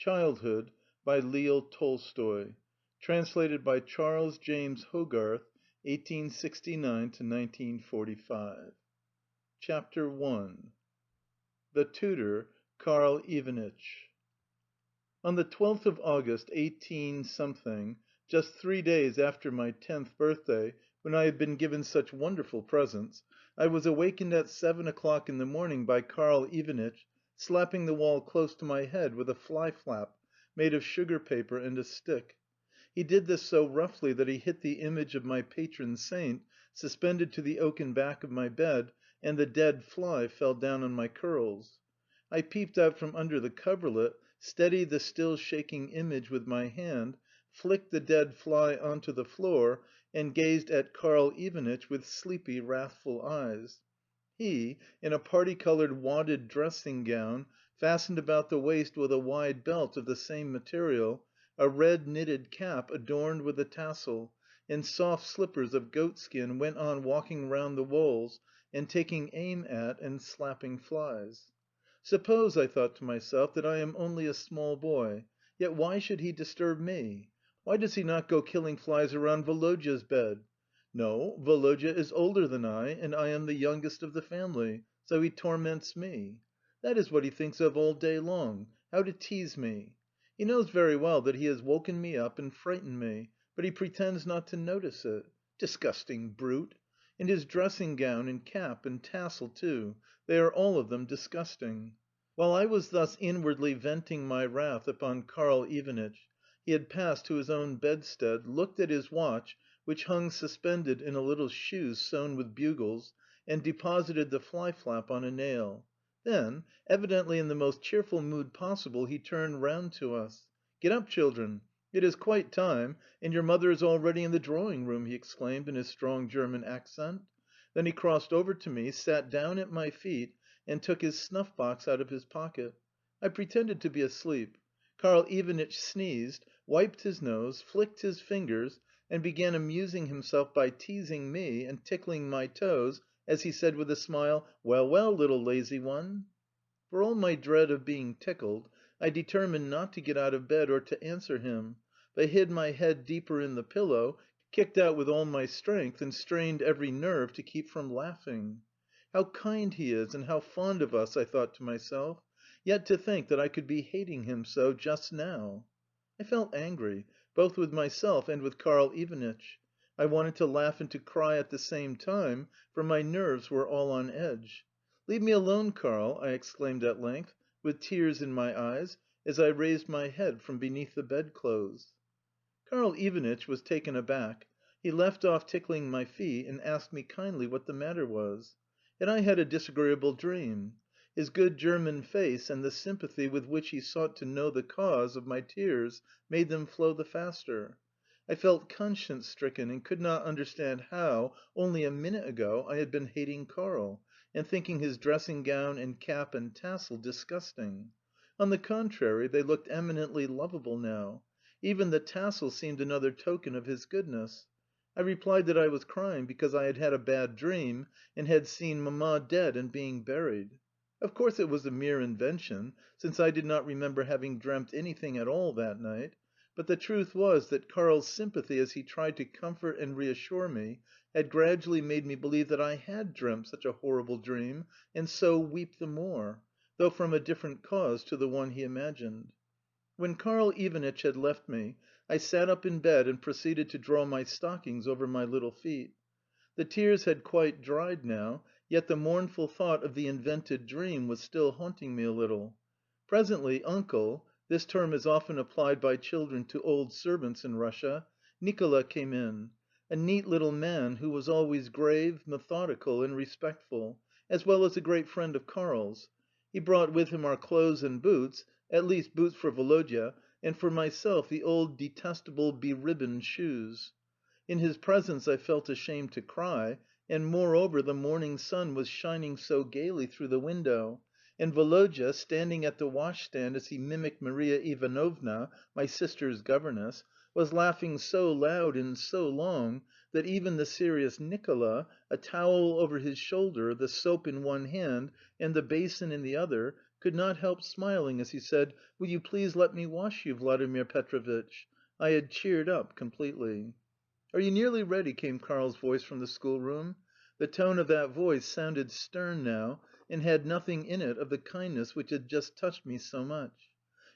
Childhood by Leo Tolstoy. Translated by Charles James Hogarth, 1869–1945. Chapter 1. The Tutor, Karl Evenich. On the 12th of August, 18 something, just 3 days after my 10th birthday, when I had been given such wonderful presents, I was awakened at 7 o'clock in the morning by Karl Evenich slapping the wall close to my head with a fly-flap made of sugar paper and a stick. He did this so roughly that he hit the image of my patron saint suspended to the oaken back of my bed, and the dead fly fell down on my curls. I peeped out from under the coverlet, steadied the still shaking image with my hand, flicked the dead fly onto the floor, and gazed at Karl Ivanitch with sleepy, wrathful eyes. He, in a parti-coloured wadded dressing-gown, fastened about the waist with a wide belt of the same material, a red knitted cap adorned with a tassel, and soft slippers of goatskin, went on walking round the walls and taking aim at and slapping flies. Suppose, I thought to myself, that I am only a small boy, yet why should he disturb me? Why does he not go killing flies around Volodya's bed? No, Volodya is older than I, and I am the youngest of the family, so he torments me. That is what he thinks of all day long, how to tease me. He knows very well that he has woken me up and frightened me, but he pretends not to notice it. Disgusting brute! And his dressing-gown and cap and tassel too, they are all of them disgusting. While I was thus inwardly venting my wrath upon Karl Ivanitch, he had passed to his own bedstead, looked at his watch, which hung suspended in a little shoe sewn with bugles, and deposited the fly-flap on a nail. Then, evidently in the most cheerful mood possible, he turned round to us. "Get up, children! It is quite time, and your mother is already in the drawing-room," he exclaimed in his strong German accent. Then he crossed over to me, sat down at my feet, and took his snuff-box out of his pocket. I pretended to be asleep. Karl Ivanitch sneezed, wiped his nose, flicked his fingers, and began amusing himself by teasing me and tickling my toes as he said with a smile, "Well, well, little lazy one." For all my dread of being tickled, I determined not to get out of bed or to answer him, but hid my head deeper in the pillow, kicked out with all my strength, and strained every nerve to keep from laughing. "How kind he is and how fond of us," I thought to myself. "Yet to think that I could be hating him so just now!" I felt angry, both with myself and with Karl Ivanitch. I wanted to laugh and to cry at the same time, for my nerves were all on edge. "Leave me alone, Karl!" I exclaimed at length, with tears in my eyes, as I raised my head from beneath the bedclothes. Karl Ivanitch was taken aback. He left off tickling my feet and asked me kindly what the matter was. Had I had a disagreeable dream? His good German face and the sympathy with which he sought to know the cause of my tears made them flow the faster. I felt conscience-stricken and could not understand how, only a minute ago, I had been hating Karl, and thinking his dressing-gown and cap and tassel disgusting. On the contrary, they looked eminently lovable now. Even the tassel seemed another token of his goodness. I replied that I was crying because I had had a bad dream and had seen Mamma dead and being buried. Of course it was a mere invention, since I did not remember having dreamt anything at all that night, but the truth was that Karl's sympathy as he tried to comfort and reassure me had gradually made me believe that I had dreamt such a horrible dream, and so weep the more, though from a different cause to the one he imagined. When Karl Ivanitch had left me, I sat up in bed and proceeded to draw my stockings over my little feet. The tears had quite dried now, yet the mournful thought of the invented dream was still haunting me a little. Presently Uncle this term is often applied by children to old servants in Russia Nicola came in, a neat little man who was always grave, methodical, and respectful, as well as a great friend of Karl's. He brought with him our clothes and boots, at least boots for Volodya, and for myself the old detestable beribboned shoes. In his presence I felt ashamed to cry, and moreover the morning sun was shining so gaily through the window, and Volodya, standing at the washstand as he mimicked Maria Ivanovna, my sister's governess, was laughing so loud and so long that even the serious Nicola, a towel over his shoulder, the soap in one hand, and the basin in the other, could not help smiling as he said, "Will you please let me wash you, Vladimir Petrovitch?" I had cheered up completely. "Are you nearly ready?" came Karl's voice from the schoolroom. The tone of that voice sounded stern now, and had nothing in it of the kindness which had just touched me so much.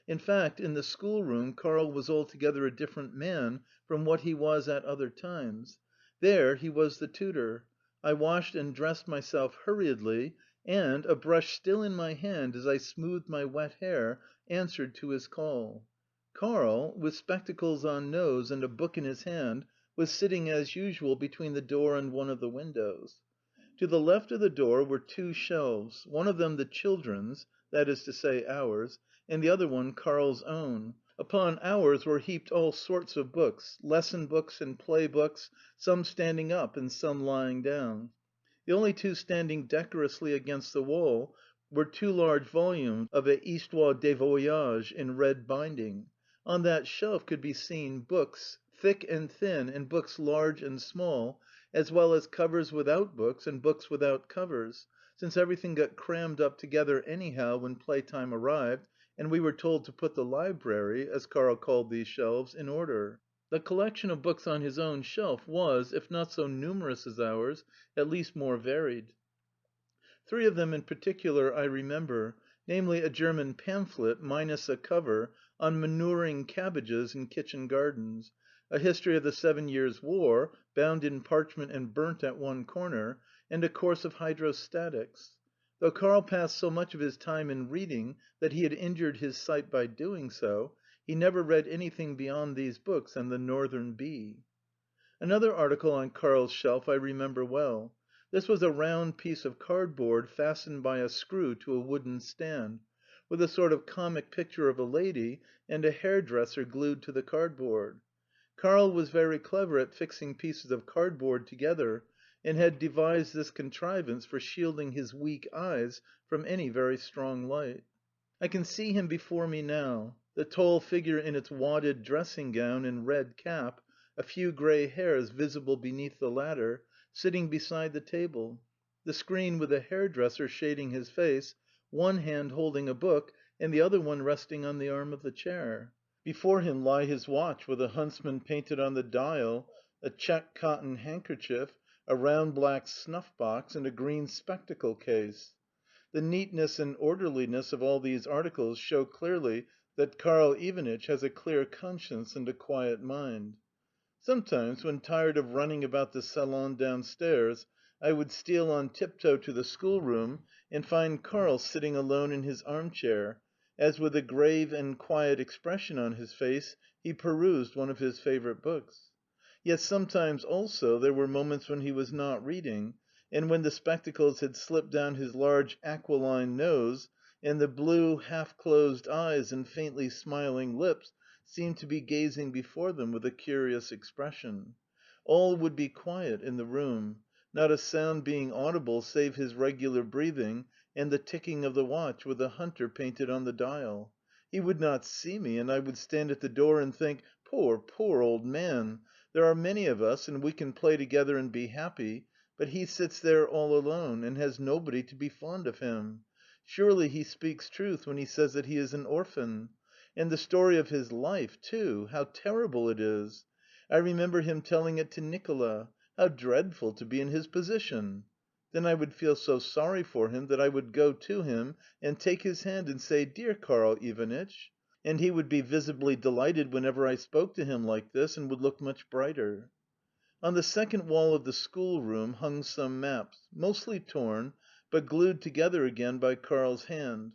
In fact, in the schoolroom Karl was altogether a different man from what he was at other times. There he was the tutor. I washed and dressed myself hurriedly, and, a brush still in my hand as I smoothed my wet hair, answered to his call. Karl, with spectacles on nose and a book in his hand, was sitting as usual between the door and one of the windows. To the left of the door were two shelves, one of them the children's, that is to say, ours, and the other one Karl's own. Upon ours were heaped all sorts of books, lesson books and play books, some standing up and some lying down. The only two standing decorously against the wall were two large volumes of a Histoire des Voyages in red binding. On that shelf could be seen books, thick and thin, and books large and small, as well as covers without books and books without covers, since everything got crammed up together anyhow when playtime arrived, and we were told to put the library, as Karl called these shelves, in order. The collection of books on his own shelf was, if not so numerous as ours, at least more varied. Three of them in particular I remember, namely a German pamphlet, minus a cover, on manuring cabbages in kitchen gardens, a history of the 7 Years' War, bound in parchment and burnt at one corner, and a course of hydrostatics. Though Karl passed so much of his time in reading that he had injured his sight by doing so, he never read anything beyond these books and the Northern Bee. Another article on Karl's shelf I remember well. This was a round piece of cardboard fastened by a screw to a wooden stand, with a sort of comic picture of a lady and a hairdresser glued to the cardboard. Karl was very clever at fixing pieces of cardboard together, and had devised this contrivance for shielding his weak eyes from any very strong light. I can see him before me now, the tall figure in its wadded dressing gown and red cap, a few grey hairs visible beneath the latter, sitting beside the table, the screen with the hairdresser shading his face, one hand holding a book and the other one resting on the arm of the chair. Before him lie his watch with a huntsman painted on the dial, a check cotton handkerchief, a round black snuff box, and a green spectacle case. The neatness and orderliness of all these articles show clearly that Karl Ivanitch has a clear conscience and a quiet mind. Sometimes, when tired of running about the salon downstairs, I would steal on tiptoe to the schoolroom and find Karl sitting alone in his armchair, as with a grave and quiet expression on his face he perused one of his favourite books. Yet sometimes also there were moments when he was not reading, and when the spectacles had slipped down his large aquiline nose, and the blue, half-closed eyes and faintly smiling lips seemed to be gazing before them with a curious expression. All would be quiet in the room, not a sound being audible save his regular breathing and the ticking of the watch with the hunter painted on the dial. He would not see me, and I would stand at the door and think, "Poor, poor old man! There are many of us, and we can play together and be happy, but he sits there all alone, and has nobody to be fond of him. Surely he speaks truth when he says that he is an orphan. And the story of his life, too, how terrible it is! I remember him telling it to Nicola. How dreadful to be in his position! Then I would feel so sorry for him that I would go to him and take his hand and say, 'Dear Karl Ivanitch,' and he would be visibly delighted whenever I spoke to him like this, and would look much brighter." On the second wall of the schoolroom hung some maps, mostly torn, but glued together again by Karl's hand.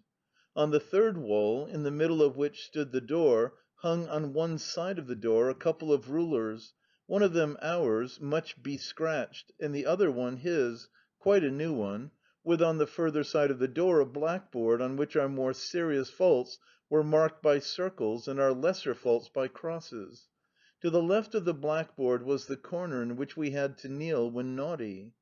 On the third wall, in the middle of which stood the door, hung on one side of the door a couple of rulers, one of them ours, much bescratched, and the other one his, quite a new one, with on the further side of the door a blackboard on which our more serious faults were marked by circles and our lesser faults by crosses. To the left of the blackboard was the corner in which we had to kneel when naughty.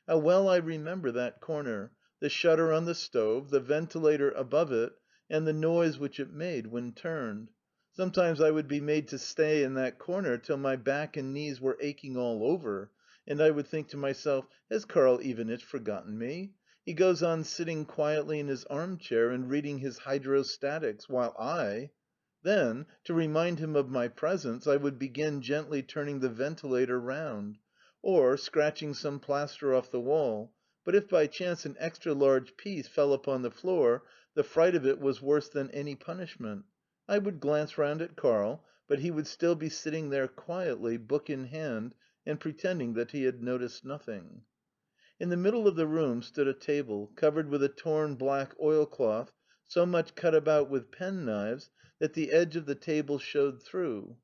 How well I remember that corner, the shutter on the stove, the ventilator above it, and the noise which it made when turned. Sometimes I would be made to stay in that corner till my back and knees were aching all over, and I would think to myself, "Has Karl Ivanitch forgotten me? He goes on sitting quietly in his armchair and reading his hydrostatics, while I... Then, to remind him of my presence, I would begin gently turning the ventilator round, or scratching some plaster off the wall, but if by chance an extra large piece fell upon the floor, the fright of it was worse than any punishment. I would glance round at Karl, but he would still be sitting there quietly, book in hand, and pretending that he had noticed nothing. In the middle of the room stood a table, covered with a torn black oilcloth, so much cut about with penknives that the edge of the table showed through.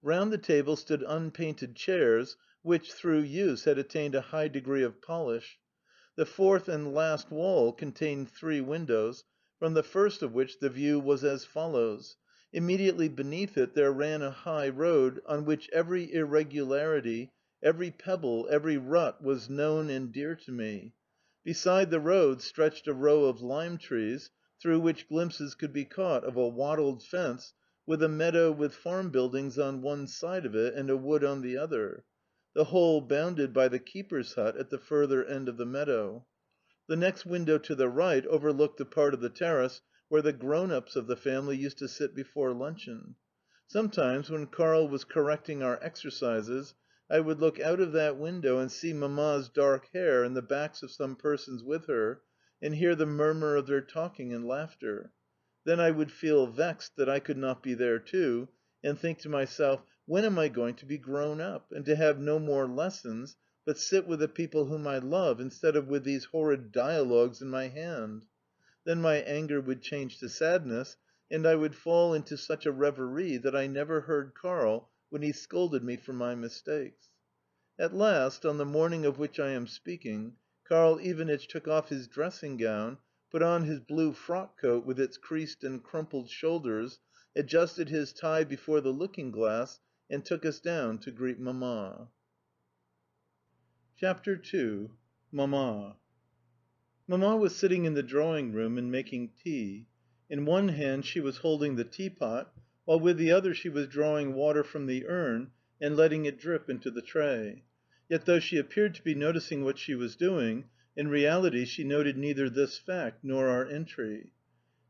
Round the table stood unpainted chairs, which, through use, had attained a high degree of polish. The fourth and last wall contained 3 windows, from the first of which the view was as follows. Immediately beneath it there ran a high road on which every irregularity, every pebble, every rut was known and dear to me. Beside the road stretched a row of lime trees, through which glimpses could be caught of a wattled fence, with a meadow with farm buildings on one side of it and a wood on the other, the whole bounded by the keeper's hut at the further end of the meadow. The next window to the right overlooked the part of the terrace where the grown-ups of the family used to sit before luncheon. Sometimes, when Karl was correcting our exercises, I would look out of that window and see Mamma's dark hair and the backs of some persons with her, and hear the murmur of their talking and laughter. Then I would feel vexed that I could not be there too, and think to myself, "When am I going to be grown up, and to have no more lessons, but sit with the people whom I love, instead of with these horrid dialogues in my hand?" Then my anger would change to sadness, and I would fall into such a reverie that I never heard Karl when he scolded me for my mistakes. At last, on the morning of which I am speaking, Karl Ivanitch took off his dressing gown, put on his blue frock coat with its creased and crumpled shoulders, adjusted his tie before the looking glass, and took us down to greet Mamma. CHAPTER II. Mamma. Mamma was sitting in the drawing room and making tea. In one hand she was holding the teapot, while with the other she was drawing water from the urn and letting it drip into the tray. Yet though she appeared to be noticing what she was doing, in reality she noted neither this fact nor our entry.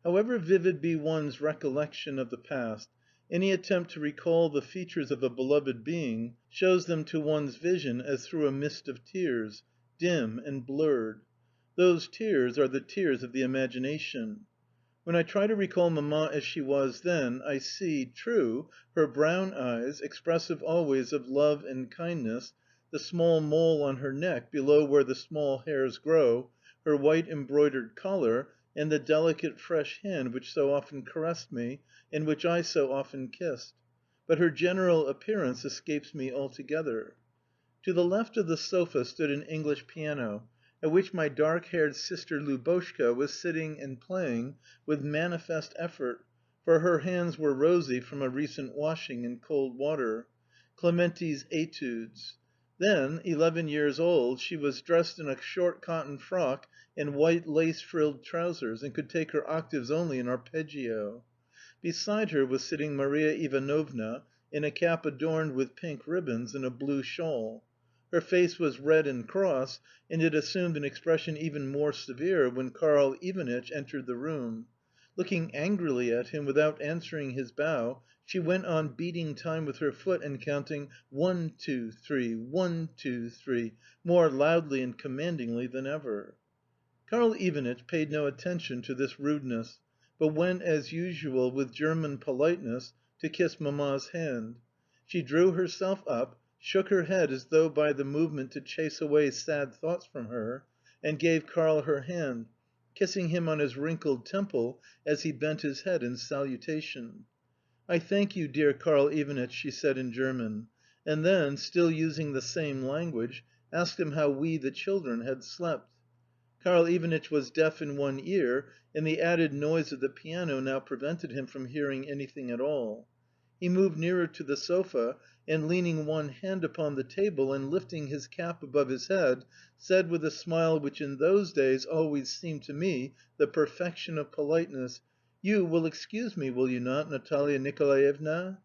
However vivid be one's recollection of the past, any attempt to recall the features of a beloved being shows them to one's vision as through a mist of tears, dim and blurred. Those tears are the tears of the imagination. When I try to recall Mamma as she was then, I see, true, her brown eyes, expressive always of love and kindness, the small mole on her neck below where the small hairs grow, her white embroidered collar, and the delicate fresh hand which so often caressed me, and which I so often kissed. But her general appearance escapes me altogether. To the left of the sofa stood an English piano, at which my dark-haired sister Lubotshka was sitting and playing with manifest effort, for her hands were rosy from a recent washing in cold water, Clementi's Etudes. Then, 11 years old, she was dressed in a short cotton frock and white lace-frilled trousers, and could take her octaves only in arpeggio. Beside her was sitting Maria Ivanovna, in a cap adorned with pink ribbons and a blue shawl. Her face was red and cross, and it assumed an expression even more severe when Karl Ivanitch entered the room. Looking angrily at him without answering his bow, she went on beating time with her foot and counting 1, 2, 3, 1, 2, 3, more loudly and commandingly than ever. Karl Ivanitch paid no attention to this rudeness, but went, as usual, with German politeness, to kiss Mamma's hand. She drew herself up, shook her head as though by the movement to chase away sad thoughts from her, and gave Karl her hand, kissing him on his wrinkled temple as he bent his head in salutation. "I thank you, dear Karl Ivanitch," she said in German, and then, still using the same language, asked him how we, the children, had slept. Karl Ivanitch was deaf in one ear, and the added noise of the piano now prevented him from hearing anything at all. He moved nearer to the sofa, and leaning one hand upon the table and lifting his cap above his head, said with a smile which in those days always seemed to me the perfection of politeness, "You will excuse me, will you not, Natalia Nicolaevna?"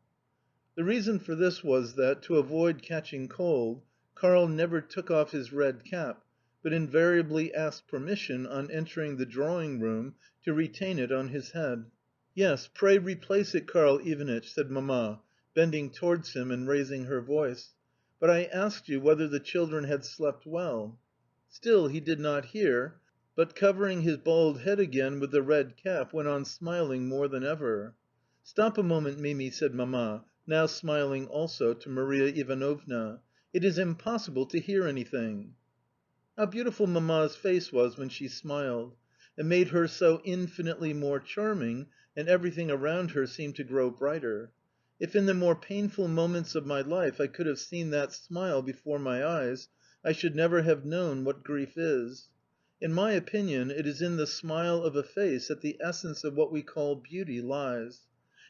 The reason for this was that, to avoid catching cold, Karl never took off his red cap, but invariably asked permission, on entering the drawing room, to retain it on his head. "Yes, pray replace it, Karl Ivanitch," said Mamma, bending towards him and raising her voice. "But I asked you whether the children had slept well." Still he did not hear, but covering his bald head again with the red cap, went on smiling more than ever. "Stop a moment, Mimi," said Mamma, now smiling also, to Maria Ivanovna. "It is impossible to hear anything." How beautiful Mamma's face was when she smiled! It made her so infinitely more charming, and everything around her seemed to grow brighter. If in the more painful moments of my life I could have seen that smile before my eyes, I should never have known what grief is. In my opinion, it is in the smile of a face that the essence of what we call beauty lies.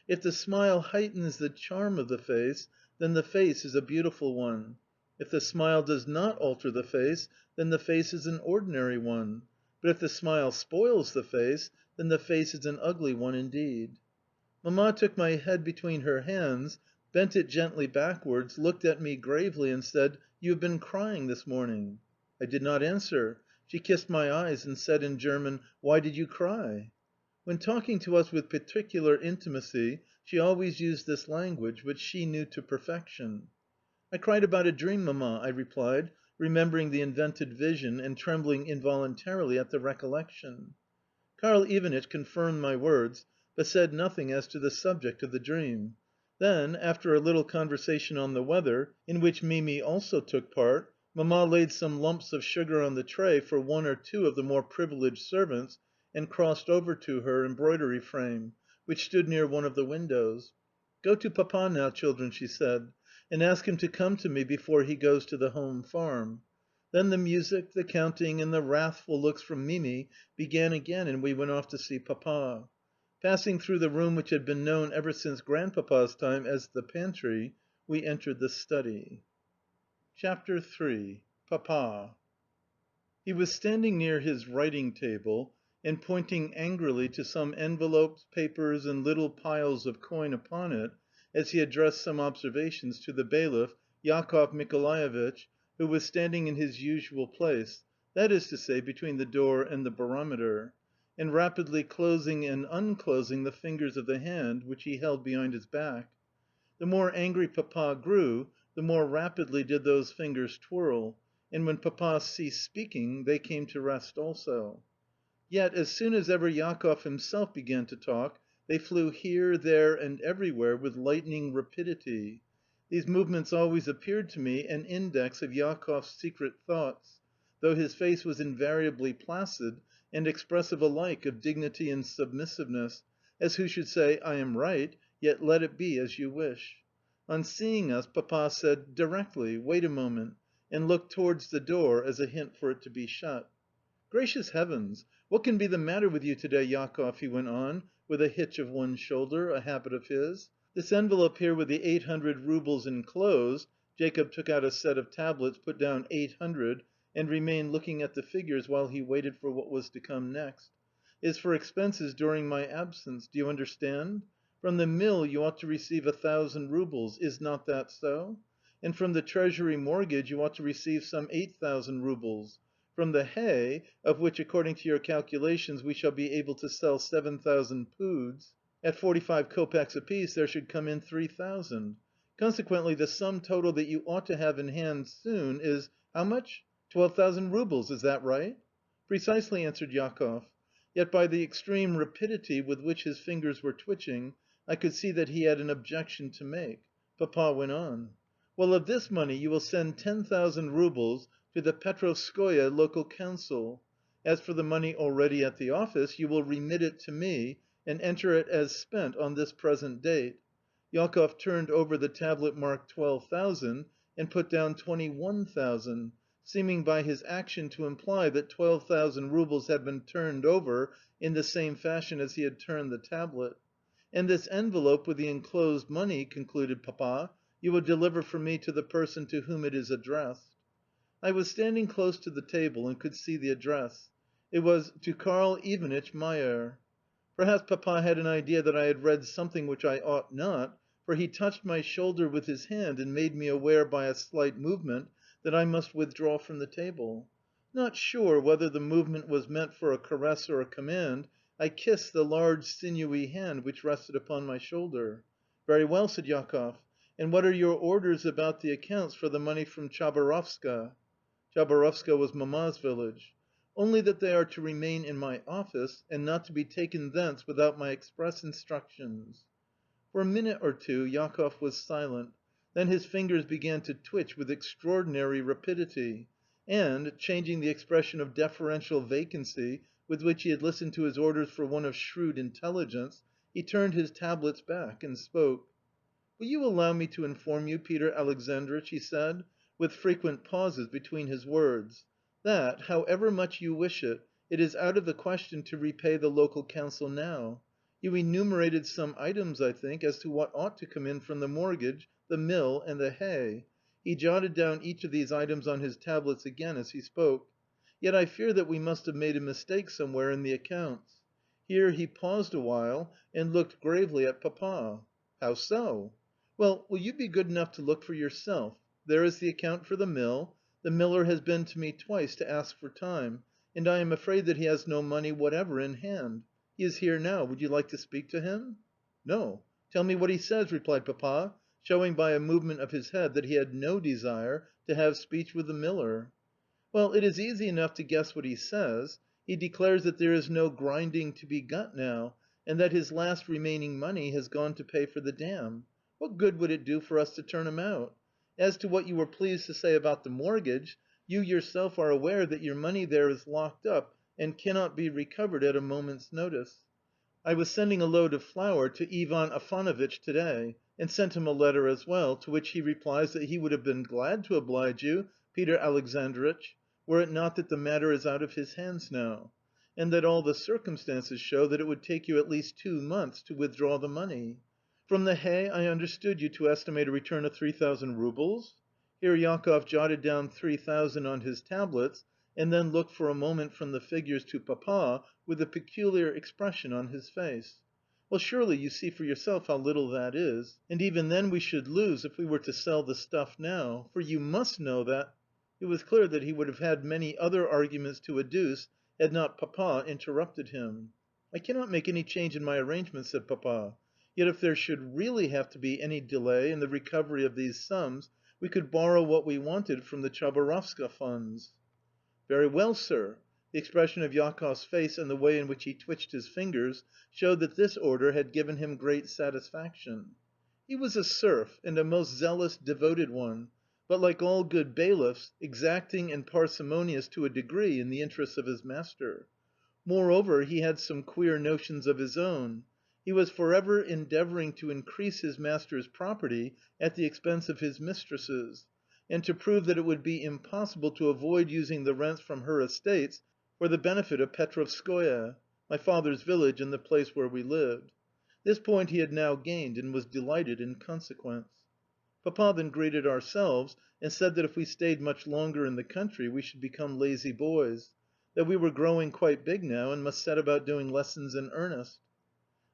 If the smile heightens the charm of the face, then the face is a beautiful one. If the smile does not alter the face, then the face is an ordinary one. But if the smile spoils the face, then the face is an ugly one indeed. Mamma took my head between her hands, bent it gently backwards, looked at me gravely, and said, "You have been crying this morning." I did not answer. She kissed my eyes and said in German, "Why did you cry?" When talking to us with particular intimacy, she always used this language, which she knew to perfection. "I cried about a dream, Mamma," I replied, remembering the invented vision and trembling involuntarily at the recollection. Karl Ivanitch confirmed my words, but said nothing as to the subject of the dream. Then, after a little conversation on the weather, in which Mimi also took part, Mamma laid some lumps of sugar on the tray for one or two of the more privileged servants, and crossed over to her embroidery frame, which stood near one of the windows. "Go to Papa now, children," she said, "and ask him to come to me before he goes to the home farm." Then the music, the counting, and the wrathful looks from Mimi began again, and we went off to see Papa. Passing through the room which had been known ever since Grandpapa's time as the pantry, we entered the study. CHAPTER III. Papa. He was standing near his writing table, and pointing angrily to some envelopes, papers, and little piles of coin upon it, as he addressed some observations to the bailiff, Jakoff Michaelovitch, who was standing in his usual place, that is to say, between the door and the barometer, and rapidly closing and unclosing the fingers of the hand which he held behind his back. The more angry Papa grew, the more rapidly did those fingers twirl, and when Papa ceased speaking, they came to rest also. Yet, as soon as ever Jakoff himself began to talk, they flew here, there, and everywhere with lightning rapidity. These movements always appeared to me an index of Jakoff's secret thoughts, though his face was invariably placid and expressive alike of dignity and submissiveness, as who should say, "I am right, yet let it be as you wish." On seeing us, Papa said, "Directly, wait a moment," and looked towards the door as a hint for it to be shut. "Gracious heavens! What can be the matter with you to day, Jakoff?" he went on, with a hitch of one shoulder, a habit of his. "This envelope here with the 800 roubles enclosed" Jacob took out a set of tablets, put down 800, and remained looking at the figures while he waited for what was to come next, "is for expenses during my absence. Do you understand? From the mill you ought to receive 1,000 roubles. Is not that so? And from the treasury mortgage you ought to receive some 8,000 roubles. From the hay, of which, according to your calculations, we shall be able to sell 7,000 poods, at 45 kopecks apiece, there should come in 3,000. Consequently, the sum total that you ought to have in hand soon is how much? 12,000 roubles. Is that right?" "Precisely," answered Jakoff. Yet by the extreme rapidity with which his fingers were twitching, I could see that he had an objection to make. Papa went on. "Well, of this money you will send 10,000 roubles to the Petrovskoe local council. As for the money already at the office, you will remit it to me, and enter it as spent on this present date." Jakoff turned over the tablet marked 12,000, and put down 21,000, seeming by his action to imply that 12,000 roubles had been turned over in the same fashion as he had turned the tablet. "And this envelope with the enclosed money," concluded Papa, "you will deliver for me to the person to whom it is addressed." I was standing close to the table and could see the address. It was "To Karl Ivanitch Mayer." Perhaps Papa had an idea that I had read something which I ought not, for he touched my shoulder with his hand and made me aware by a slight movement that I must withdraw from the table. Not sure whether the movement was meant for a caress or a command, I kissed the large sinewy hand which rested upon my shoulder. "Very well," said Jakoff. "And what are your orders about the accounts for the money from Chabarovska?" Chabarovska was Mamma's village. "Only that they are to remain in my office, and not to be taken thence without my express instructions." For a minute or two Jakoff was silent. Then his fingers began to twitch with extraordinary rapidity, and, changing the expression of deferential vacancy with which he had listened to his orders for one of shrewd intelligence, he turned his tablets back and spoke. "Will you allow me to inform you, Peter Alexandritch," he said, with frequent pauses between his words, "that, however much you wish it, it is out of the question to repay the local council now. You enumerated some items, I think, as to what ought to come in from the mortgage, the mill, and the hay." He jotted down each of these items on his tablets again as he spoke. "Yet I fear that we must have made a mistake somewhere in the accounts." Here he paused a while and looked gravely at Papa. "How so?" "Well, will you be good enough to look for yourself? There is the account for the mill. The miller has been to me twice to ask for time, and I am afraid that he has no money whatever in hand. He is here now. Would you like to speak to him?" "No. Tell me what he says," replied Papa, showing by a movement of his head that he had no desire to have speech with the miller. "Well, it is easy enough to guess what he says. He declares that there is no grinding to be got now, and that his last remaining money has gone to pay for the dam. What good would it do for us to turn him out? As to what you were pleased to say about the mortgage, you yourself are aware that your money there is locked up and cannot be recovered at a moment's notice. I was sending a load of flour to Ivan Afanovitch to day, and sent him a letter as well, to which he replies that he would have been glad to oblige you, Peter Alexandritch, were it not that the matter is out of his hands now, and that all the circumstances show that it would take you at least 2 months to withdraw the money. From the hay I understood you to estimate a return of 3,000 roubles?" Here Jakoff jotted down 3,000 on his tablets, and then looked for a moment from the figures to Papa with a peculiar expression on his face. "Well, surely you see for yourself how little that is. And even then we should lose if we were to sell the stuff now. For you must know that..." It was clear that he would have had many other arguments to adduce had not Papa interrupted him. "I cannot make any change in my arrangements," said Papa. "Yet if there should really have to be any delay in the recovery of these sums, we could borrow what we wanted from the Chabarovska funds." "Very well, sir." The expression of Jakoff's face and the way in which he twitched his fingers showed that this order had given him great satisfaction. He was a serf, and a most zealous, devoted one, but, like all good bailiffs, exacting and parsimonious to a degree in the interests of his master. Moreover, he had some queer notions of his own. He was forever endeavouring to increase his master's property at the expense of his mistress's, and to prove that it would be impossible to avoid using the rents from her estates for the benefit of Petrovskoe, my father's village and the place where we lived. This point he had now gained, and was delighted in consequence. Papa then greeted ourselves, and said that if we stayed much longer in the country we should become lazy boys; that we were growing quite big now, and must set about doing lessons in earnest.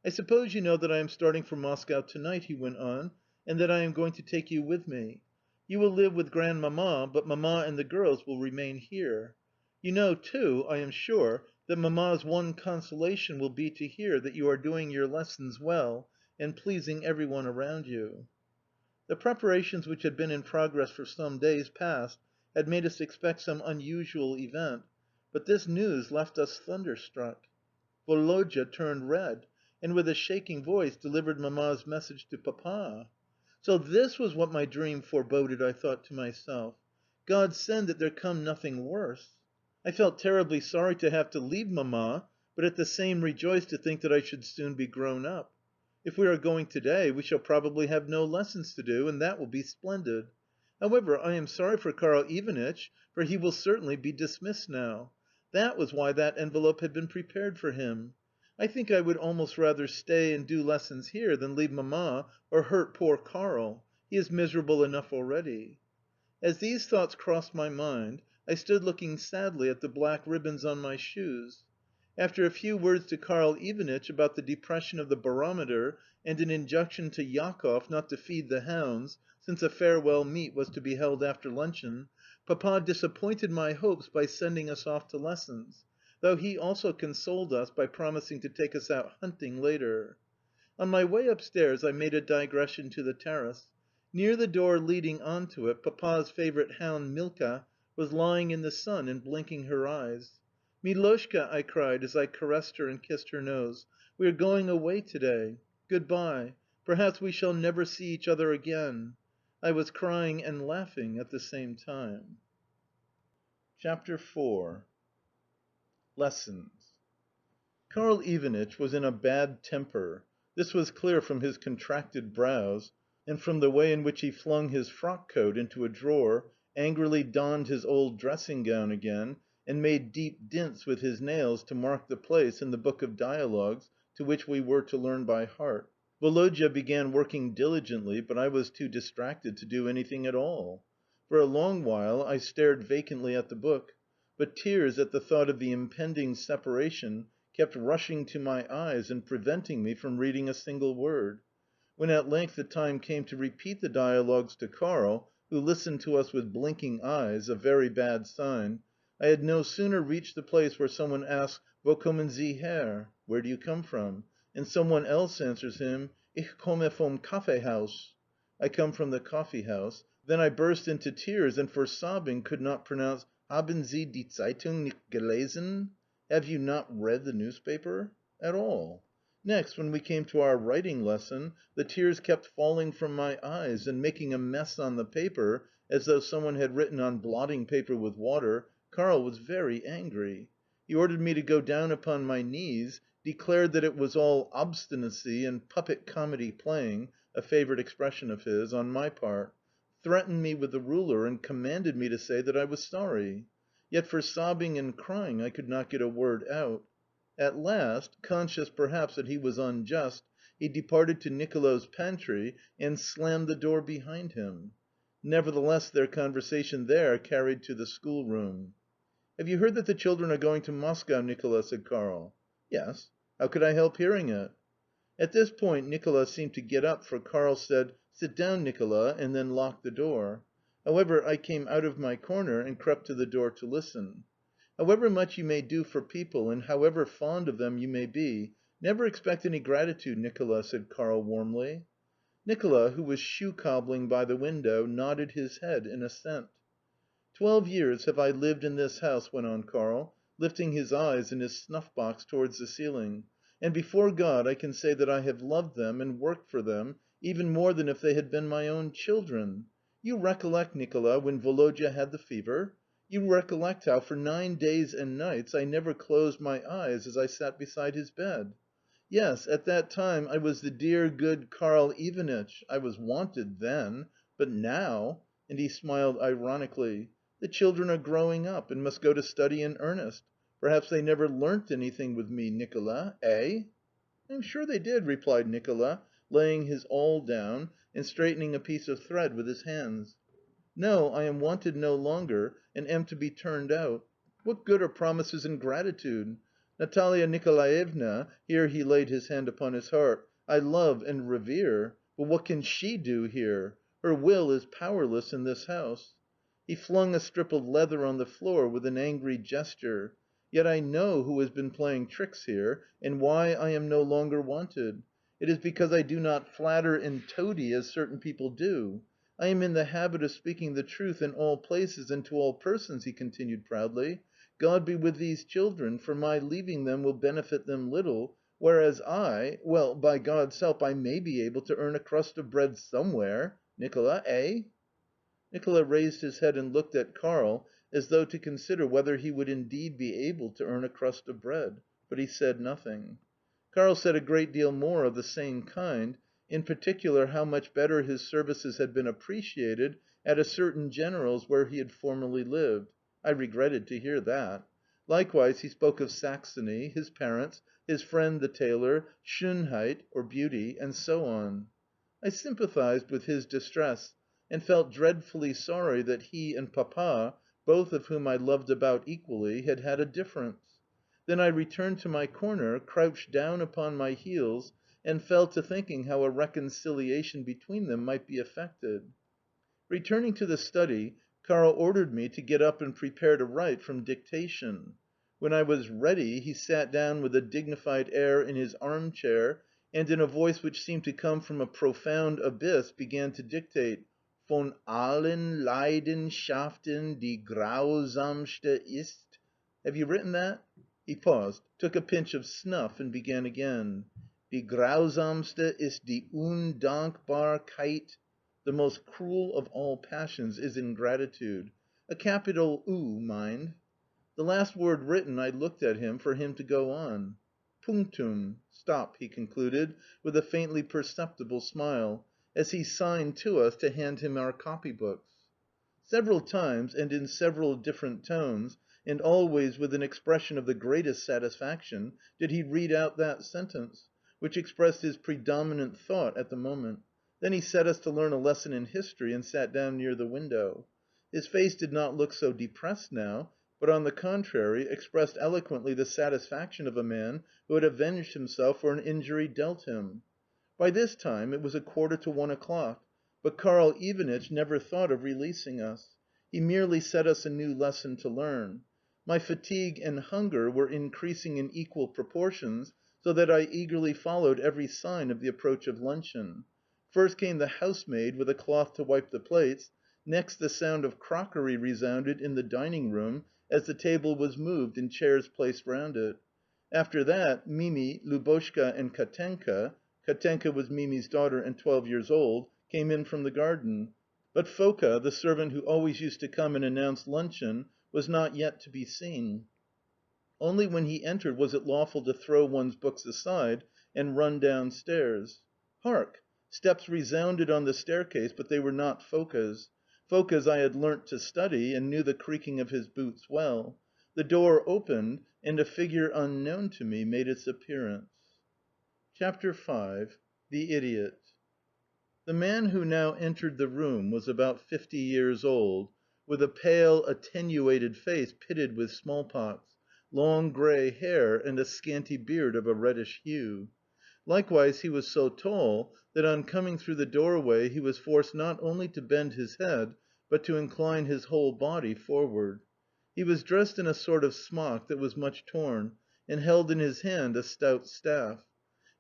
"I suppose you know that I am starting for Moscow to night," he went on, "and that I am going to take you with me. You will live with Grandmamma, but Mamma and the girls will remain here. You know, too, I am sure, that Mamma's one consolation will be to hear that you are doing your lessons well and pleasing every one around you." The preparations which had been in progress for some days past had made us expect some unusual event, but this news left us thunderstruck. Woloda turned red, and with a shaking voice delivered Mamma's message to Papa. "So this was what my dream foreboded," I thought to myself. "God send that there come nothing worse!" I felt terribly sorry to have to leave Mamma, but at the same rejoiced to think that I should soon be grown up. If we are going to day, we shall probably have no lessons to do, and that will be splendid. However, I am sorry for Karl Ivanitch, for he will certainly be dismissed now. That was why that envelope had been prepared for him. I think I would almost rather stay and do lessons here than leave Mamma or hurt poor Karl. He is miserable enough already. As these thoughts crossed my mind, I stood looking sadly at the black ribbons on my shoes. After a few words to Karl Ivanitch about the depression of the barometer and an injunction to Yakov not to feed the hounds, since a farewell meet was to be held after luncheon, Papa disappointed my hopes by sending us off to lessons, though he also consoled us by promising to take us out hunting later. On my way upstairs I made a digression to the terrace. Near the door leading on to it, Papa's favourite hound Milka was lying in the sun and blinking her eyes. "Miloshka," I cried as I caressed her and kissed her nose, "we are going away to day. Good bye. Perhaps we shall never see each other again." I was crying and laughing at the same time. CHAPTER IV. Lessons. Karl Ivanitch was in a bad temper. This was clear from his contracted brows, and from the way in which he flung his frock coat into a drawer, angrily donned his old dressing gown again, and made deep dints with his nails to mark the place in the book of dialogues to which we were to learn by heart. Woloda began working diligently, but I was too distracted to do anything at all. For a long while I stared vacantly at the book, but tears at the thought of the impending separation kept rushing to my eyes and preventing me from reading a single word. When at length the time came to repeat the dialogues to Karl, who listened to us with blinking eyes a very bad sign I had no sooner reached the place where someone asks, "Wo kommen Sie her?" (Where do you come from?) and someone else answers him, "Ich komme vom Kaffeehaus." (I come from the coffee house), than I burst into tears, and for sobbing could not pronounce, "Haben Sie die Zeitung nicht gelesen?" (Have you not read the newspaper?) at all. Next, when we came to our writing lesson, the tears kept falling from my eyes and making a mess on the paper, as though someone had written on blotting paper with water. Karl was very angry. He ordered me to go down upon my knees, declared that it was all obstinacy and puppet comedy playing (a favourite expression of his) on my part, threatened me with the ruler, and commanded me to say that I was sorry. Yet for sobbing and crying I could not get a word out. At last, conscious perhaps that he was unjust, he departed to Nicolo's pantry and slammed the door behind him. Nevertheless their conversation there carried to the schoolroom. "Have you heard that the children are going to Moscow, Nicola?" said Karl. "Yes. How could I help hearing it?" At this point Nicola seemed to get up, for Karl said, "Sit down, Nicola," and then locked the door. However, I came out of my corner and crept to the door to listen. "However much you may do for people, and however fond of them you may be, never expect any gratitude, Nicola," said Karl warmly. Nicola, who was shoe cobbling by the window, nodded his head in assent. 12 years have I lived in this house," went on Karl, lifting his eyes and his snuff box towards the ceiling, "and before God I can say that I have loved them and worked for them even more than if they had been my own children. You recollect, Nicola, when Woloda had the fever? You recollect how, for 9 days and nights, I never closed my eyes as I sat beside his bed? Yes, at that time I was the dear, good Karl Ivanitch. I was wanted then. But now," and he smiled ironically, "the children are growing up and must go to study in earnest. Perhaps they never learnt anything with me, Nicola, eh?" "I am sure they did," replied Nicola, laying his awl down and straightening a piece of thread with his hands. "No, I am wanted no longer, and am to be turned out. What good are promises and gratitude? Natalia Nicolaevna" here he laid his hand upon his heart "I love and revere, but what can she do here? Her will is powerless in this house." He flung a strip of leather on the floor with an angry gesture. "Yet I know who has been playing tricks here, and why I am no longer wanted. It is because I do not flatter and toady as certain people do. I am in the habit of speaking the truth in all places and to all persons," he continued proudly. "God be with these children, for my leaving them will benefit them little, whereas I well, by God's help, I may be able to earn a crust of bread somewhere. Nicola, eh?" Nicola raised his head and looked at Karl as though to consider whether he would indeed be able to earn a crust of bread, but he said nothing. Karl said a great deal more of the same kind, in particular how much better his services had been appreciated at a certain general's where he had formerly lived. I regretted to hear that. Likewise he spoke of Saxony, his parents, his friend the tailor, Schönheit (beauty), and so on. I sympathized with his distress, and felt dreadfully sorry that he and Papa, both of whom I loved about equally, had had a difference. Then I returned to my corner, crouched down upon my heels, and fell to thinking how a reconciliation between them might be effected. Returning to the study, Karl ordered me to get up and prepare to write from dictation. When I was ready, he sat down with a dignified air in his armchair, and in a voice which seemed to come from a profound abyss began to dictate: "Von allen Leidenschaften die grausamste ist." "Have you written that?" He paused, took a pinch of snuff, and began again: "Die grausamste ist die Undankbarkeit." The most cruel of all passions is ingratitude. A capital U, mind. The last word written, I looked at him, for him to go on. "Punctum. Stop," he concluded, with a faintly perceptible smile, as he signed to us to hand him our copybooks. Several times, and in several different tones, and always with an expression of the greatest satisfaction, did he read out that sentence, which expressed his predominant thought at the moment. Then he set us to learn a lesson in history, and sat down near the window. His face did not look so depressed now, but, on the contrary, expressed eloquently the satisfaction of a man who had avenged himself for an injury dealt him. By this time it was 1:15, but Karl Ivanitch never thought of releasing us. He merely set us a new lesson to learn. My fatigue and hunger were increasing in equal proportions, so that I eagerly followed every sign of the approach of luncheon. First came the housemaid with a cloth to wipe the plates, next the sound of crockery resounded in the dining room as the table was moved and chairs placed round it. After that, Mimi, Lubotshka, and Katenka (Katenka was Mimi's daughter and 12 years old) came in from the garden. But Foka, the servant who always used to come and announce luncheon, was not yet to be seen. Only when he entered was it lawful to throw one's books aside and run downstairs. Hark! Steps resounded on the staircase, but they were not Foka's. Foka's I had learnt to study, and knew the creaking of his boots well. The door opened, and a figure unknown to me made its appearance. CHAPTER V. THE IDIOT. The man who now entered the room was about 50 years old, with a pale, attenuated face pitted with smallpox, long grey hair, and a scanty beard of a reddish hue. Likewise he was so tall that, on coming through the doorway, he was forced not only to bend his head, but to incline his whole body forward. He was dressed in a sort of smock that was much torn, and held in his hand a stout staff.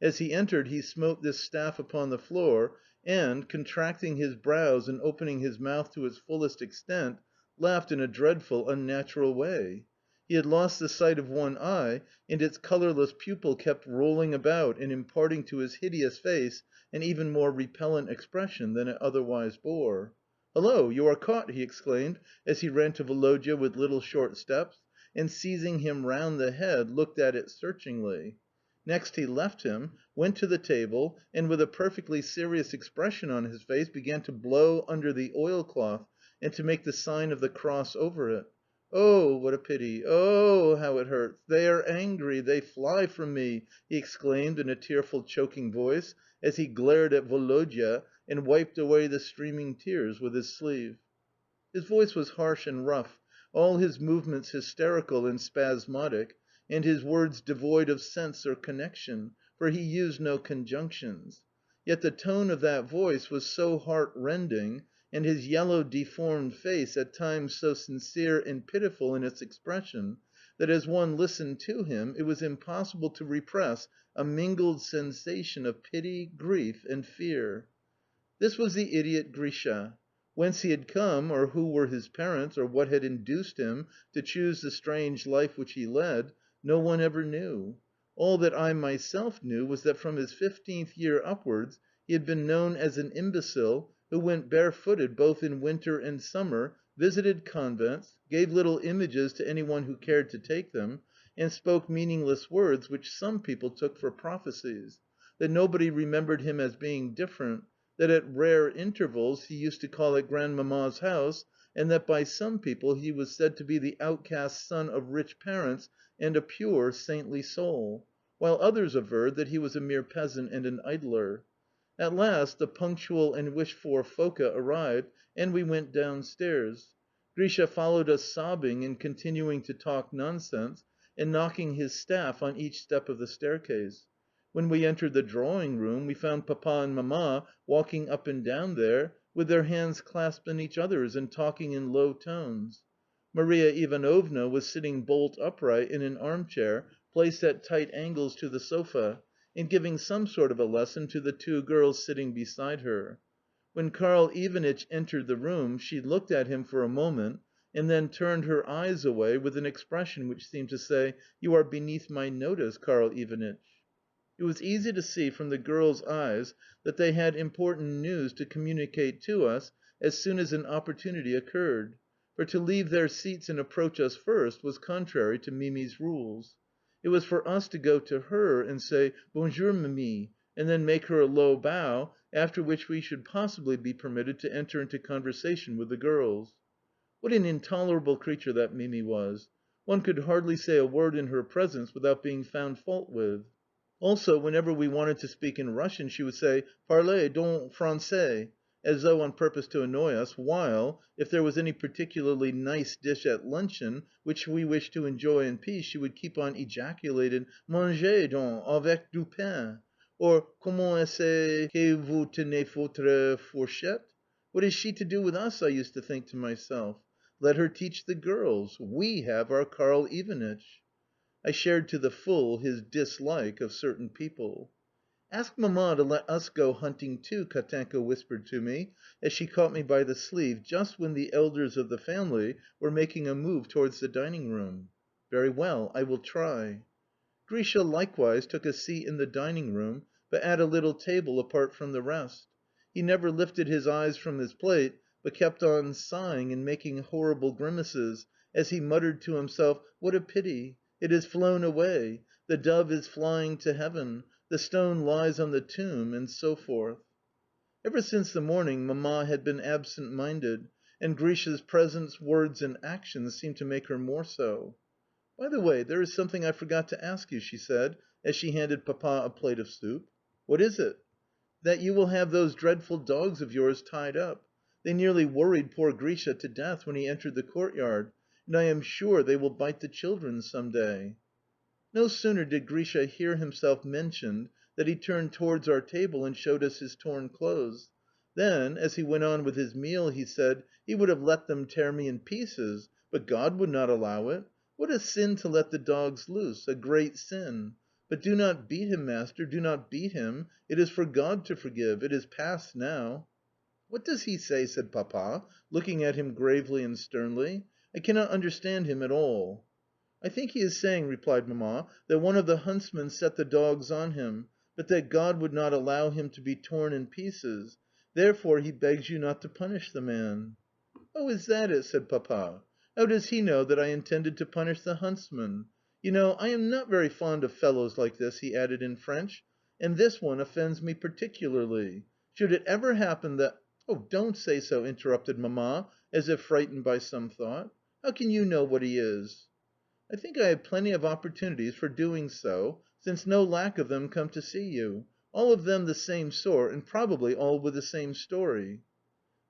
As he entered he smote this staff upon the floor, and, contracting his brows and opening his mouth to its fullest extent, laughed in a dreadful, unnatural way. He had lost the sight of one eye, and its colourless pupil kept rolling about and imparting to his hideous face an even more repellent expression than it otherwise bore. "Hullo, you are caught!" he exclaimed as he ran to Woloda with little short steps, and, seizing him round the head, looked at it searchingly. Next he left him, went to the table, and, with a perfectly serious expression on his face, began to blow under the oilcloth and to make the sign of the cross over it. "Oh, what a pity! Oh, how it hurts! They are angry! They fly from me!" he exclaimed in a tearful, choking voice as he glared at Woloda and wiped away the streaming tears with his sleeve. His voice was harsh and rough, all his movements hysterical and spasmodic, and his words devoid of sense or connection, for he used no conjunctions. Yet the tone of that voice was so heart-rending, and his yellow, deformed face at times so sincere and pitiful in its expression, that as one listened to him it was impossible to repress a mingled sensation of pity, grief, and fear. This was the idiot Grisha. Whence he had come, or who were his parents, or what had induced him to choose the strange life which he led, no one ever knew. All that I myself knew was that from his 15th year upwards he had been known as an imbecile who went barefooted both in winter and summer, visited convents, gave little images to any one who cared to take them, and spoke meaningless words which some people took for prophecies, that nobody remembered him as being different, that at rare intervals he used to call at Grandmamma's house, and that by some people he was said to be the outcast son of rich parents and a pure, saintly soul, while others averred that he was a mere peasant and an idler. At last the punctual and wished for Foka arrived, and we went downstairs. Grisha followed us sobbing and continuing to talk nonsense, and knocking his staff on each step of the staircase. When we entered the drawing room, we found Papa and Mamma walking up and down there, with their hands clasped in each other's and talking in low tones. Maria Ivanovna was sitting bolt upright in an armchair placed at tight angles to the sofa, and giving some sort of a lesson to the two girls sitting beside her. When Karl Ivanitch entered the room, she looked at him for a moment, and then turned her eyes away with an expression which seemed to say, "You are beneath my notice, Karl Ivanitch." It was easy to see from the girls' eyes that they had important news to communicate to us as soon as an opportunity occurred, for to leave their seats and approach us first was contrary to Mimi's rules. It was for us to go to her and say, "Bonjour, Mimi," and then make her a low bow, after which we should possibly be permitted to enter into conversation with the girls. What an intolerable creature that Mimi was! One could hardly say a word in her presence without being found fault with. Also, whenever we wanted to speak in Russian, she would say, "Parlez donc français," as though on purpose to annoy us, while, if there was any particularly nice dish at luncheon which we wished to enjoy in peace, she would keep on ejaculating, "Mangez donc avec du pain," or "Comment est-ce que vous tenez votre fourchette?" What has she to do with us, I used to think to myself. Let her teach the girls. We have our Karl Ivanitch. I shared to the full his dislike of certain people. "Ask Mamma to let us go hunting too," Katenka whispered to me, as she caught me by the sleeve just when the elders of the family were making a move towards the dining room. "Very well, I will try." Grisha likewise took a seat in the dining room, but at a little table apart from the rest. He never lifted his eyes from his plate, but kept on sighing and making horrible grimaces as he muttered to himself, "What a pity! It has flown away! The dove is flying to heaven! The stone lies on the tomb!" and so forth. Ever since the morning Mamma had been absent minded, and Grisha's presence, words, and actions seemed to make her more so. "By the way, there is something I forgot to ask you," she said, as she handed Papa a plate of soup. "What is it?" "That you will have those dreadful dogs of yours tied up. They nearly worried poor Grisha to death when he entered the courtyard, and I am sure they will bite the children some day." No sooner did Grisha hear himself mentioned than he turned towards our table and showed us his torn clothes. Then, as he went on with his meal, he said, "He would have let them tear me in pieces, but God would not allow it. What a sin to let the dogs loose, a great sin! But do not beat him, master, do not beat him. It is for God to forgive. It is past now." "What does he say?" said Papa, looking at him gravely and sternly. "I cannot understand him at all." "I think he is saying," replied Mamma, "that one of the huntsmen set the dogs on him, but that God would not allow him to be torn in pieces. Therefore he begs you not to punish the man." "Oh, is that it?" said Papa. "How does he know that I intended to punish the huntsman? You know, I am not very fond of fellows like this," he added in French, "and this one offends me particularly. Should it ever happen that..." "Oh, don't say so!" interrupted Mamma, as if frightened by some thought. "How can you know what he is?" "I think I have plenty of opportunities for doing so, since no lack of them come to see you all of them the same sort, and probably all with the same story."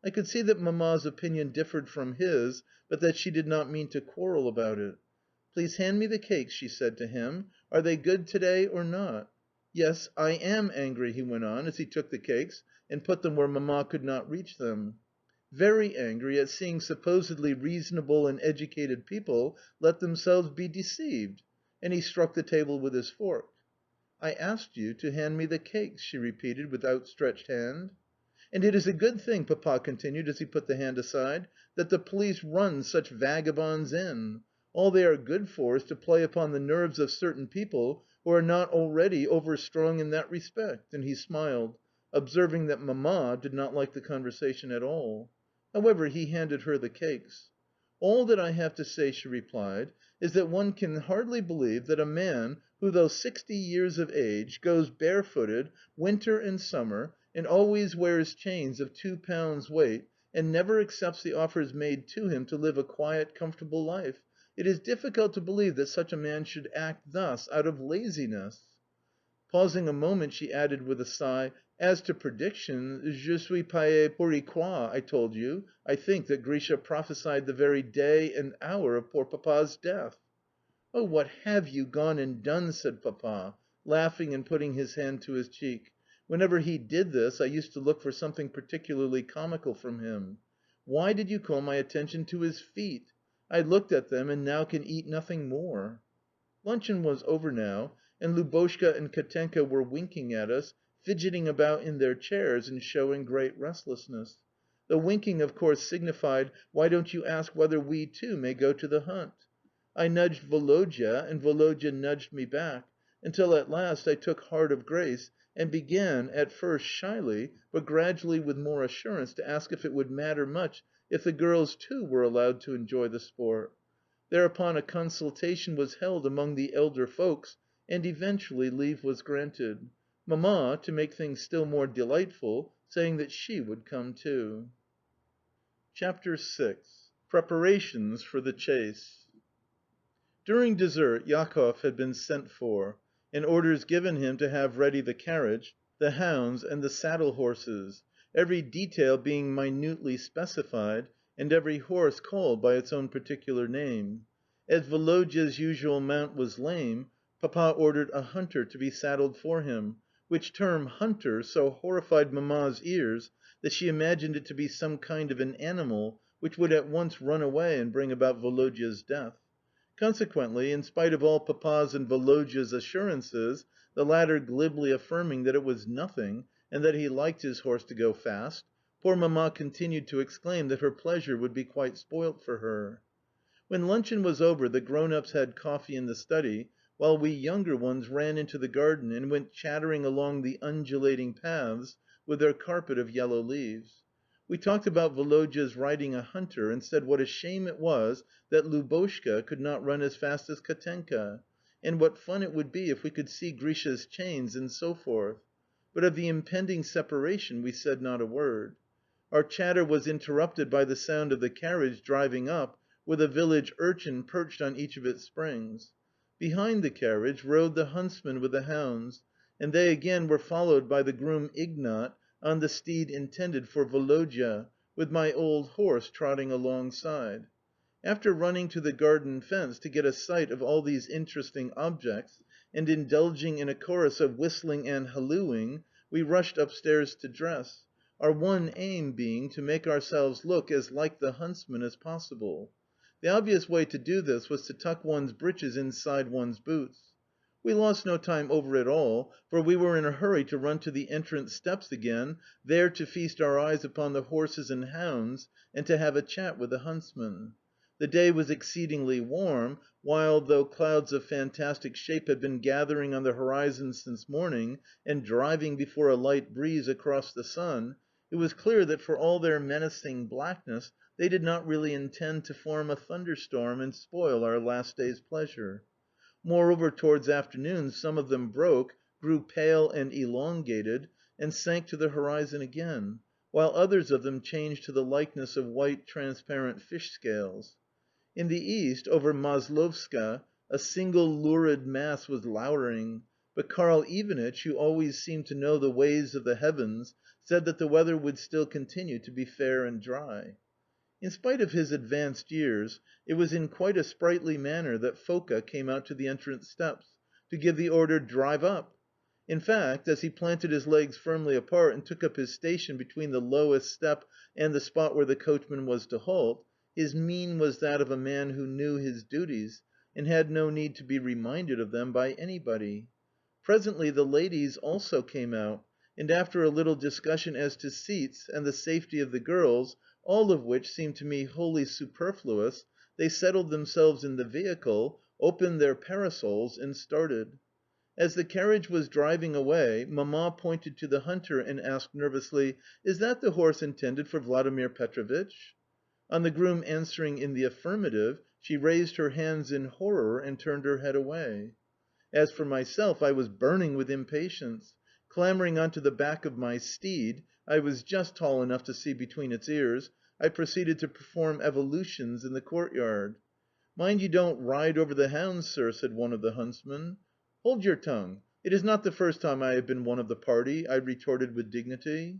I could see that Mamma's opinion differed from his, but that she did not mean to quarrel about it. "Please hand me the cakes," she said to him. "Are they good to day or not?" "Yes, I am angry," he went on, as he took the cakes and put them where Mamma could not reach them. "Very angry at seeing supposedly reasonable and educated people let themselves be deceived." And he struck the table with his fork. "I asked you to hand me the cakes," she repeated with outstretched hand. "And it is a good thing," Papa continued as he put the hand aside, "that the police run such vagabonds in. All they are good for is to play upon the nerves of certain people who are not already overstrung in that respect," and he smiled, observing that Mamma did not like the conversation at all. However, he handed her the cakes. "All that I have to say," she replied, "is that one can hardly believe that a man who, though 60 years of age, goes barefooted, winter and summer, and always wears chains of 2 pounds weight, and never accepts the offers made to him to live a quiet, comfortable life it is difficult to believe that such a man should act thus out of laziness." Pausing a moment, she added with a sigh, "As to predictions, je suis payé pour y croire, I told you, I think, that Grisha prophesied the very day and hour of poor Papa's death." "Oh, what have you gone and done?" said Papa, laughing and putting his hand to his cheek. Whenever he did this, I used to look for something particularly comical from him. "Why did you call my attention to his feet? I looked at them and now can eat nothing more." Luncheon was over now, and Lubotshka and Katenka were winking at us, fidgeting about in their chairs and showing great restlessness. The winking of course signified, "Why don't you ask whether we, too, may go to the hunt?" I nudged Woloda, and Woloda nudged me back, until at last I took heart of grace and began, at first shyly, but gradually with more assurance, to ask if it would matter much if the girls, too, were allowed to enjoy the sport. Thereupon a consultation was held among the elder folks, and eventually leave was granted, Mamma, to make things still more delightful, saying that she would come too. CHAPTER VI. Preparations for the chase. During dessert Jakoff had been sent for, and orders given him to have ready the carriage, the hounds, and the saddle horses, every detail being minutely specified, and every horse called by its own particular name. As Woloda's usual mount was lame, Papa ordered a hunter to be saddled for him, which term "hunter" so horrified Mamma's ears that she imagined it to be some kind of an animal which would at once run away and bring about Woloda's death. Consequently, in spite of all Papa's and Woloda's assurances, the latter glibly affirming that it was nothing, and that he liked his horse to go fast, poor Mamma continued to exclaim that her pleasure would be quite spoilt for her. When luncheon was over, the grown-ups had coffee in the study, while we younger ones ran into the garden and went chattering along the undulating paths with their carpet of yellow leaves. We talked about Woloda's riding a hunter, and said what a shame it was that Lubotshka could not run as fast as Katenka, and what fun it would be if we could see Grisha's chains, and so forth. But of the impending separation we said not a word. Our chatter was interrupted by the sound of the carriage driving up, with a village urchin perched on each of its springs. Behind the carriage rode the huntsman with the hounds, and they again were followed by the groom Ignat on the steed intended for Woloda, with my old horse trotting alongside. After running to the garden fence to get a sight of all these interesting objects, and indulging in a chorus of whistling and hallooing, we rushed upstairs to dress, our one aim being to make ourselves look as like the huntsman as possible. The obvious way to do this was to tuck one's breeches inside one's boots. We lost no time over it all, for we were in a hurry to run to the entrance steps again, there to feast our eyes upon the horses and hounds, and to have a chat with the huntsman. The day was exceedingly warm, while, though clouds of fantastic shape had been gathering on the horizon since morning and driving before a light breeze across the sun, it was clear that for all their menacing blackness they did not really intend to form a thunderstorm and spoil our last day's pleasure. Moreover, towards afternoon some of them broke, grew pale and elongated, and sank to the horizon again, while others of them changed to the likeness of white, transparent fish scales. In the east, over Maslovska, a single lurid mass was lowering, but Karl Evenich, who always seemed to know the ways of the heavens, said that the weather would still continue to be fair and dry. In spite of his advanced years, it was in quite a sprightly manner that Foka came out to the entrance steps, to give the order "Drive up!" In fact, as he planted his legs firmly apart and took up his station between the lowest step and the spot where the coachman was to halt, his mien was that of a man who knew his duties, and had no need to be reminded of them by anybody. Presently the ladies also came out, and after a little discussion as to seats and the safety of the girls, all of which seemed to me wholly superfluous, they settled themselves in the vehicle, opened their parasols, and started. As the carriage was driving away, Mamma pointed to the hunter and asked nervously, "Is that the horse intended for Vladimir Petrovitch?" On the groom answering in the affirmative, she raised her hands in horror and turned her head away. As for myself, I was burning with impatience. Clambering on to the back of my steed I was just tall enough to see between its ears I proceeded to perform evolutions in the courtyard. "Mind you don't ride over the hounds, sir," said one of the huntsmen. "Hold your tongue! It is not the first time I have been one of the party," I retorted with dignity.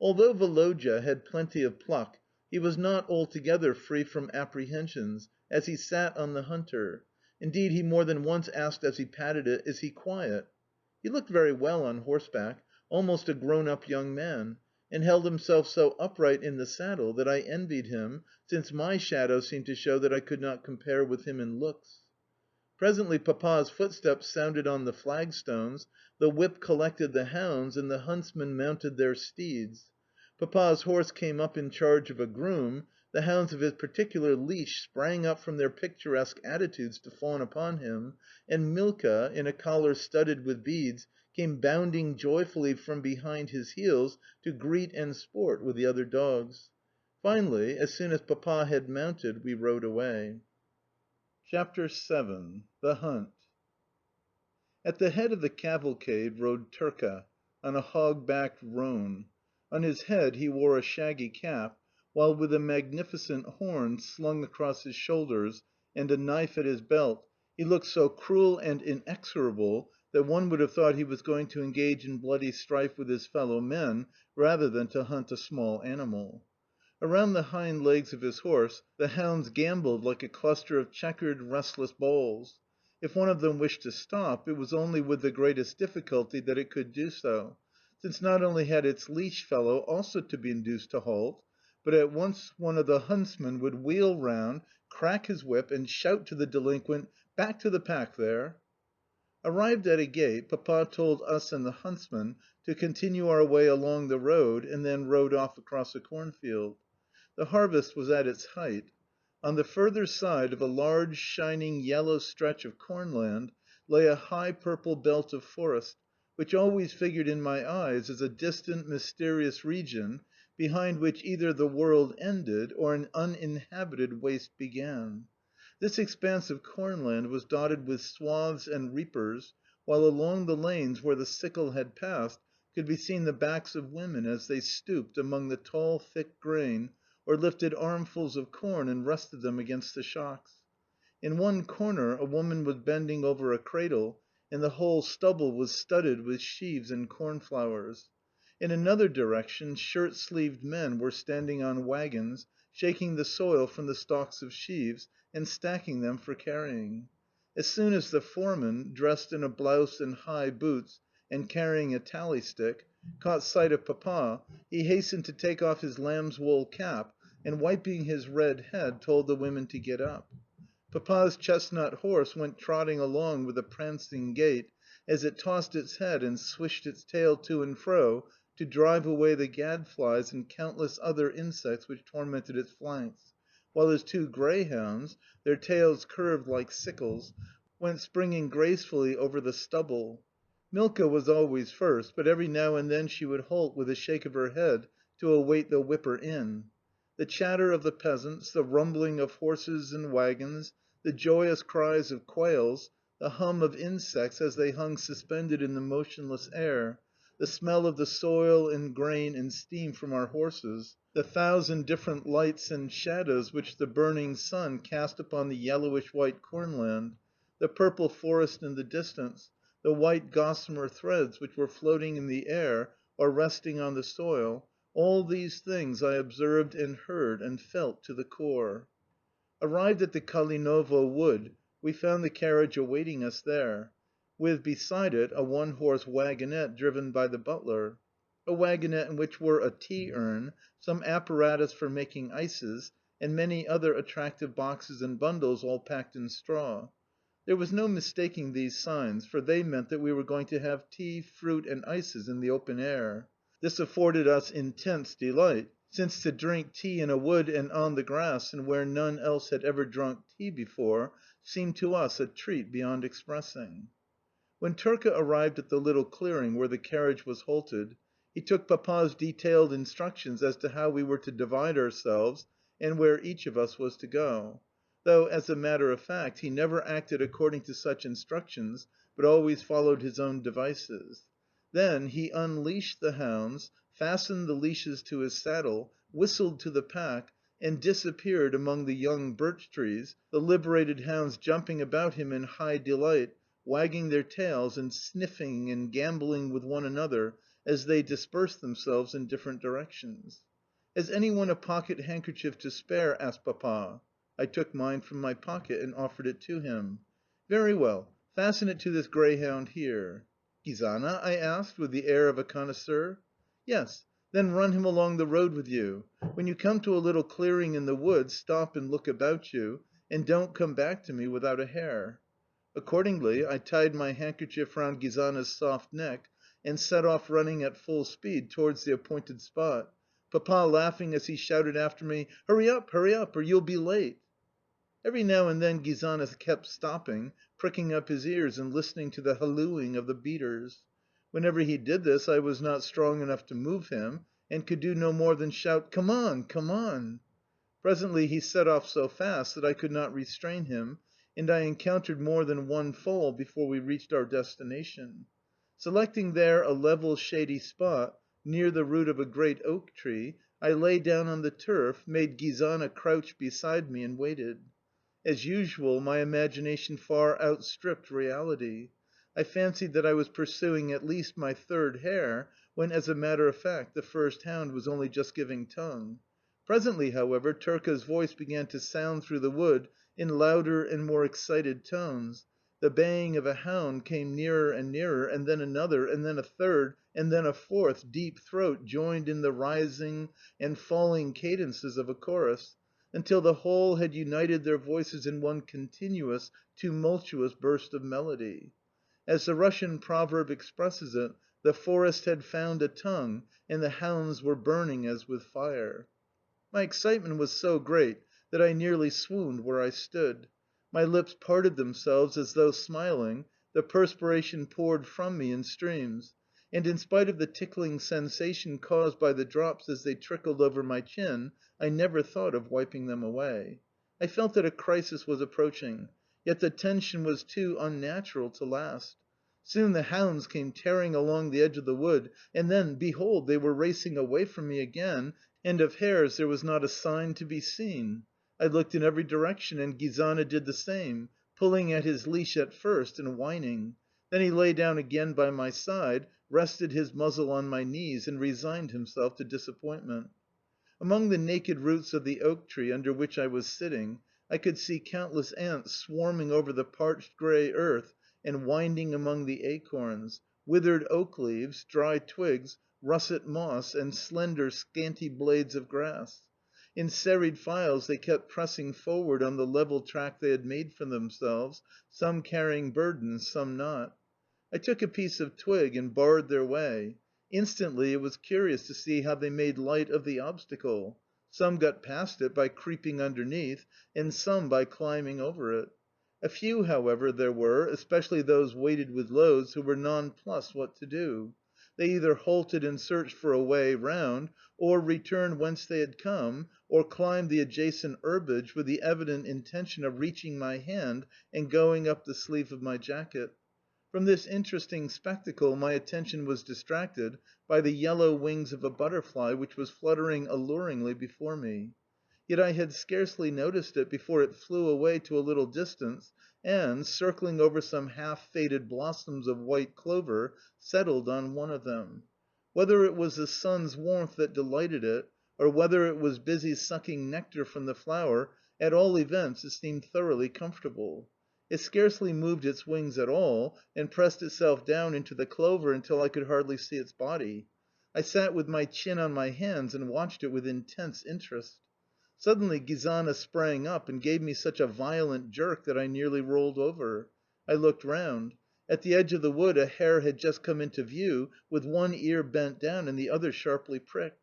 Although Woloda had plenty of pluck, he was not altogether free from apprehensions as he sat on the hunter, Indeed, he more than once asked as he patted it, "Is he quiet?" He looked very well on horseback, almost a grown up young man, and held himself so upright in the saddle that I envied him, since my shadow seemed to show that I could not compare with him in looks. Presently Papa's footsteps sounded on the flagstones, the whip collected the hounds, and the huntsmen mounted their steeds. Papa's horse came up in charge of a groom, the hounds of his particular leash sprang up from their picturesque attitudes to fawn upon him, and Milka, in a collar studded with beads, came bounding joyfully from behind his heels to greet and sport with the other dogs. Finally, as soon as Papa had mounted, we rode away. CHAPTER VII. THE HUNT. At the head of the cavalcade rode Turka, on a hog-backed roan. On his head he wore a shaggy cap, while with a magnificent horn slung across his shoulders and a knife at his belt, he looked so cruel and inexorable that one would have thought he was going to engage in bloody strife with his fellow men rather than to hunt a small animal. Around the hind legs of his horse the hounds gambolled like a cluster of checkered, restless balls. If one of them wished to stop, it was only with the greatest difficulty that it could do so, since not only had its leash fellow also to be induced to halt, but at once one of the huntsmen would wheel round, crack his whip, and shout to the delinquent, "Back to the pack, there!" Arrived at a gate, Papa told us and the huntsman to continue our way along the road, and then rode off across a cornfield. The harvest was at its height. On the further side of a large, shining, yellow stretch of cornland lay a high purple belt of forest, which always figured in my eyes as a distant, mysterious region behind which either the world ended or an uninhabited waste began. This expanse of cornland was dotted with swaths and reapers, while along the lanes where the sickle had passed could be seen the backs of women as they stooped among the tall, thick grain, or lifted armfuls of corn and rested them against the shocks. In one corner a woman was bending over a cradle, and the whole stubble was studded with sheaves and cornflowers. In another direction shirt-sleeved men were standing on wagons, shaking the soil from the stalks of sheaves, and stacking them for carrying. As soon as the foreman, dressed in a blouse and high boots, and carrying a tally stick, caught sight of Papa, he hastened to take off his lamb's wool cap, and wiping his red head, told the women to get up. Papa's chestnut horse went trotting along with a prancing gait, as it tossed its head and swished its tail to and fro to drive away the gadflies and countless other insects which tormented its flanks, while his two greyhounds, their tails curved like sickles, went springing gracefully over the stubble. Milka was always first, but every now and then she would halt with a shake of her head to await the whipper in. The chatter of the peasants, the rumbling of horses and waggons, the joyous cries of quails, the hum of insects as they hung suspended in the motionless air, the smell of the soil and grain and steam from our horses, the thousand different lights and shadows which the burning sun cast upon the yellowish white cornland, the purple forest in the distance, the white gossamer threads which were floating in the air or resting on the soil, all these things I observed and heard and felt to the core. Arrived at the Kalinovo wood, we found the carriage awaiting us there, with, beside it, a one-horse waggonette driven by the butler. A waggonette in which were a tea urn, some apparatus for making ices, and many other attractive boxes and bundles all packed in straw. There was no mistaking these signs, for they meant that we were going to have tea, fruit, and ices in the open air. This afforded us intense delight, since to drink tea in a wood and on the grass and where none else had ever drunk tea before seemed to us a treat beyond expressing. When Turka arrived at the little clearing where the carriage was halted, he took Papa's detailed instructions as to how we were to divide ourselves and where each of us was to go, though, as a matter of fact, he never acted according to such instructions, but always followed his own devices. Then he unleashed the hounds, fastened the leashes to his saddle, whistled to the pack, and disappeared among the young birch trees, the liberated hounds jumping about him in high delight, wagging their tails and sniffing and gambolling with one another as they dispersed themselves in different directions. "Has any one a pocket handkerchief to spare?" asked Papa. I took mine from my pocket and offered it to him. "Very well. Fasten it to this greyhound here." "Gizana?" I asked, with the air of a connoisseur. "Yes. Then run him along the road with you. When you come to a little clearing in the wood, stop and look about you, and don't come back to me without a hare." Accordingly, I tied my handkerchief round Gizana's soft neck, and set off running at full speed towards the appointed spot, Papa laughing as he shouted after me, "Hurry up, or you'll be late!" Every now and then Gizana kept stopping, pricking up his ears and listening to the hallooing of the beaters. Whenever he did this I was not strong enough to move him, and could do no more than shout, "Come on, come on!" Presently he set off so fast that I could not restrain him, and I encountered more than one fall before we reached our destination. Selecting there a level, shady spot, near the root of a great oak tree, I lay down on the turf, made Gizana crouch beside me, and waited. As usual, my imagination far outstripped reality. I fancied that I was pursuing at least my third hare, when, as a matter of fact, the first hound was only just giving tongue. Presently, however, Turka's voice began to sound through the wood in louder and more excited tones. The baying of a hound came nearer and nearer, and then another, and then a third, and then a fourth, deep throat joined in the rising and falling cadences of a chorus, until the whole had united their voices in one continuous, tumultuous burst of melody. As the Russian proverb expresses it, the forest had found a tongue, and the hounds were burning as with fire. My excitement was so great that I nearly swooned where I stood. My lips parted themselves as though smiling, the perspiration poured from me in streams, and in spite of the tickling sensation caused by the drops as they trickled over my chin, I never thought of wiping them away. I felt that a crisis was approaching, yet the tension was too unnatural to last. Soon the hounds came tearing along the edge of the wood, and then, behold, they were racing away from me again, and of hares there was not a sign to be seen. I looked in every direction, and Gizana did the same, pulling at his leash at first and whining. Then he lay down again by my side, rested his muzzle on my knees, and resigned himself to disappointment. Among the naked roots of the oak tree under which I was sitting, I could see countless ants swarming over the parched grey earth and winding among the acorns, withered oak leaves, dry twigs, russet moss, and slender, scanty blades of grass. In serried files they kept pressing forward on the level track they had made for themselves, some carrying burdens, some not. I took a piece of twig and barred their way. Instantly it was curious to see how they made light of the obstacle. Some got past it by creeping underneath, and some by climbing over it. A few, however, there were, especially those weighted with loads, who were nonplussed what to do. They either halted and searched for a way round, or returned whence they had come, or climbed the adjacent herbage with the evident intention of reaching my hand and going up the sleeve of my jacket. From this interesting spectacle my attention was distracted by the yellow wings of a butterfly which was fluttering alluringly before me. Yet I had scarcely noticed it before it flew away to a little distance and, circling over some half faded blossoms of white clover, settled on one of them. Whether it was the sun's warmth that delighted it, or whether it was busy sucking nectar from the flower, at all events it seemed thoroughly comfortable. It scarcely moved its wings at all, and pressed itself down into the clover until I could hardly see its body. I sat with my chin on my hands and watched it with intense interest. Suddenly Gizana sprang up and gave me such a violent jerk that I nearly rolled over. I looked round. At the edge of the wood a hare had just come into view, with one ear bent down and the other sharply pricked.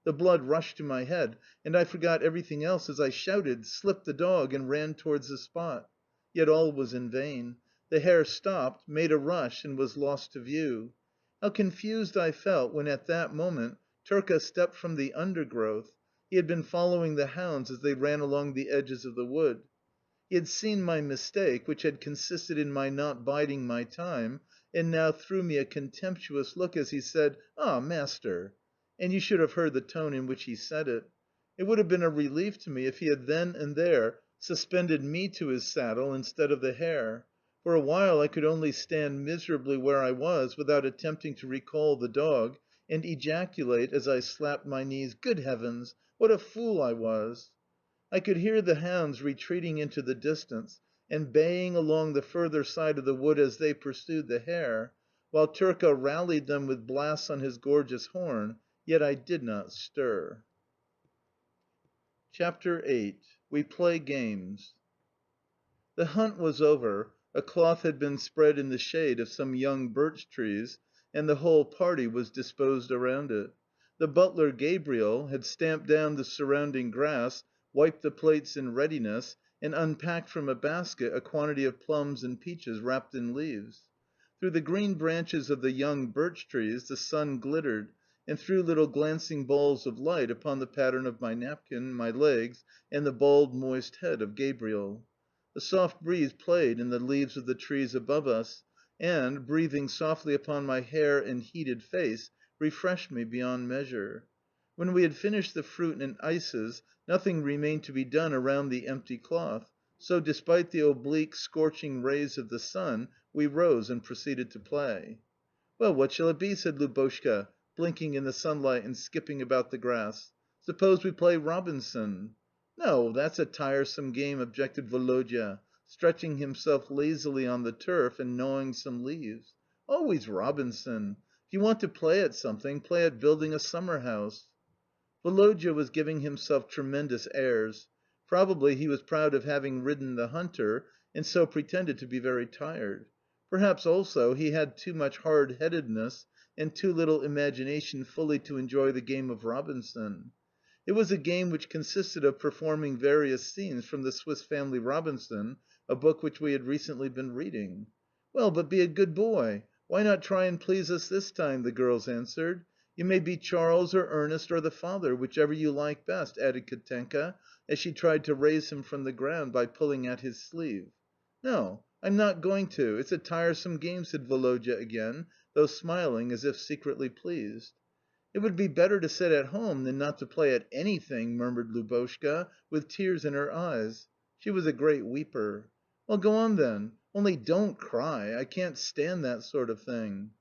The blood rushed to my head, and I forgot everything else as I shouted, slipped the dog, and ran towards the spot. Yet all was in vain. The hare stopped, made a rush, and was lost to view. How confused I felt when, at that moment, Turka stepped from the undergrowth. He had been following the hounds as they ran along the edges of the wood. He had seen my mistake, which had consisted in my not biding my time, and now threw me a contemptuous look as he said, "Ah, master!" And you should have heard the tone in which he said it. It would have been a relief to me if he had then and there suspended me to his saddle instead of the hare. For a while I could only stand miserably where I was without attempting to recall the dog, and ejaculate as I slapped my knees, "Good heavens, what a fool I was!" I could hear the hounds retreating into the distance, and baying along the further side of the wood as they pursued the hare, while Turka rallied them with blasts on his gorgeous horn, yet I did not stir. CHAPTER VIII. We Play Games. The hunt was over, a cloth had been spread in the shade of some young birch trees, and the whole party was disposed around it. The butler, Gabriel, had stamped down the surrounding grass, wiped the plates in readiness, and unpacked from a basket a quantity of plums and peaches wrapped in leaves. Through the green branches of the young birch trees the sun glittered, and threw little glancing balls of light upon the pattern of my napkin, my legs, and the bald, moist head of Gabriel. A soft breeze played in the leaves of the trees above us, and, breathing softly upon my hair and heated face, refreshed me beyond measure. When we had finished the fruit and ices, nothing remained to be done around the empty cloth, so, despite the oblique, scorching rays of the sun, we rose and proceeded to play. "Well, what shall it be?" said Lubotshka, blinking in the sunlight and skipping about the grass. "Suppose we play Robinson?" "No, that's a tiresome game," objected Woloda, stretching himself lazily on the turf and gnawing some leaves. "Always Robinson! If you want to play at something, play at building a summer house." Woloda was giving himself tremendous airs. Probably he was proud of having ridden the hunter, and so pretended to be very tired. Perhaps, also, he had too much hard-headedness and too little imagination fully to enjoy the game of Robinson. It was a game which consisted of performing various scenes from the Swiss Family Robinson, a book which we had recently been reading. "Well, but be a good boy! Why not try and please us this time?" the girls answered. "You may be Charles or Ernest or the father, whichever you like best," added Katenka, as she tried to raise him from the ground by pulling at his sleeve. "No, I'm not going to. It's a tiresome game," said Woloda again, though smiling as if secretly pleased. "It would be better to sit at home than not to play at anything," murmured Lubotshka, with tears in her eyes. She was a great weeper. "Well, go on then. Only don't cry. I can't stand that sort of thing."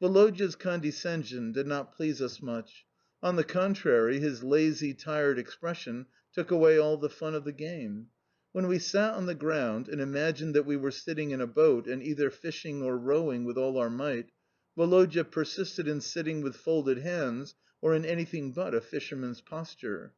Woloda's condescension did not please us much. On the contrary, his lazy, tired expression took away all the fun of the game. When we sat on the ground, and imagined that we were sitting in a boat and either fishing or rowing with all our might, Woloda persisted in sitting with folded hands or in anything but a fisherman's posture.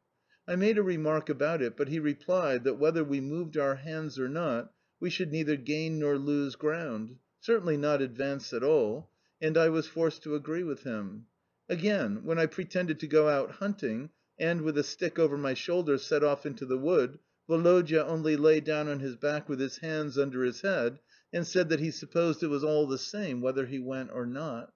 I made a remark about it, but he replied that whether we moved our hands or not, we should neither gain nor lose ground certainly not advance at all and I was forced to agree with him. Again, when I pretended to go out hunting, and, with a stick over my shoulder, set off into the wood, Woloda only lay down on his back with his hands under his head, and said that he supposed it was all the same whether he went or not.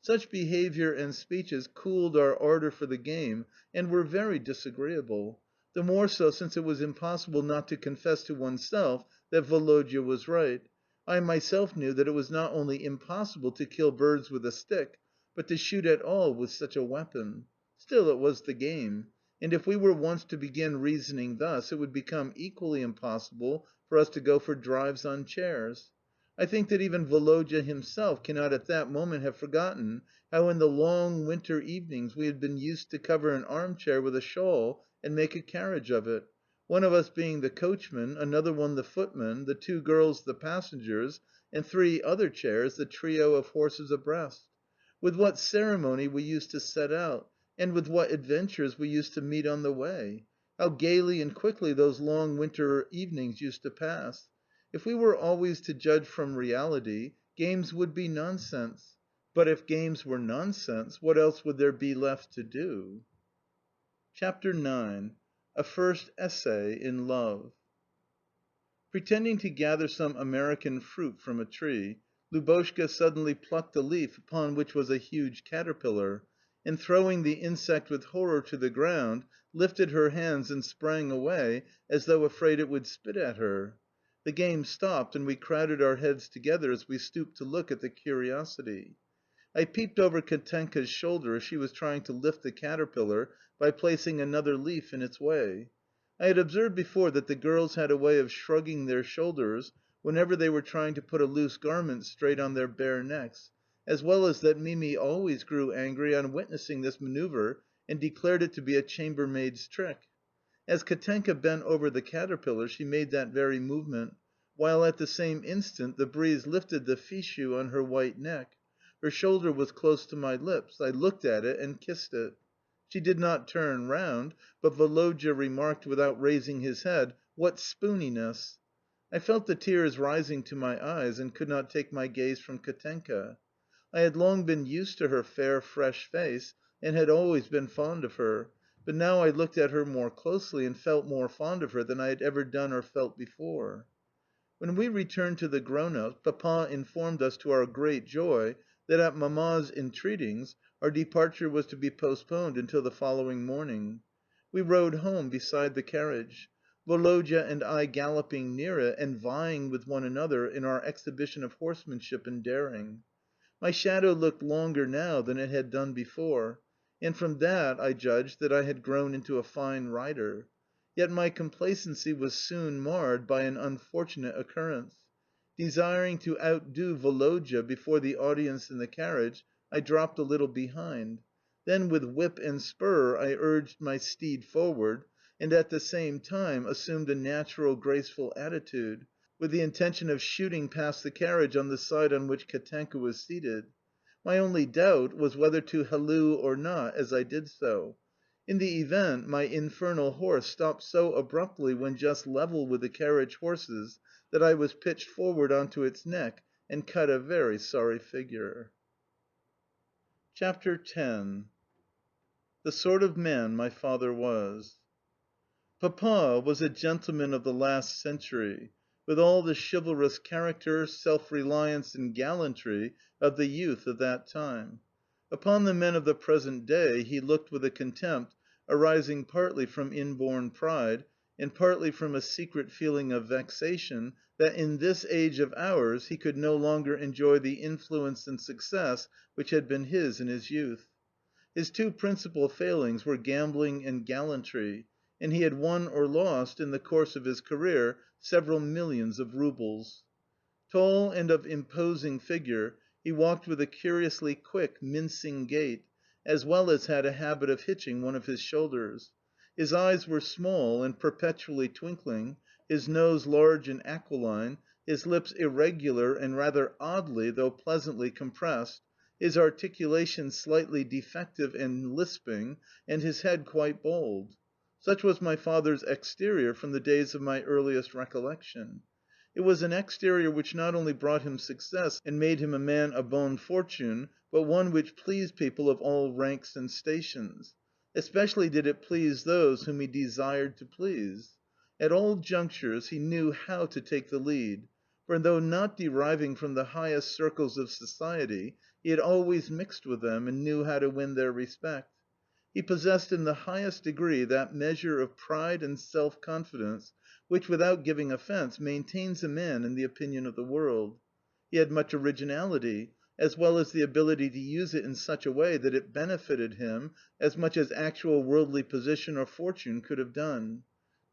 Such behaviour and speeches cooled our ardour for the game and were very disagreeable, the more so since it was impossible not to confess to oneself that Woloda was right. I myself knew that it was not only impossible to kill birds with a stick, but to shoot at all with such a weapon. Still, it was the game, and if we were once to begin reasoning thus, it would become equally impossible for us to go for drives on chairs. I think that even Woloda himself cannot at that moment have forgotten how in the long winter evenings we had been used to cover an armchair with a shawl and make a carriage of it, one of us being the coachman, another one the footman, the two girls the passengers, and three other chairs the trio of horses abreast. With what ceremony we used to set out, and with what adventures we used to meet on the way! How gaily and quickly those long winter evenings used to pass! If we were always to judge from reality, games would be nonsense. But if games were nonsense, what else would there be left to do? CHAPTER IX. A First Essay in Love. Pretending to gather some American fruit from a tree, Lubotshka suddenly plucked a leaf upon which was a huge caterpillar, and throwing the insect with horror to the ground, lifted her hands and sprang away as though afraid it would spit at her. The game stopped, and we crowded our heads together as we stooped to look at the curiosity. I peeped over Katenka's shoulder as she was trying to lift the caterpillar by placing another leaf in its way. I had observed before that the girls had a way of shrugging their shoulders whenever they were trying to put a loose garment straight on their bare necks, as well as that Mimi always grew angry on witnessing this manoeuvre and declared it to be a chambermaid's trick. As Katenka bent over the caterpillar she made that very movement. while at the same instant the breeze lifted the fichu on her white neck. Her shoulder was close to my lips. I looked at it and kissed it. She did not turn round, but Woloda remarked without raising his head, "What spooniness!" I felt the tears rising to my eyes and could not take my gaze from Katenka. I had long been used to her fair, fresh face, and had always been fond of her, but now I looked at her more closely and felt more fond of her than I had ever done or felt before. When we returned to the grown ups, Papa informed us, to our great joy, that, at Mamma's entreaties, our departure was to be postponed until the following morning. We rode home beside the carriage, Woloda and I galloping near it and vying with one another in our exhibition of horsemanship and daring. My shadow looked longer now than it had done before, and from that I judged that I had grown into a fine rider. Yet my complacency was soon marred by an unfortunate occurrence. Desiring to outdo Woloda before the audience in the carriage, I dropped a little behind. Then with whip and spur I urged my steed forward, and at the same time assumed a natural, graceful attitude, with the intention of shooting past the carriage on the side on which Katenka was seated. My only doubt was whether to halloo or not as I did so. In the event, my infernal horse stopped so abruptly when just level with the carriage horses that I was pitched forward onto its neck and cut a very sorry figure. CHAPTER X. The sort of man my father was. Papa was a gentleman of the last century, with all the chivalrous character, self-reliance, and gallantry of the youth of that time. Upon the men of the present day he looked with a contempt arising partly from inborn pride, and partly from a secret feeling of vexation that in this age of ours he could no longer enjoy the influence and success which had been his in his youth. His two principal failings were gambling and gallantry, and he had won or lost, in the course of his career, several millions of roubles. Tall and of imposing figure, he walked with a curiously quick, mincing gait, as well as had a habit of hitching one of his shoulders. His eyes were small and perpetually twinkling, his nose large and aquiline, his lips irregular and rather oddly, though pleasantly, compressed, his articulation slightly defective and lisping, and his head quite bald. Such was my father's exterior from the days of my earliest recollection. It was an exterior which not only brought him success and made him a man à bonne fortune, but one which pleased people of all ranks and stations. Especially did it please those whom he desired to please. At all junctures he knew how to take the lead, for though not deriving from the highest circles of society, he had always mixed with them and knew how to win their respect. He possessed in the highest degree that measure of pride and self-confidence which, without giving offence, maintains a man in the opinion of the world. He had much originality, as well as the ability to use it in such a way that it benefited him as much as actual worldly position or fortune could have done.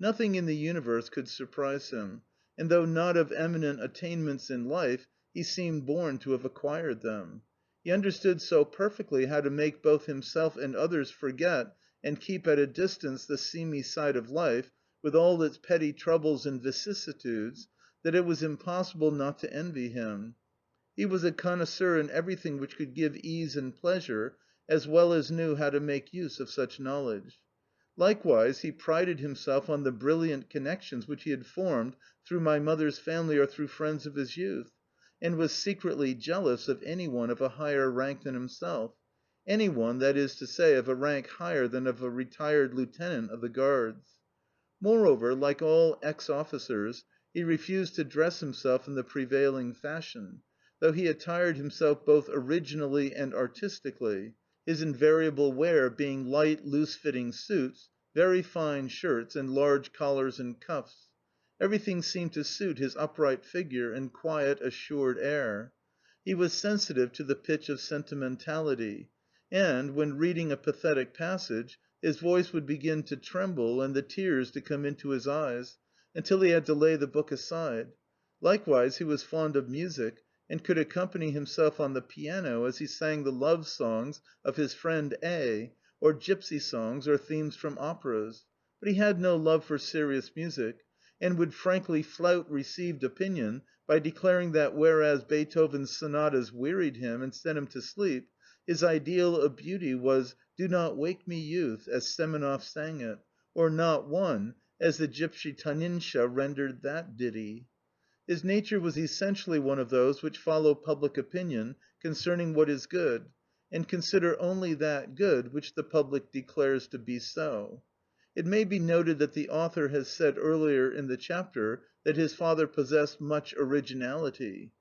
Nothing in the universe could surprise him, and though not of eminent attainments in life, he seemed born to have acquired them. He understood so perfectly how to make both himself and others forget and keep at a distance the seamy side of life, with all its petty troubles and vicissitudes, that it was impossible not to envy him. He was a connoisseur in everything which could give ease and pleasure, as well as knew how to make use of such knowledge. Likewise, he prided himself on the brilliant connections which he had formed through my mother's family or through friends of his youth, and was secretly jealous of any one of a higher rank than himself any one, that is to say, of a rank higher than of a retired lieutenant of the Guards. Moreover, like all ex-officers, he refused to dress himself in the prevailing fashion, though he attired himself both originally and artistically, his invariable wear being light, loose-fitting suits, very fine shirts, and large collars and cuffs. Everything seemed to suit his upright figure and quiet, assured air. He was sensitive to the pitch of sentimentality, and, when reading a pathetic passage, his voice would begin to tremble and the tears to come into his eyes, until he had to lay the book aside. Likewise he was fond of music, and could accompany himself on the piano as he sang the love songs of his friend A., or gypsy songs, or themes from operas. But he had no love for serious music, and would frankly flout received opinion by declaring that whereas Beethoven's sonatas wearied him and sent him to sleep, his ideal of beauty was "Do not wake me, youth," as Semenoff sang it, or "Not one," as the gypsy Tanincha rendered that ditty. His nature was essentially one of those which follow public opinion concerning what is good, and consider only that good which the public declares to be so. It may be noted that the author has said earlier in the chapter that his father possessed much originality.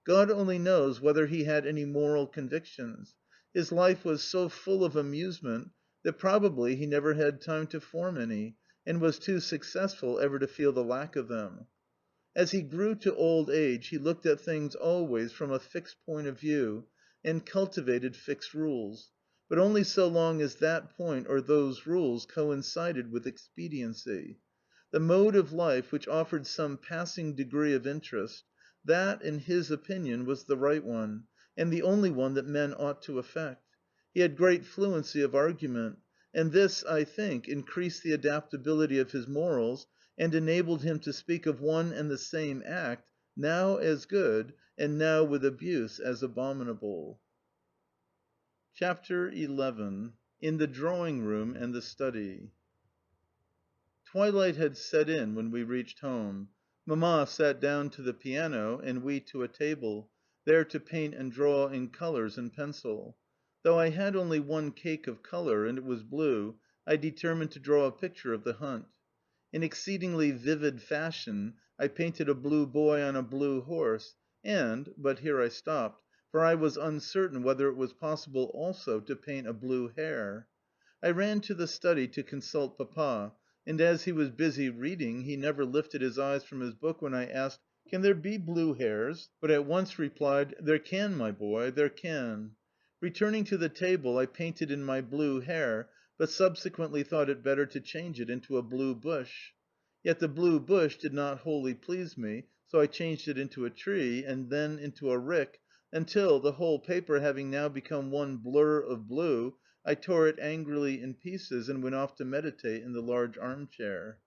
God only knows whether he had any moral convictions. His life was so full of amusement that probably he never had time to form any, and was too successful ever to feel the lack of them. As he grew to old age he looked at things always from a fixed point of view, and cultivated fixed rules, but only so long as that point or those rules coincided with expediency. The mode of life which offered some passing degree of interest, that, in his opinion, was the right one, and the only one that men ought to affect. He had great fluency of argument, and this, I think, increased the adaptability of his morals, and enabled him to speak of one and the same act, now as good, and now with abuse as abominable. CHAPTER XI. In the drawing room and the study. Twilight had set in when we reached home. Mamma sat down to the piano, and we to a table, there to paint and draw in colours and pencil. Though I had only one cake of colour, and it was blue, I determined to draw a picture of the hunt. In exceedingly vivid fashion I painted a blue boy on a blue horse, and but here I stopped, for I was uncertain whether it was possible also to paint a blue hare. I ran to the study to consult Papa, and as he was busy reading he never lifted his eyes from his book when I asked, "Can there be blue hares?" but at once replied, "There can, my boy, there can." Returning to the table I painted in my blue hare, but subsequently thought it better to change it into a blue bush. Yet the blue bush did not wholly please me, so I changed it into a tree, and then into a rick, until, the whole paper having now become one blur of blue, I tore it angrily in pieces and went off to meditate in the large armchair.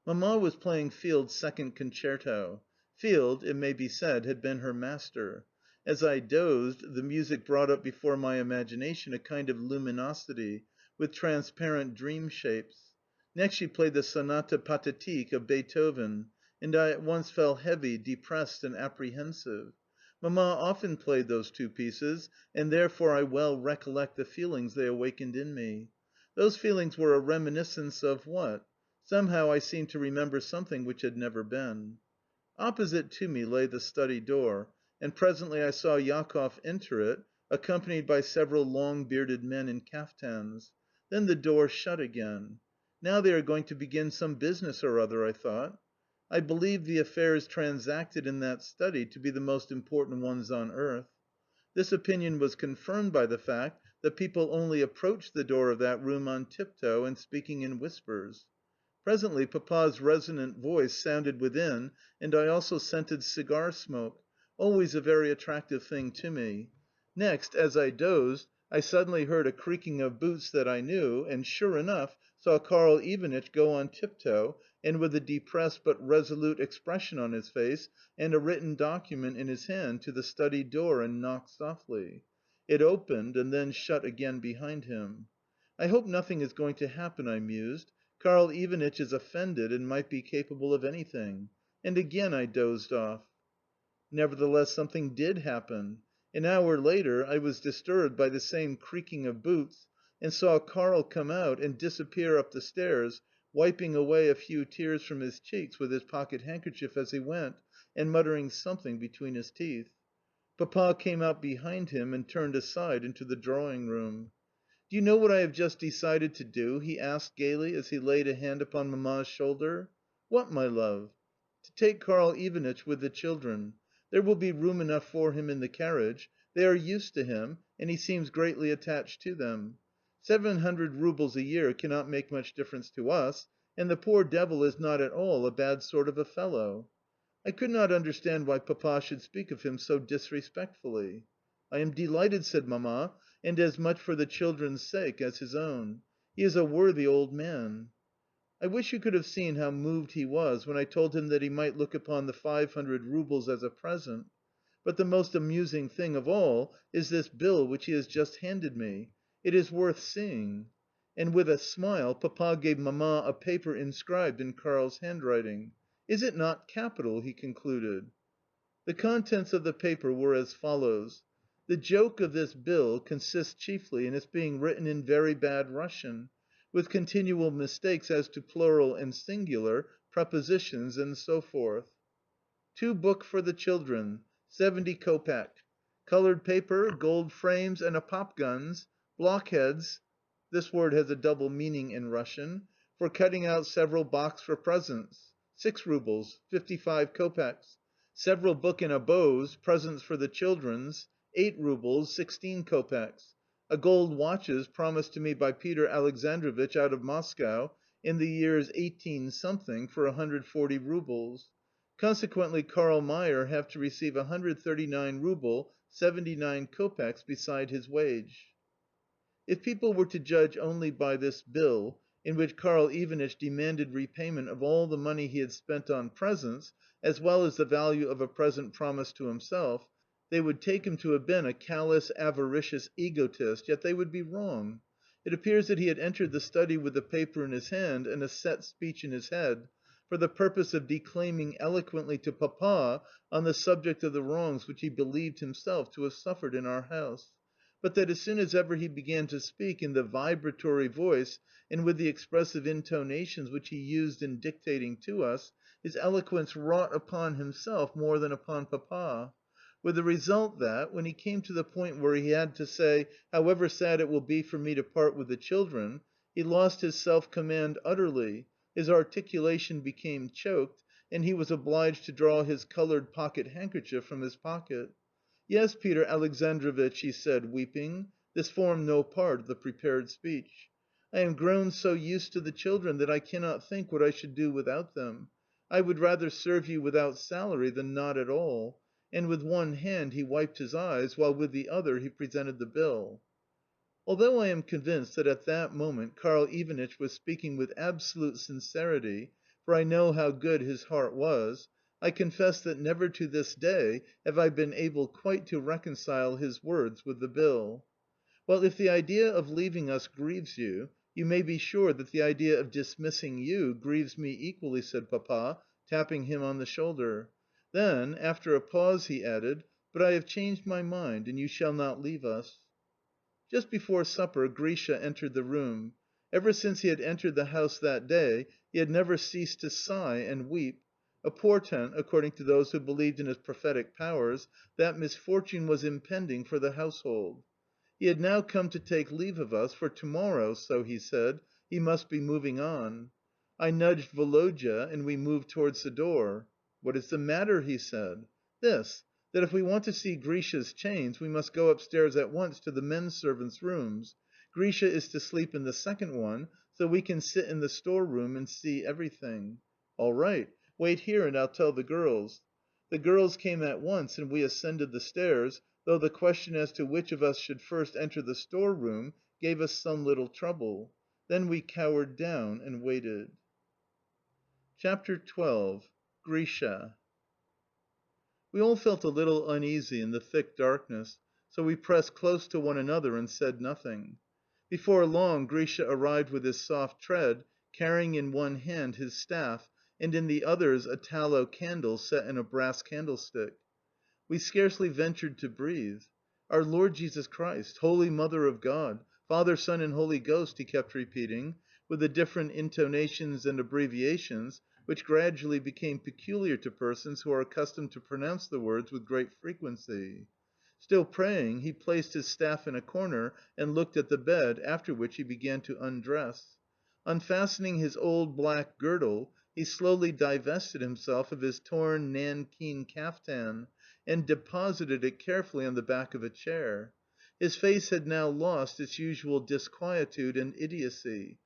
Mamma was playing Field's second concerto. Field, it may be said, had been her master. As I dozed, the music brought up before my imagination a kind of luminosity, with transparent dream shapes. Next she played the Sonata Pathétique of Beethoven, and I at once felt heavy, depressed, and apprehensive. Mamma often played those two pieces, and therefore I well recollect the feelings they awakened in me. Those feelings were a reminiscence of what? Somehow I seemed to remember something which had never been. Opposite to me lay the study door, and presently I saw Jakoff enter it, accompanied by several long bearded men in kaftans. Then the door shut again. "Now they are going to begin some business or other," I thought. I believed the affairs transacted in that study to be the most important ones on earth. This opinion was confirmed by the fact that people only approached the door of that room on tiptoe and speaking in whispers. Presently Papa's resonant voice sounded within, and I also scented cigar smoke, always a very attractive thing to me. Next, as I dozed, I suddenly heard a creaking of boots that I knew, and, sure enough, saw Karl Ivanitch go on tiptoe, and with a depressed but resolute expression on his face, and a written document in his hand, to the study door and knock softly. It opened, and then shut again behind him. "I hope nothing is going to happen," I mused. "Karl Ivanitch is offended and might be capable of anything." And again I dozed off. Nevertheless, something did happen. An hour later I was disturbed by the same creaking of boots, and saw Karl come out and disappear up the stairs, wiping away a few tears from his cheeks with his pocket handkerchief as he went, and muttering something between his teeth. Papa came out behind him and turned aside into the drawing room. "Do you know what I have just decided to do?" he asked gaily as he laid a hand upon Mamma's shoulder. "What, my love?" "To take Karl Ivanitch with the children. There will be room enough for him in the carriage. They are used to him, and he seems greatly attached to them. 700 roubles a year cannot make much difference to us, and the poor devil is not at all a bad sort of a fellow." I could not understand why Papa should speak of him so disrespectfully. "I am delighted," said Mamma, "and as much for the children's sake as his own. He is a worthy old man." I wish you could have seen how moved he was when I told him that he might look upon the 500 roubles as a present. But the most amusing thing of all is this bill which he has just handed me. It is worth seeing." And with a smile Papa gave Mamma a paper inscribed in Karl's handwriting. "Is it not capital?" he concluded. The contents of the paper were as follows: "The joke of this bill consists chiefly in its being written in very bad Russian, with continual mistakes as to plural and singular, prepositions, and so forth. 2 book for the children, 70 kopeck. Coloured paper, gold frames and a popguns, blockheads (this word has a double meaning in Russian) for cutting out several box for presents, 6 roubles, 55 kopecks. Several book and a bows, presents for the children's, 8 roubles, 16 kopecks. A gold watches promised to me by Peter Alexandrovitch out of Moscow in the years 18 something for 140 roubles. Consequently, Karl Mayer have to receive 139 rouble 79 kopecks beside his wage." If people were to judge only by this bill, in which Karl Ivanitch demanded repayment of all the money he had spent on presents, as well as the value of a present promised to himself, they would take him to have been a callous, avaricious egotist, yet they would be wrong. It appears that he had entered the study with the paper in his hand and a set speech in his head, for the purpose of declaiming eloquently to Papa on the subject of the wrongs which he believed himself to have suffered in our house, but that as soon as ever he began to speak in the vibratory voice and with the expressive intonations which he used in dictating to us, his eloquence wrought upon himself more than upon Papa, with the result that, when he came to the point where he had to say, "However sad it will be for me to part with the children," he lost his self-command utterly, his articulation became choked, and he was obliged to draw his coloured pocket-handkerchief from his pocket. "Yes, Peter Alexandrovitch," he said, weeping (this formed no part of the prepared speech), "I am grown so used to the children that I cannot think what I should do without them. I would rather serve you without salary than not at all." And with one hand he wiped his eyes, while with the other he presented the bill. Although I am convinced that at that moment Karl Ivanitch was speaking with absolute sincerity, for I know how good his heart was, I confess that never to this day have I been able quite to reconcile his words with the bill. "Well, if the idea of leaving us grieves you, you may be sure that the idea of dismissing you grieves me equally," said Papa, tapping him on the shoulder. Then, after a pause, he added, "But I have changed my mind, and you shall not leave us." Just before supper Grisha entered the room. Ever since he had entered the house that day he had never ceased to sigh and weep, a portent, according to those who believed in his prophetic powers, that misfortune was impending for the household. He had now come to take leave of us, for to morrow, so he said, he must be moving on. I nudged Woloda, and we moved towards the door. "What is the matter?" he said. "This, that if we want to see Grisha's chains we must go upstairs at once to the men servants' rooms. Grisha is to sleep in the second one, so we can sit in the store room and see everything." "All right. Wait here and I'll tell the girls." The girls came at once and we ascended the stairs, though the question as to which of us should first enter the store room gave us some little trouble. Then we cowered down and waited. CHAPTER XII. Grisha. We all felt a little uneasy in the thick darkness, so we pressed close to one another and said nothing. Before long Grisha arrived with his soft tread, carrying in one hand his staff, and in the others a tallow candle set in a brass candlestick. We scarcely ventured to breathe. "Our Lord Jesus Christ, Holy Mother of God, Father, Son, and Holy Ghost," he kept repeating, with the different intonations and abbreviations which gradually became peculiar to persons who are accustomed to pronounce the words with great frequency. Still praying, he placed his staff in a corner and looked at the bed, after which he began to undress. Unfastening his old black girdle, he slowly divested himself of his torn nankeen kaftan, and deposited it carefully on the back of a chair. His face had now lost its usual disquietude and idiocy.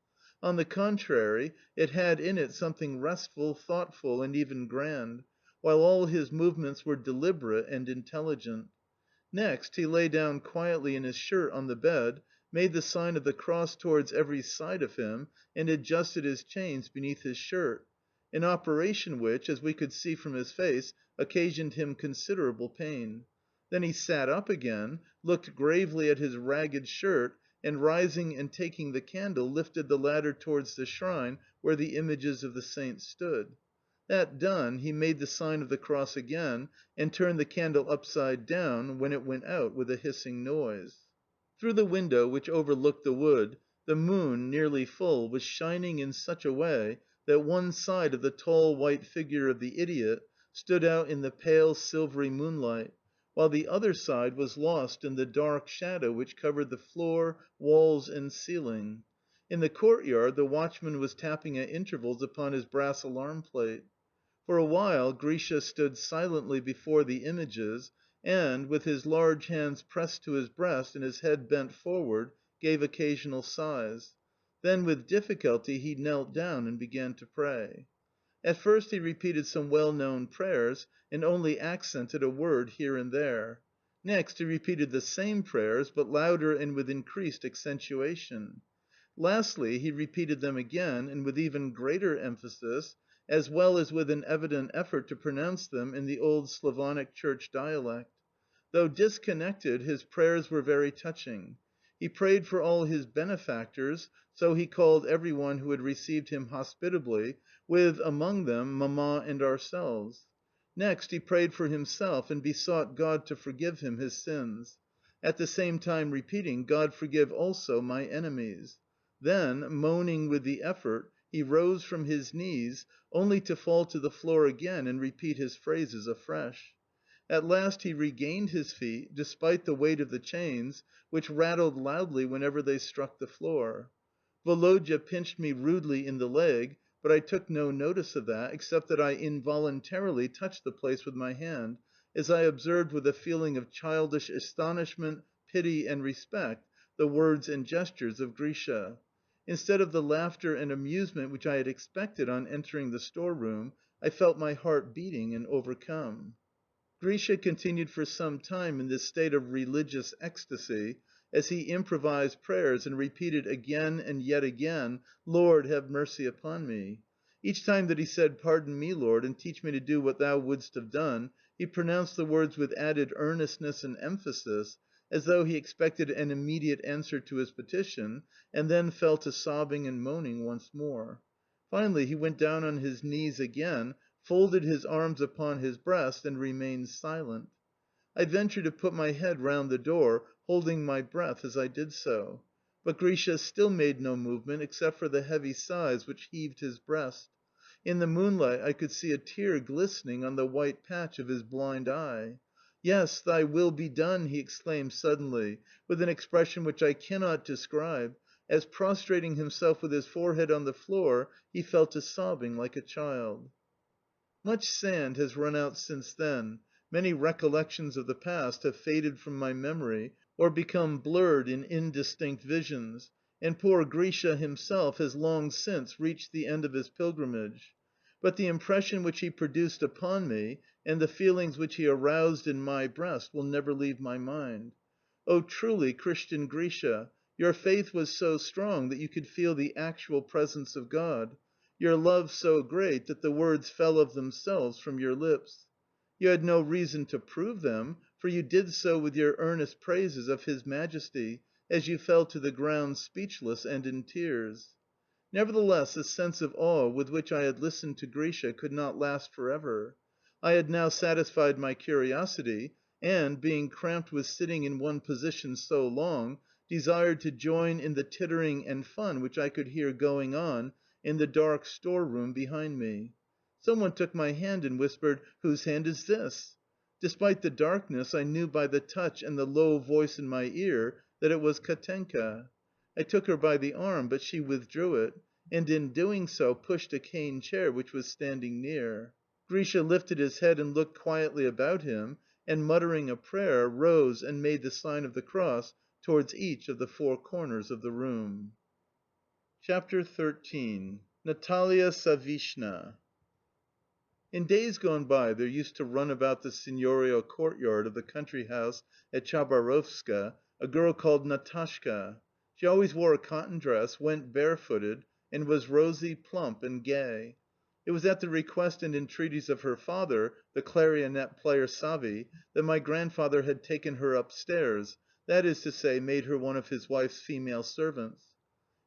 On the contrary, it had in it something restful, thoughtful, and even grand, while all his movements were deliberate and intelligent. Next, he lay down quietly in his shirt on the bed, made the sign of the cross towards every side of him, and adjusted his chains beneath his shirt, an operation which, as we could see from his face, occasioned him considerable pain. Then he sat up again, looked gravely at his ragged shirt, and rising and taking the candle, lifted the ladder towards the shrine where the images of the saints stood. That done, he made the sign of the cross again, and turned the candle upside down, when it went out with a hissing noise. Through the window, which overlooked the wood, the moon, nearly full, was shining in such a way that one side of the tall white figure of the idiot stood out in the pale silvery moonlight, while the other side was lost in the dark shadow which covered the floor, walls, and ceiling. In the courtyard the watchman was tapping at intervals upon his brass alarm plate. For a while Grisha stood silently before the images and, with his large hands pressed to his breast and his head bent forward, gave occasional sighs. Then with difficulty he knelt down and began to pray. At first he repeated some well-known prayers, and only accented a word here and there. Next he repeated the same prayers, but louder and with increased accentuation. Lastly, he repeated them again, and with even greater emphasis, as well as with an evident effort to pronounce them in the old Slavonic church dialect. Though disconnected, his prayers were very touching. He prayed for all his benefactors, so he called every one who had received him hospitably, with, among them, Mamma and ourselves. Next he prayed for himself and besought God to forgive him his sins, at the same time repeating, "God forgive also my enemies." Then, moaning with the effort, he rose from his knees, only to fall to the floor again and repeat his phrases afresh. At last he regained his feet, despite the weight of the chains, which rattled loudly whenever they struck the floor. Woloda pinched me rudely in the leg, but I took no notice of that, except that I involuntarily touched the place with my hand, as I observed with a feeling of childish astonishment, pity, and respect the words and gestures of Grisha. Instead of the laughter and amusement which I had expected on entering the storeroom, I felt my heart beating and overcome. Grisha continued for some time in this state of religious ecstasy as he improvised prayers and repeated again and yet again, "Lord, have mercy upon me." Each time that he said, "Pardon me, Lord, and teach me to do what Thou wouldst have done," he pronounced the words with added earnestness and emphasis, as though he expected an immediate answer to his petition, and then fell to sobbing and moaning once more. Finally he went down on his knees again, folded his arms upon his breast, and remained silent. I ventured to put my head round the door, holding my breath as I did so. But Grisha still made no movement except for the heavy sighs which heaved his breast. In the moonlight I could see a tear glistening on the white patch of his blind eye. "Yes, Thy will be done!" he exclaimed suddenly, with an expression which I cannot describe, as, prostrating himself with his forehead on the floor, he fell to sobbing like a child. Much sand has run out since then, many recollections of the past have faded from my memory or become blurred in indistinct visions, and poor Grisha himself has long since reached the end of his pilgrimage. But the impression which he produced upon me, and the feelings which he aroused in my breast will never leave my mind. Oh, truly, Christian Grisha, your faith was so strong that you could feel the actual presence of God, your love so great that the words fell of themselves from your lips. You had no reason to prove them, for you did so with your earnest praises of His Majesty, as you fell to the ground speechless and in tears. Nevertheless, the sense of awe with which I had listened to Grisha could not last for ever. I had now satisfied my curiosity, and, being cramped with sitting in one position so long, desired to join in the tittering and fun which I could hear going on in the dark store room behind me. Some one took my hand and whispered, "Whose hand is this?" Despite the darkness, I knew by the touch and the low voice in my ear that it was Katenka. I took her by the arm, but she withdrew it, and in doing so pushed a cane chair which was standing near. Grisha lifted his head and looked quietly about him, and muttering a prayer, rose and made the sign of the cross towards each of the four corners of the room. CHAPTER XIII. Natalia Savishna. In days gone by there used to run about the seignorial courtyard of the country house at Chabarovska a girl called Natashka. She always wore a cotton dress, went barefooted, and was rosy, plump, and gay. It was at the request and entreaties of her father, the clarionet player Savi, that my grandfather had taken her upstairs, that is to say, made her one of his wife's female servants.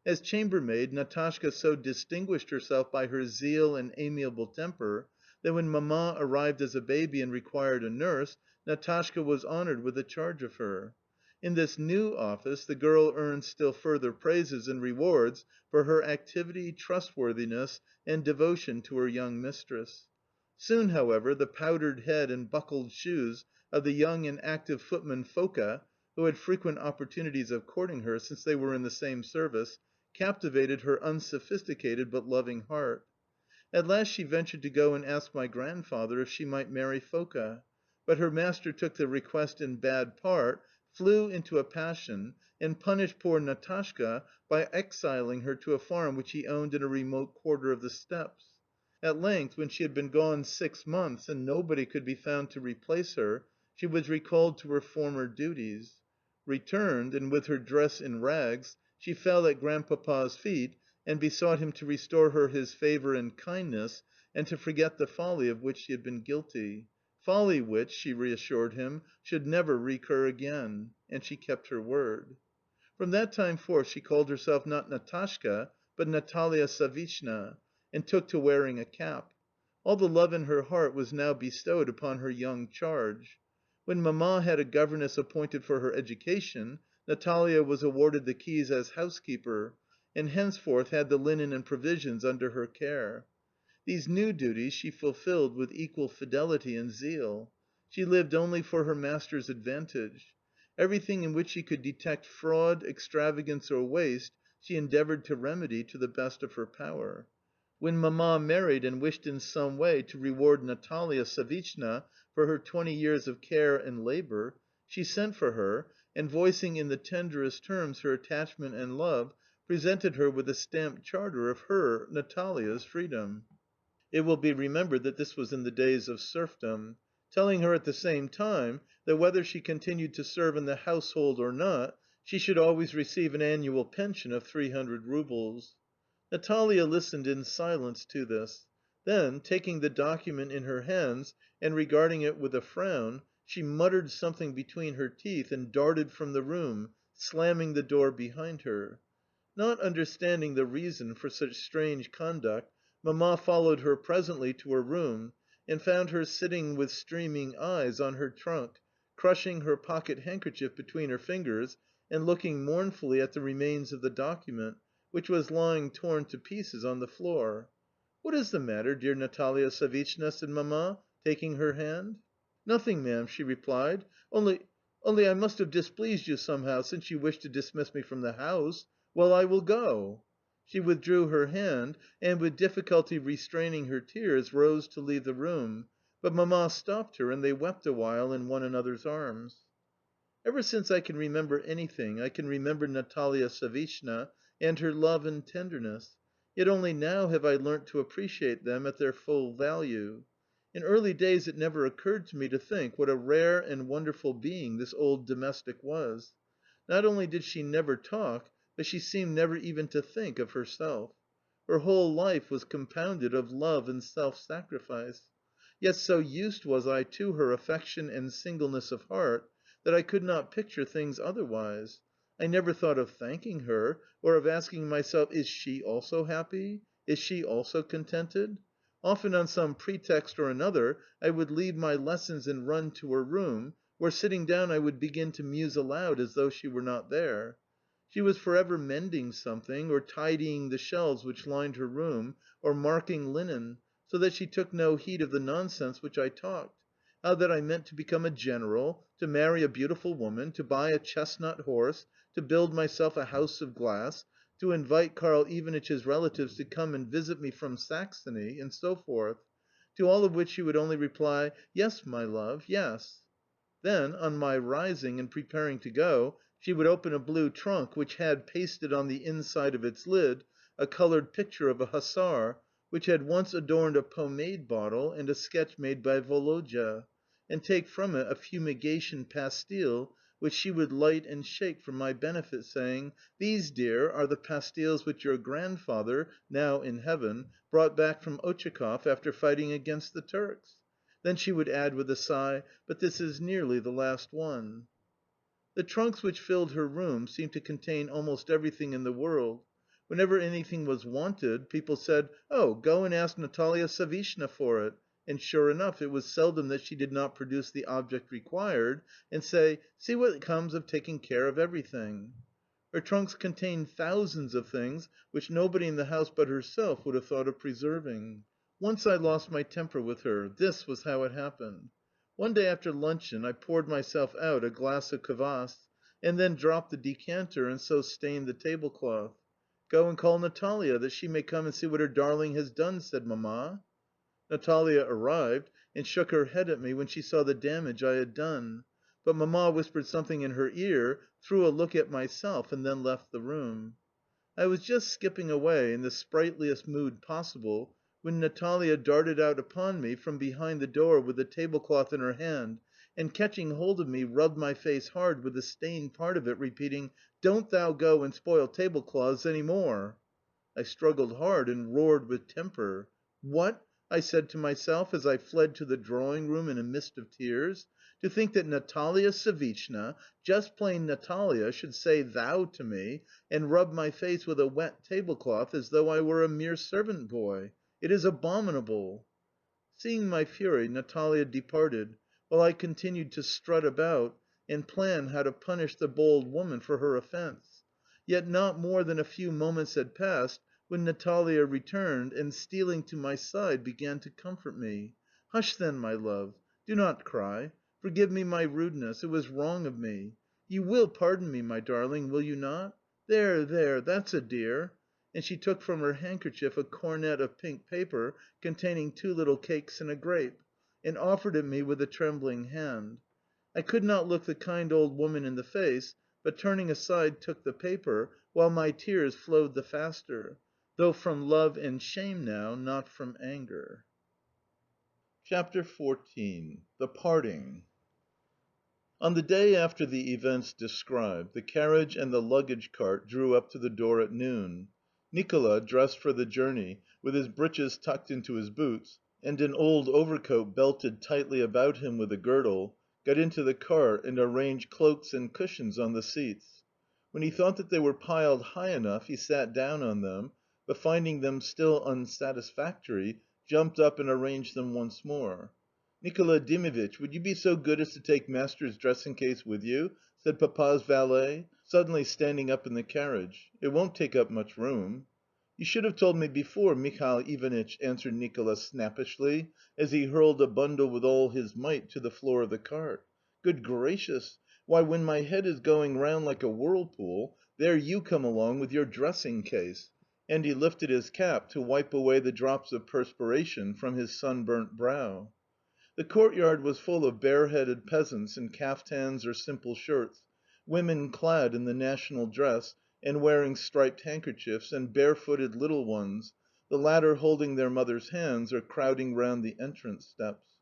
As chambermaid, Natashka so distinguished herself by her zeal and amiable temper that when Mamma arrived as a baby and required a nurse, Natashka was honoured with the charge of her. In this new office the girl earned still further praises and rewards for her activity, trustworthiness, and devotion to her young mistress. Soon, however, the powdered head and buckled shoes of the young and active footman Foka, who had frequent opportunities of courting her since they were in the same service, captivated her unsophisticated but loving heart. At last she ventured to go and ask my grandfather if she might marry Foka, but her master took the request in bad part, flew into a passion, and punished poor Natashka by exiling her to a farm which he owned in a remote quarter of the steppes. At length, when she had been gone 6 months and nobody could be found to replace her, she was recalled to her former duties. Returned, and with her dress in rags, she fell at Grandpapa's feet and besought him to restore her his favour and kindness, and to forget the folly of which she had been guilty folly which, she reassured him, should never recur again. And she kept her word. From that time forth she called herself not Natashka, but Natalia Savishna, and took to wearing a cap. All the love in her heart was now bestowed upon her young charge. When Mamma had a governess appointed for her education, Natalia was awarded the keys as housekeeper, and henceforth had the linen and provisions under her care. These new duties she fulfilled with equal fidelity and zeal. She lived only for her master's advantage. Everything in which she could detect fraud, extravagance, or waste she endeavoured to remedy to the best of her power. When Mamma married and wished in some way to reward Natalia Savishna for her 20 years of care and labour, she sent for her, and voicing in the tenderest terms her attachment and love, presented her with a stamped charter of her, Natalia's, freedom. It will be remembered that this was in the days of serfdom, telling her at the same time that whether she continued to serve in the household or not, she should always receive an annual pension of 300 roubles. Natalia listened in silence to this. Then, taking the document in her hands and regarding it with a frown, she muttered something between her teeth and darted from the room, slamming the door behind her. Not understanding the reason for such strange conduct, Mamma followed her presently to her room, and found her sitting with streaming eyes on her trunk, crushing her pocket handkerchief between her fingers, and looking mournfully at the remains of the document, which was lying torn to pieces on the floor. "What is the matter, dear Natalia Savishna?" said Mamma, taking her hand. "Nothing, ma'am," she replied. Only I must have displeased you somehow, since you wish to dismiss me from the house. Well, I will go." She withdrew her hand, and, with difficulty restraining her tears, rose to leave the room, but Mamma stopped her, and they wept a while in one another's arms. Ever since I can remember anything, I can remember Natalia Savishna and her love and tenderness, yet only now have I learnt to appreciate them at their full value. In early days it never occurred to me to think what a rare and wonderful being this old domestic was. Not only did she never talk, but she seemed never even to think of herself. Her whole life was compounded of love and self-sacrifice. Yet so used was I to her affection and singleness of heart that I could not picture things otherwise. I never thought of thanking her, or of asking myself, "Is she also happy? Is she also contented?" Often on some pretext or another I would leave my lessons and run to her room, where, sitting down, I would begin to muse aloud as though she were not there. She was forever mending something, or tidying the shelves which lined her room, or marking linen, so that she took no heed of the nonsense which I talked: how that I meant to become a general, to marry a beautiful woman, to buy a chestnut horse, to build myself a house of glass, to invite Karl Evenich's relatives to come and visit me from Saxony, and so forth. To all of which she would only reply, "Yes, my love, yes." Then, on my rising and preparing to go, she would open a blue trunk which had pasted on the inside of its lid a coloured picture of a hussar, which had once adorned a pomade bottle and a sketch made by Woloda, and take from it a fumigation pastille, which she would light and shake for my benefit, saying, "These, dear, are the pastilles which your grandfather, now in heaven, brought back from Otchakov after fighting against the Turks." Then she would add with a sigh, "But this is nearly the last one." The trunks which filled her room seemed to contain almost everything in the world. Whenever anything was wanted, people said, "Oh, go and ask Natalia Savishna for it," and sure enough, it was seldom that she did not produce the object required, and say, "See what comes of taking care of everything." Her trunks contained thousands of things which nobody in the house but herself would have thought of preserving. Once I lost my temper with her. This was how it happened. One day after luncheon I poured myself out a glass of kvass, and then dropped the decanter and so stained the tablecloth. "Go and call Natalia, that she may come and see what her darling has done," said Mamma. Natalia arrived, and shook her head at me when she saw the damage I had done. But Mamma whispered something in her ear, threw a look at myself, and then left the room. I was just skipping away in the sprightliest mood possible when Natalia darted out upon me from behind the door with the tablecloth in her hand, and, catching hold of me, rubbed my face hard with the stained part of it, repeating, "Don't thou go and spoil tablecloths any more!" I struggled hard and roared with temper. "What?" I said to myself as I fled to the drawing room in a mist of tears. "To think that Natalia Savishna, just plain Natalia, should say 'thou' to me, and rub my face with a wet tablecloth as though I were a mere servant boy! It is abominable!" Seeing my fury, Natalia departed, while I continued to strut about and plan how to punish the bold woman for her offence. Yet not more than a few moments had passed when Natalia returned and, stealing to my side, began to comfort me. "Hush, then, my love! Do not cry. Forgive me my rudeness. It was wrong of me. You will pardon me, my darling, will you not? There, there, that's a dear!" And she took from her handkerchief a cornet of pink paper containing two little cakes and a grape, and offered it me with a trembling hand. I could not look the kind old woman in the face, but turning aside took the paper, while my tears flowed the faster, though from love and shame now, not from anger. CHAPTER XIV. The Parting. On the day after the events described, the carriage and the luggage cart drew up to the door at noon. Nicola, dressed for the journey, with his breeches tucked into his boots, and an old overcoat belted tightly about him with a girdle, got into the cart and arranged cloaks and cushions on the seats. When he thought that they were piled high enough, he sat down on them, but finding them still unsatisfactory, jumped up and arranged them once more. "Nicola Dimitvitch, would you be so good as to take master's dressing case with you?" said Papa's valet, suddenly standing up in the carriage. "It won't take up much room." "You should have told me before, Michail Ivanitch," answered Nicola snappishly, as he hurled a bundle with all his might to the floor of the cart. "Good gracious! Why, when my head is going round like a whirlpool, there you come along with your dressing case!" And he lifted his cap to wipe away the drops of perspiration from his sunburnt brow. The courtyard was full of bareheaded peasants in kaftans or simple shirts, women clad in the national dress and wearing striped handkerchiefs, and barefooted little ones, the latter holding their mothers' hands or crowding round the entrance steps.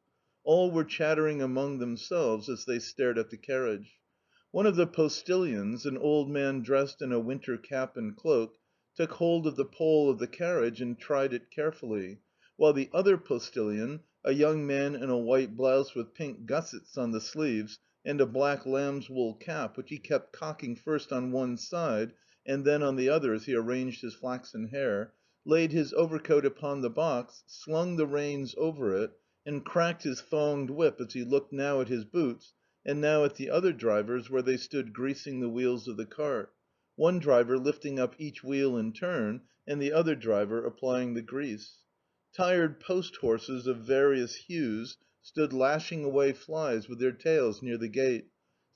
All were chattering among themselves as they stared at the carriage. One of the postillions, an old man dressed in a winter cap and cloak, took hold of the pole of the carriage and tried it carefully, while the other postillion, a young man in a white blouse with pink gussets on the sleeves, and a black lamb's wool cap, which he kept cocking first on one side and then on the other as he arranged his flaxen hair, laid his overcoat upon the box, slung the reins over it, and cracked his thonged whip as he looked now at his boots and now at the other drivers where they stood greasing the wheels of the cart, one driver lifting up each wheel in turn, and the other driver applying the grease. Tired post horses of various hues stood lashing away flies with their tails near the gate,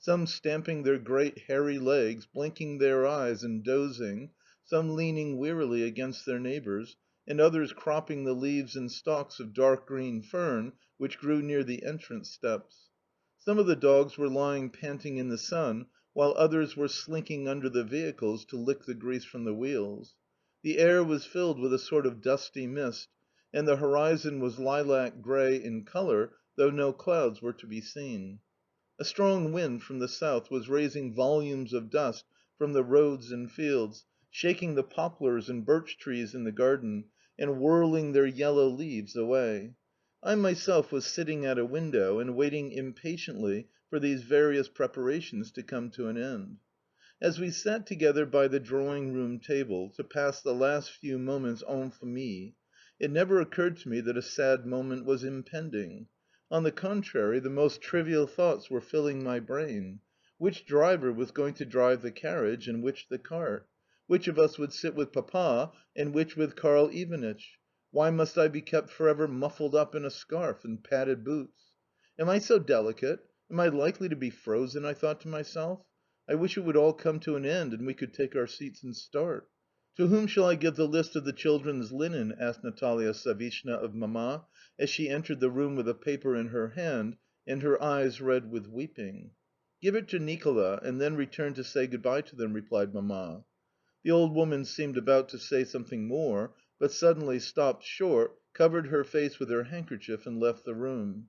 some stamping their great hairy legs, blinking their eyes and dozing, some leaning wearily against their neighbours, and others cropping the leaves and stalks of dark green fern which grew near the entrance steps. Some of the dogs were lying panting in the sun, while others were slinking under the vehicles to lick the grease from the wheels. The air was filled with a sort of dusty mist, and the horizon was lilac grey in colour, though no clouds were to be seen. A strong wind from the south was raising volumes of dust from the roads and fields, shaking the poplars and birch trees in the garden, and whirling their yellow leaves away. I myself was sitting at a window and waiting impatiently for these various preparations to come to an end. As we sat together by the drawing room table, to pass the last few moments en famille, it never occurred to me that a sad moment was impending. On the contrary, the most trivial thoughts were filling my brain. Which driver was going to drive the carriage and which the cart? Which of us would sit with Papa and which with Karl Ivanitch? Why must I be kept forever muffled up in a scarf and padded boots? "Am I so delicate? Am I likely to be frozen?" I thought to myself. "I wish it would all come to an end and we could take our seats and start." "To whom shall I give the list of the children's linen?" asked Natalia Savishna of Mamma, as she entered the room with a paper in her hand and her eyes red with weeping. "Give it to Nicola, and then return to say good bye to them," replied Mamma. The old woman seemed about to say something more, but suddenly stopped short, covered her face with her handkerchief, and left the room.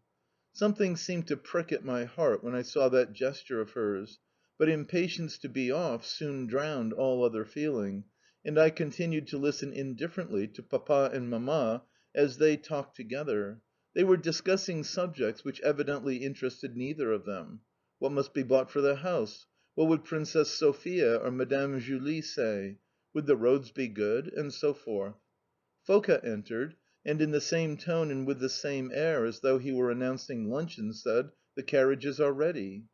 Something seemed to prick at my heart when I saw that gesture of hers, but impatience to be off soon drowned all other feeling, and I continued to listen indifferently to Papa and Mamma as they talked together. They were discussing subjects which evidently interested neither of them. What must be bought for the house? What would Princess Sophia or Madame Julie say? Would the roads be good? And so forth. Foka entered, and in the same tone and with the same air as though he were announcing luncheon, said: "The carriages are ready."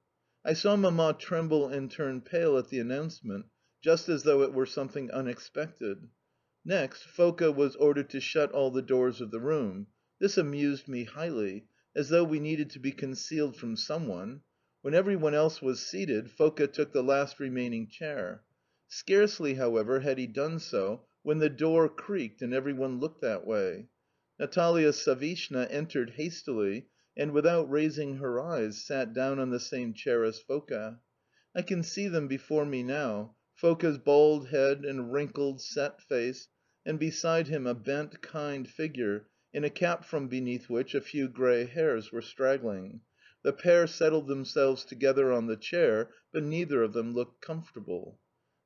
I saw Mamma tremble and turn pale at the announcement, just as though it were something unexpected. Next, Foka was ordered to shut all the doors of the room. This amused me highly, as though we needed to be concealed from someone. When every one else was seated, Foka took the last remaining chair. Scarcely, however, had he done so, when the door creaked and every one looked that way. Natalia Savishna entered hastily, and, without raising her eyes, sat down on the same chair as Foka. I can see them before me now: Foka's bald head and wrinkled, set face, and beside him a bent, kind figure in a cap from beneath which a few grey hairs were straggling. The pair settled themselves together on the chair, but neither of them looked comfortable.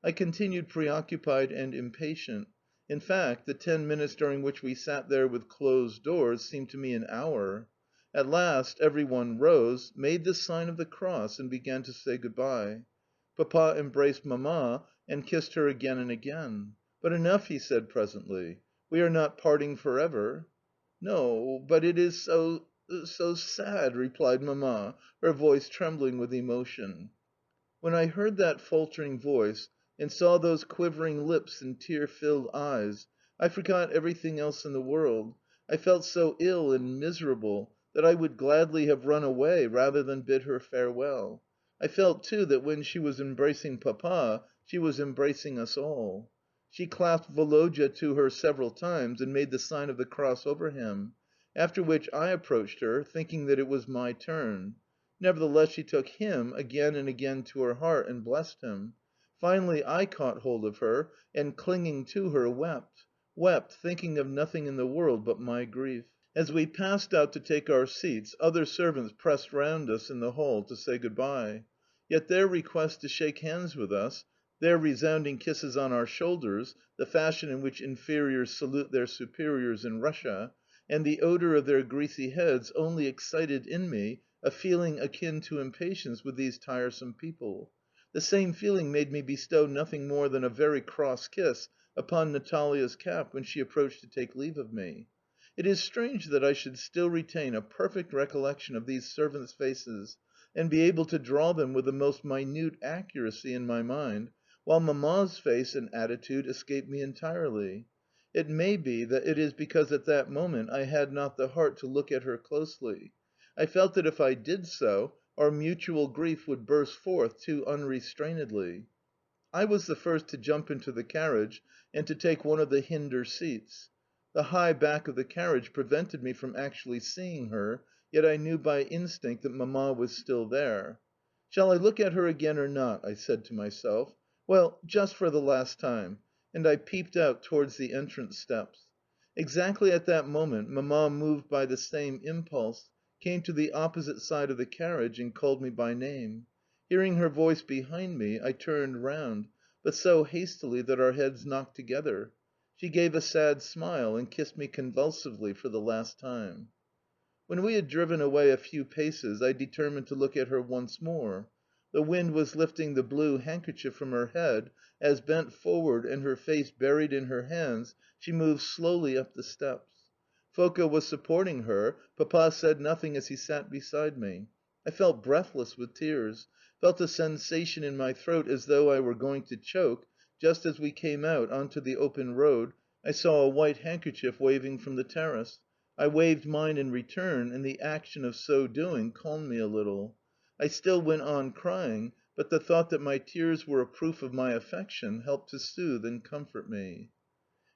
I continued preoccupied and impatient. In fact, the 10 minutes during which we sat there with closed doors seemed to me an hour. At last every one rose, made the sign of the cross, and began to say good bye. Papa embraced Mamma and kissed her again and again. "But enough," he said presently. "We are not parting for ever." "No, but it is so sad," replied Mamma, her voice trembling with emotion. When I heard that faltering voice, and saw those quivering lips and tear filled eyes, I forgot everything else in the world. I felt so ill and miserable that I would gladly have run away rather than bid her farewell. I felt, too, that when she was embracing Papa, she was embracing us all. She clasped Woloda to her several times and made the sign of the cross over him, after which I approached her, thinking that it was my turn. Nevertheless, she took him again and again to her heart and blessed him. Finally, I caught hold of her, and, clinging to her, wept, thinking of nothing in the world but my grief. As we passed out to take our seats, other servants pressed round us in the hall to say good bye. Yet their request to shake hands with us, their resounding kisses on our shoulders (the fashion in which inferiors salute their superiors in Russia), and the odour of their greasy heads only excited in me a feeling akin to impatience with these tiresome people. The same feeling made me bestow nothing more than a very cross kiss upon Natalia's cap when she approached to take leave of me. It is strange that I should still retain a perfect recollection of these servants' faces, and be able to draw them with the most minute accuracy in my mind, while Mamma's face and attitude escape me entirely. It may be that it is because at that moment I had not the heart to look at her closely. I felt that if I did so, our mutual grief would burst forth too unrestrainedly. I was the first to jump into the carriage and to take one of the hinder seats. The high back of the carriage prevented me from actually seeing her, yet I knew by instinct that Mamma was still there. "Shall I look at her again or not?" I said to myself. "Well, just for the last time," and I peeped out towards the entrance steps. Exactly at that moment Mamma moved by the same impulse, came to the opposite side of the carriage and called me by name. Hearing her voice behind me, I turned round, but so hastily that our heads knocked together. She gave a sad smile and kissed me convulsively for the last time. When we had driven away a few paces, I determined to look at her once more. The wind was lifting the blue handkerchief from her head as, bent forward and her face buried in her hands, she moved slowly up the steps. Foka was supporting her. Papa said nothing as he sat beside me. I felt breathless with tears, felt a sensation in my throat as though I were going to choke. Just as we came out on to the open road, I saw a white handkerchief waving from the terrace. I waved mine in return, and the action of so doing calmed me a little. I still went on crying, but the thought that my tears were a proof of my affection helped to soothe and comfort me.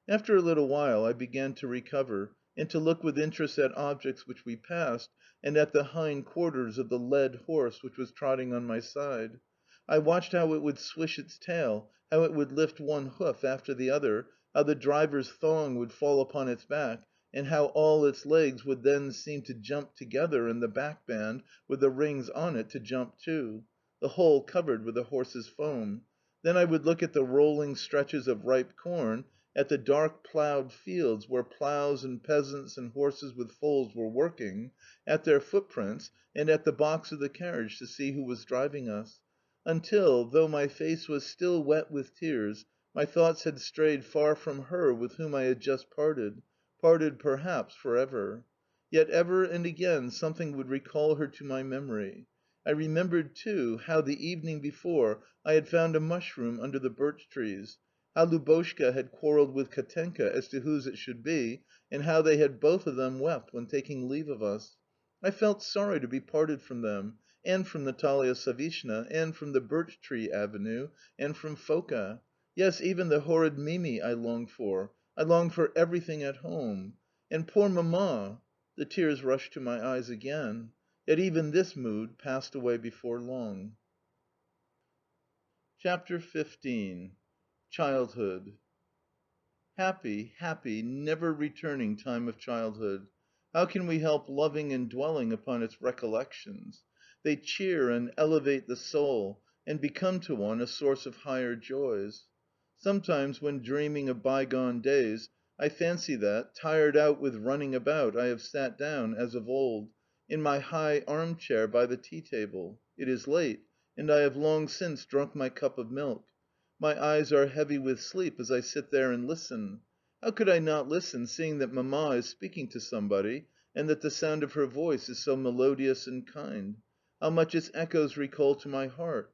After a little while I began to recover, and to look with interest at objects which we passed, and at the hind quarters of the led horse which was trotting on my side. I watched how it would swish its tail, how it would lift one hoof after the other, how the driver's thong would fall upon its back, and how all its legs would then seem to jump together and the backband, with the rings on it, to jump too, the whole covered with the horse's foam. Then I would look at the rolling stretches of ripe corn, at the dark ploughed fields where ploughs and peasants and horses with foals were working, at their footprints, and at the box of the carriage to see who was driving us, until, though my face was still wet with tears, my thoughts had strayed far from her with whom I had just parted, parted perhaps for ever. Yet ever and again something would recall her to my memory. I remembered, too, how, the evening before, I had found a mushroom under the birch trees, how Lubotshka had quarrelled with Katenka as to whose it should be, and how they had both of them wept when taking leave of us. I felt sorry to be parted from them, and from Natalia Savishna, and from the birch tree avenue, and from Foka. Yes, even the horrid Mimi I longed for. I longed for everything at home. And poor Mamma! The tears rushed to my eyes again. Yet even this mood passed away before long. CHAPTER XV. Childhood. Happy, happy, never returning time of childhood! How can we help loving and dwelling upon its recollections? They cheer and elevate the soul, and become to one a source of higher joys. Sometimes, when dreaming of bygone days, I fancy that, tired out with running about, I have sat down, as of old, in my high arm chair by the tea table. It is late, and I have long since drunk my cup of milk. My eyes are heavy with sleep as I sit there and listen. How could I not listen, seeing that Mamma is speaking to somebody, and that the sound of her voice is so melodious and kind? How much its echoes recall to my heart!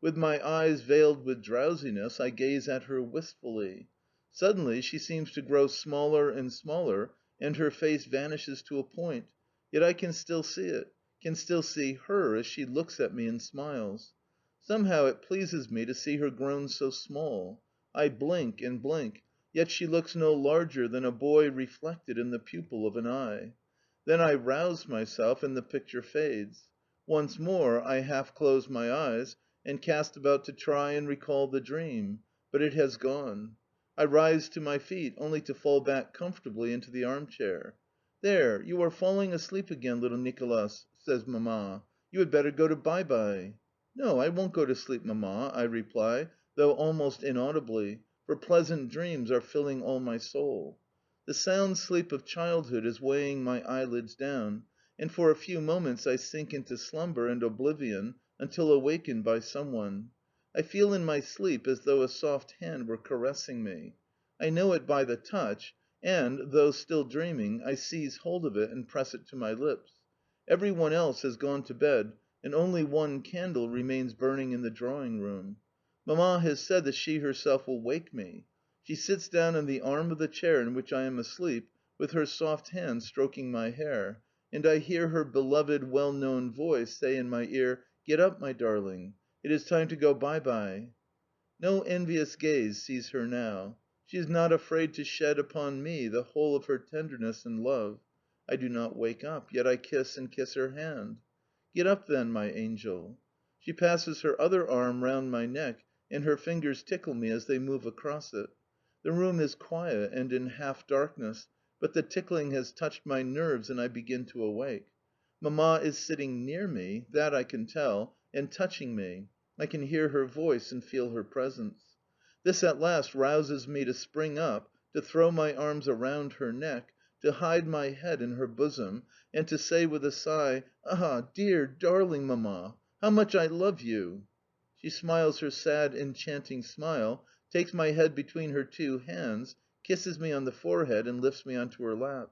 With my eyes veiled with drowsiness, I gaze at her wistfully. Suddenly she seems to grow smaller and smaller, and her face vanishes to a point, yet I can still see it, can still see her as she looks at me and smiles. Somehow it pleases me to see her grown so small. I blink and blink, yet she looks no larger than a boy reflected in the pupil of an eye. Then I rouse myself, and the picture fades. Once more I half close my eyes, and cast about to try and recall the dream, but it has gone. I rise to my feet, only to fall back comfortably into the armchair. "There, you are falling asleep again, little Nicolas," says Mamma. "You had better go to bye bye." "No, I won't go to sleep, Mamma," I reply, though almost inaudibly, for pleasant dreams are filling all my soul. The sound sleep of childhood is weighing my eyelids down, and for a few moments I sink into slumber and oblivion until awakened by someone. I feel in my sleep as though a soft hand were caressing me. I know it by the touch, and, though still dreaming, I seize hold of it and press it to my lips. Every one else has gone to bed, and only one candle remains burning in the drawing room. Mamma has said that she herself will wake me. She sits down on the arm of the chair in which I am asleep, with her soft hand stroking my hair, and I hear her beloved, well known voice say in my ear, "Get up, my darling. It is time to go bye bye." No envious gaze sees her now. She is not afraid to shed upon me the whole of her tenderness and love. I do not wake up, yet I kiss and kiss her hand. "Get up, then, my angel." She passes her other arm round my neck, and her fingers tickle me as they move across it. The room is quiet and in half darkness, but the tickling has touched my nerves and I begin to awake. Mamma is sitting near me, that I can tell, and touching me. I can hear her voice and feel her presence. This at last rouses me to spring up, to throw my arms around her neck, to hide my head in her bosom, and to say with a sigh, "Ah, dear, darling Mamma, how much I love you!" She smiles her sad, enchanting smile, takes my head between her two hands, kisses me on the forehead, and lifts me onto her lap.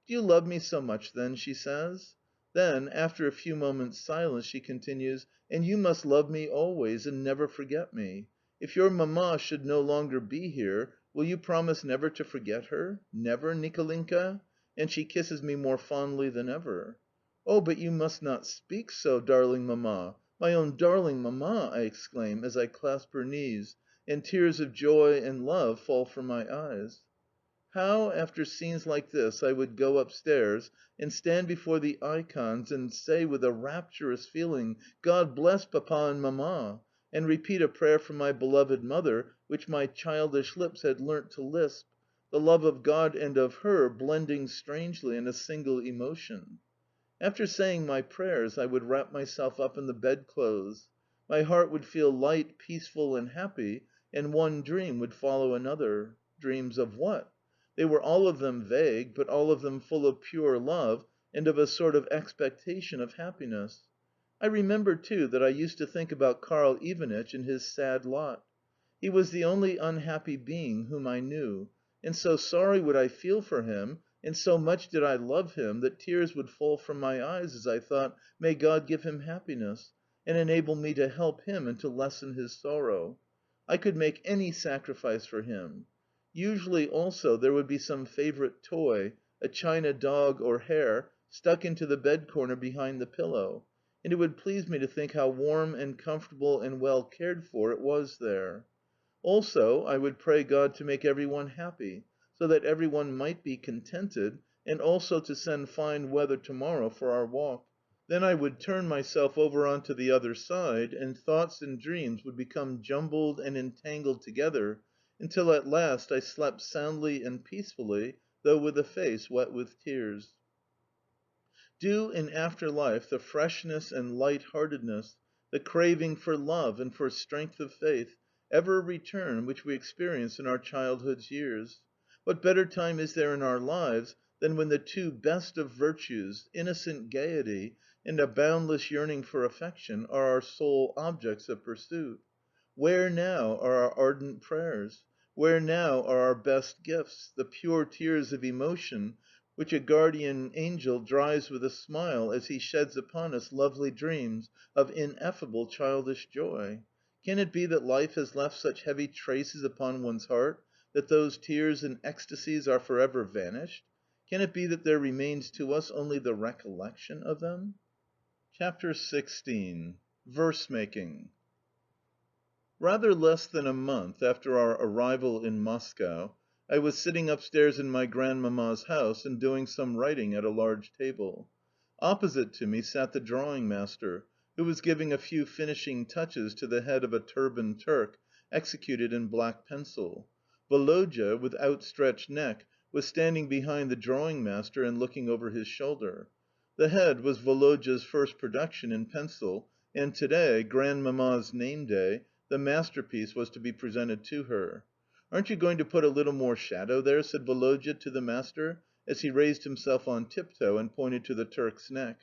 "Do you love me so much then?" she says. Then, after a few moments' silence, she continues, "And you must love me always, and never forget me. If your Mamma should no longer be here, will you promise never to forget her? Never, Nikolenka?" And she kisses me more fondly than ever. "Oh, but you must not speak so, darling Mamma! My own darling Mamma!" I exclaim as I clasp her knees, and tears of joy and love fall from my eyes. How, after scenes like this, I would go upstairs and stand before the ikons and say with a rapturous feeling, "God bless Papa and Mamma," and repeat a prayer for my beloved mother which my childish lips had learnt to lisp, the love of God and of her blending strangely in a single emotion. After saying my prayers, I would wrap myself up in the bedclothes. My heart would feel light, peaceful, and happy, and one dream would follow another. Dreams of what? They were all of them vague, but all of them full of pure love and of a sort of expectation of happiness. I remember, too, that I used to think about Karl Evenich and his sad lot. He was the only unhappy being whom I knew, and so sorry would I feel for him, and so much did I love him, that tears would fall from my eyes as I thought, "May God give him happiness, and enable me to help him and to lessen his sorrow." I could make any sacrifice for him. Usually, also, there would be some favourite toy, a china dog or hare, stuck into the bed corner behind the pillow, and it would please me to think how warm and comfortable and well cared for it was there. Also, I would pray God to make every one happy, so that every one might be contented, and also to send fine weather to morrow for our walk. Then I would turn myself over on to the other side, and thoughts and dreams would become jumbled and entangled together, until at last I slept soundly and peacefully, though with a face wet with tears. Do in after life the freshness and light heartedness, the craving for love and for strength of faith, ever return which we experienced in our childhood's years? What better time is there in our lives than when the two best of virtues, innocent gaiety and a boundless yearning for affection, are our sole objects of pursuit? Where now are our ardent prayers? Where now are our best gifts, the pure tears of emotion which a guardian angel dries with a smile as he sheds upon us lovely dreams of ineffable childish joy? Can it be that life has left such heavy traces upon one's heart that those tears and ecstasies are forever vanished? Can it be that there remains to us only the recollection of them? CHAPTER XVI. Verse making. Rather less than a month after our arrival in Moscow, I was sitting upstairs in my Grandmamma's house and doing some writing at a large table. Opposite to me sat the drawing master, who was giving a few finishing touches to the head of a turbaned Turk, executed in black pencil. Woloda, with outstretched neck, was standing behind the drawing master and looking over his shoulder. The head was Woloda's first production in pencil, and today, Grandmamma's name day, the masterpiece was to be presented to her. "Aren't you going to put a little more shadow there?" said Woloda to the master, as he raised himself on tiptoe and pointed to the Turk's neck.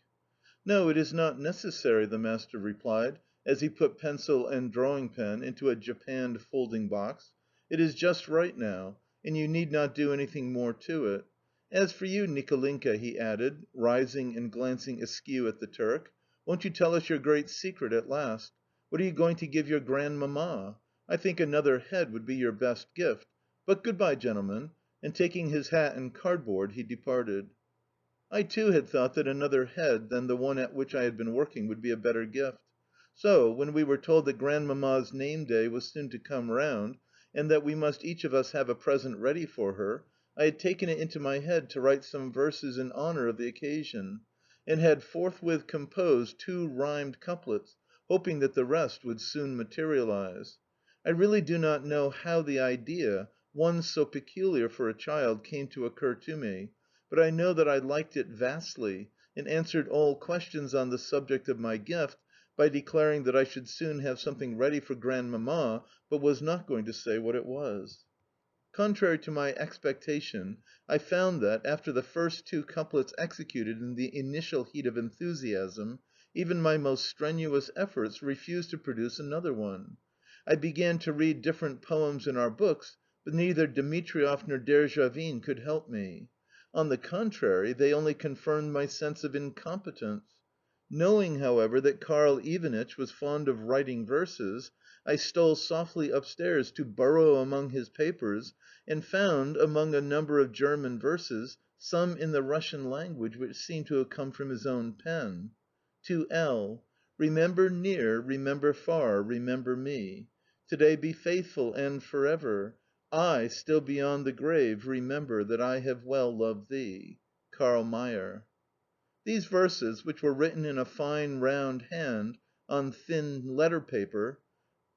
"No, it is not necessary," the master replied, as he put pencil and drawing pen into a japanned folding box. "It is just right now, and you need not do anything more to it. As for you, Nikolenka," he added, rising and glancing askew at the Turk, "won't you tell us your great secret at last? What are you going to give your Grandmamma? I think another head would be your best gift. But good bye, gentlemen," and taking his hat and cardboard, he departed. I too had thought that another head than the one at which I had been working would be a better gift. So, when we were told that Grandmamma's name day was soon to come round, and that we must each of us have a present ready for her, I had taken it into my head to write some verses in honour of the occasion, and had forthwith composed 2 rhymed couplets, hoping that the rest would soon materialise. I really do not know how the idea, one so peculiar for a child, came to occur to me, but I know that I liked it vastly, and answered all questions on the subject of my gift by declaring that I should soon have something ready for Grandmamma, but was not going to say what it was. Contrary to my expectation, I found that, after the first two couplets executed in the initial heat of enthusiasm, even my most strenuous efforts refused to produce another one. I began to read different poems in our books, but neither Dimitrieff nor Derzhavin could help me. On the contrary, they only confirmed my sense of incompetence. Knowing, however, that Karl Evenich was fond of writing verses, I stole softly upstairs to burrow among his papers, and found, among a number of German verses, some in the Russian language which seemed to have come from his own pen. To L. Remember near, remember far, remember me. Today be faithful and forever. I, still beyond the grave, remember that I have well loved thee. Karl Mayer. These verses, which were written in a fine round hand, on thin letter paper,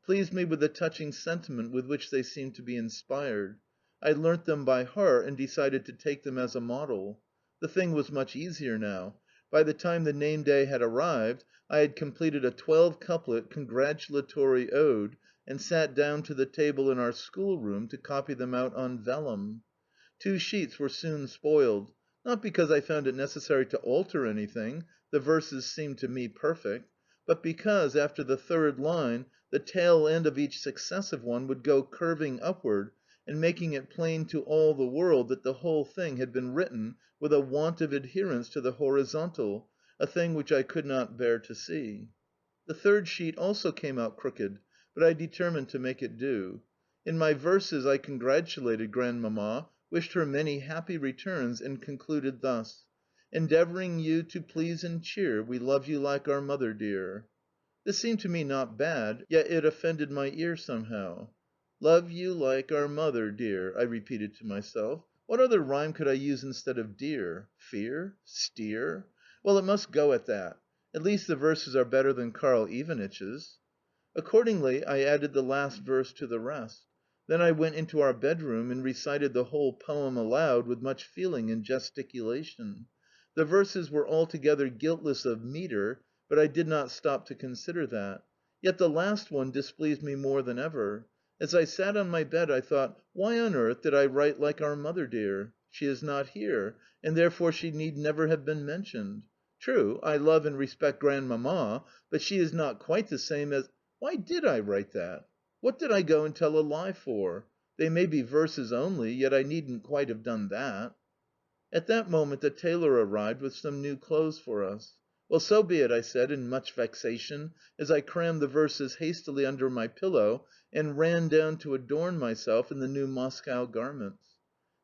pleased me with the touching sentiment with which they seemed to be inspired. I learnt them by heart and decided to take them as a model. The thing was much easier now. By the time the name day had arrived, I had completed a 12-couplet congratulatory ode, and sat down to the table in our schoolroom to copy them out on vellum. 2 sheets were soon spoiled, not because I found it necessary to alter anything the verses seemed to me perfect but because, after the third line, the tail end of each successive one would go curving upward and making it plain to all the world that the whole thing had been written with a want of adherence to the horizontal, a thing which I could not bear to see. The third sheet also came out crooked, but I determined to make it do. In my verses I congratulated Grandmamma, wished her many happy returns, and concluded thus: "Endeavouring you to please and cheer, we love you like our mother dear." This seemed to me not bad, yet it offended my ear somehow. "Love you like our mother dear," I repeated to myself. What other rhyme could I use instead of dear? Fear? Steer? Well, it must go at that. At least the verses are better than Karl Ivanich's. Accordingly, I added the last verse to the rest. Then I went into our bedroom and recited the whole poem aloud with much feeling and gesticulation. The verses were altogether guiltless of metre, but I did not stop to consider that. Yet the last one displeased me more than ever. As I sat on my bed I thought: why on earth did I write like our mother dear? She is not here, and therefore she need never have been mentioned. True, I love and respect Grandmamma, but she is not quite the same as... Why did I write that? What did I go and tell a lie for? They may be verses only, yet I needn't quite have done that. At that moment the tailor arrived with some new clothes for us. "Well, so be it," I said in much vexation, as I crammed the verses hastily under my pillow and ran down to adorn myself in the new Moscow garments.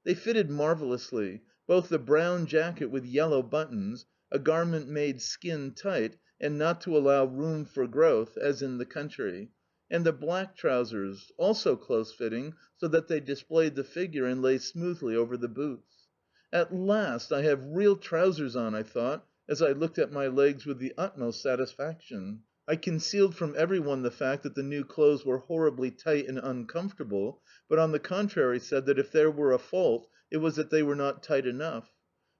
They fitted marvellously, both the brown jacket with yellow buttons a garment made skin tight, and not to allow room for growth, as in the country and the black trousers, also close fitting, so that they displayed the figure and lay smoothly over the boots. "At last I have real trousers on," I thought, as I looked at my legs with the utmost satisfaction. I concealed from every one the fact that the new clothes were horribly tight and uncomfortable, but on the contrary said that if there were a fault it was that they were not tight enough.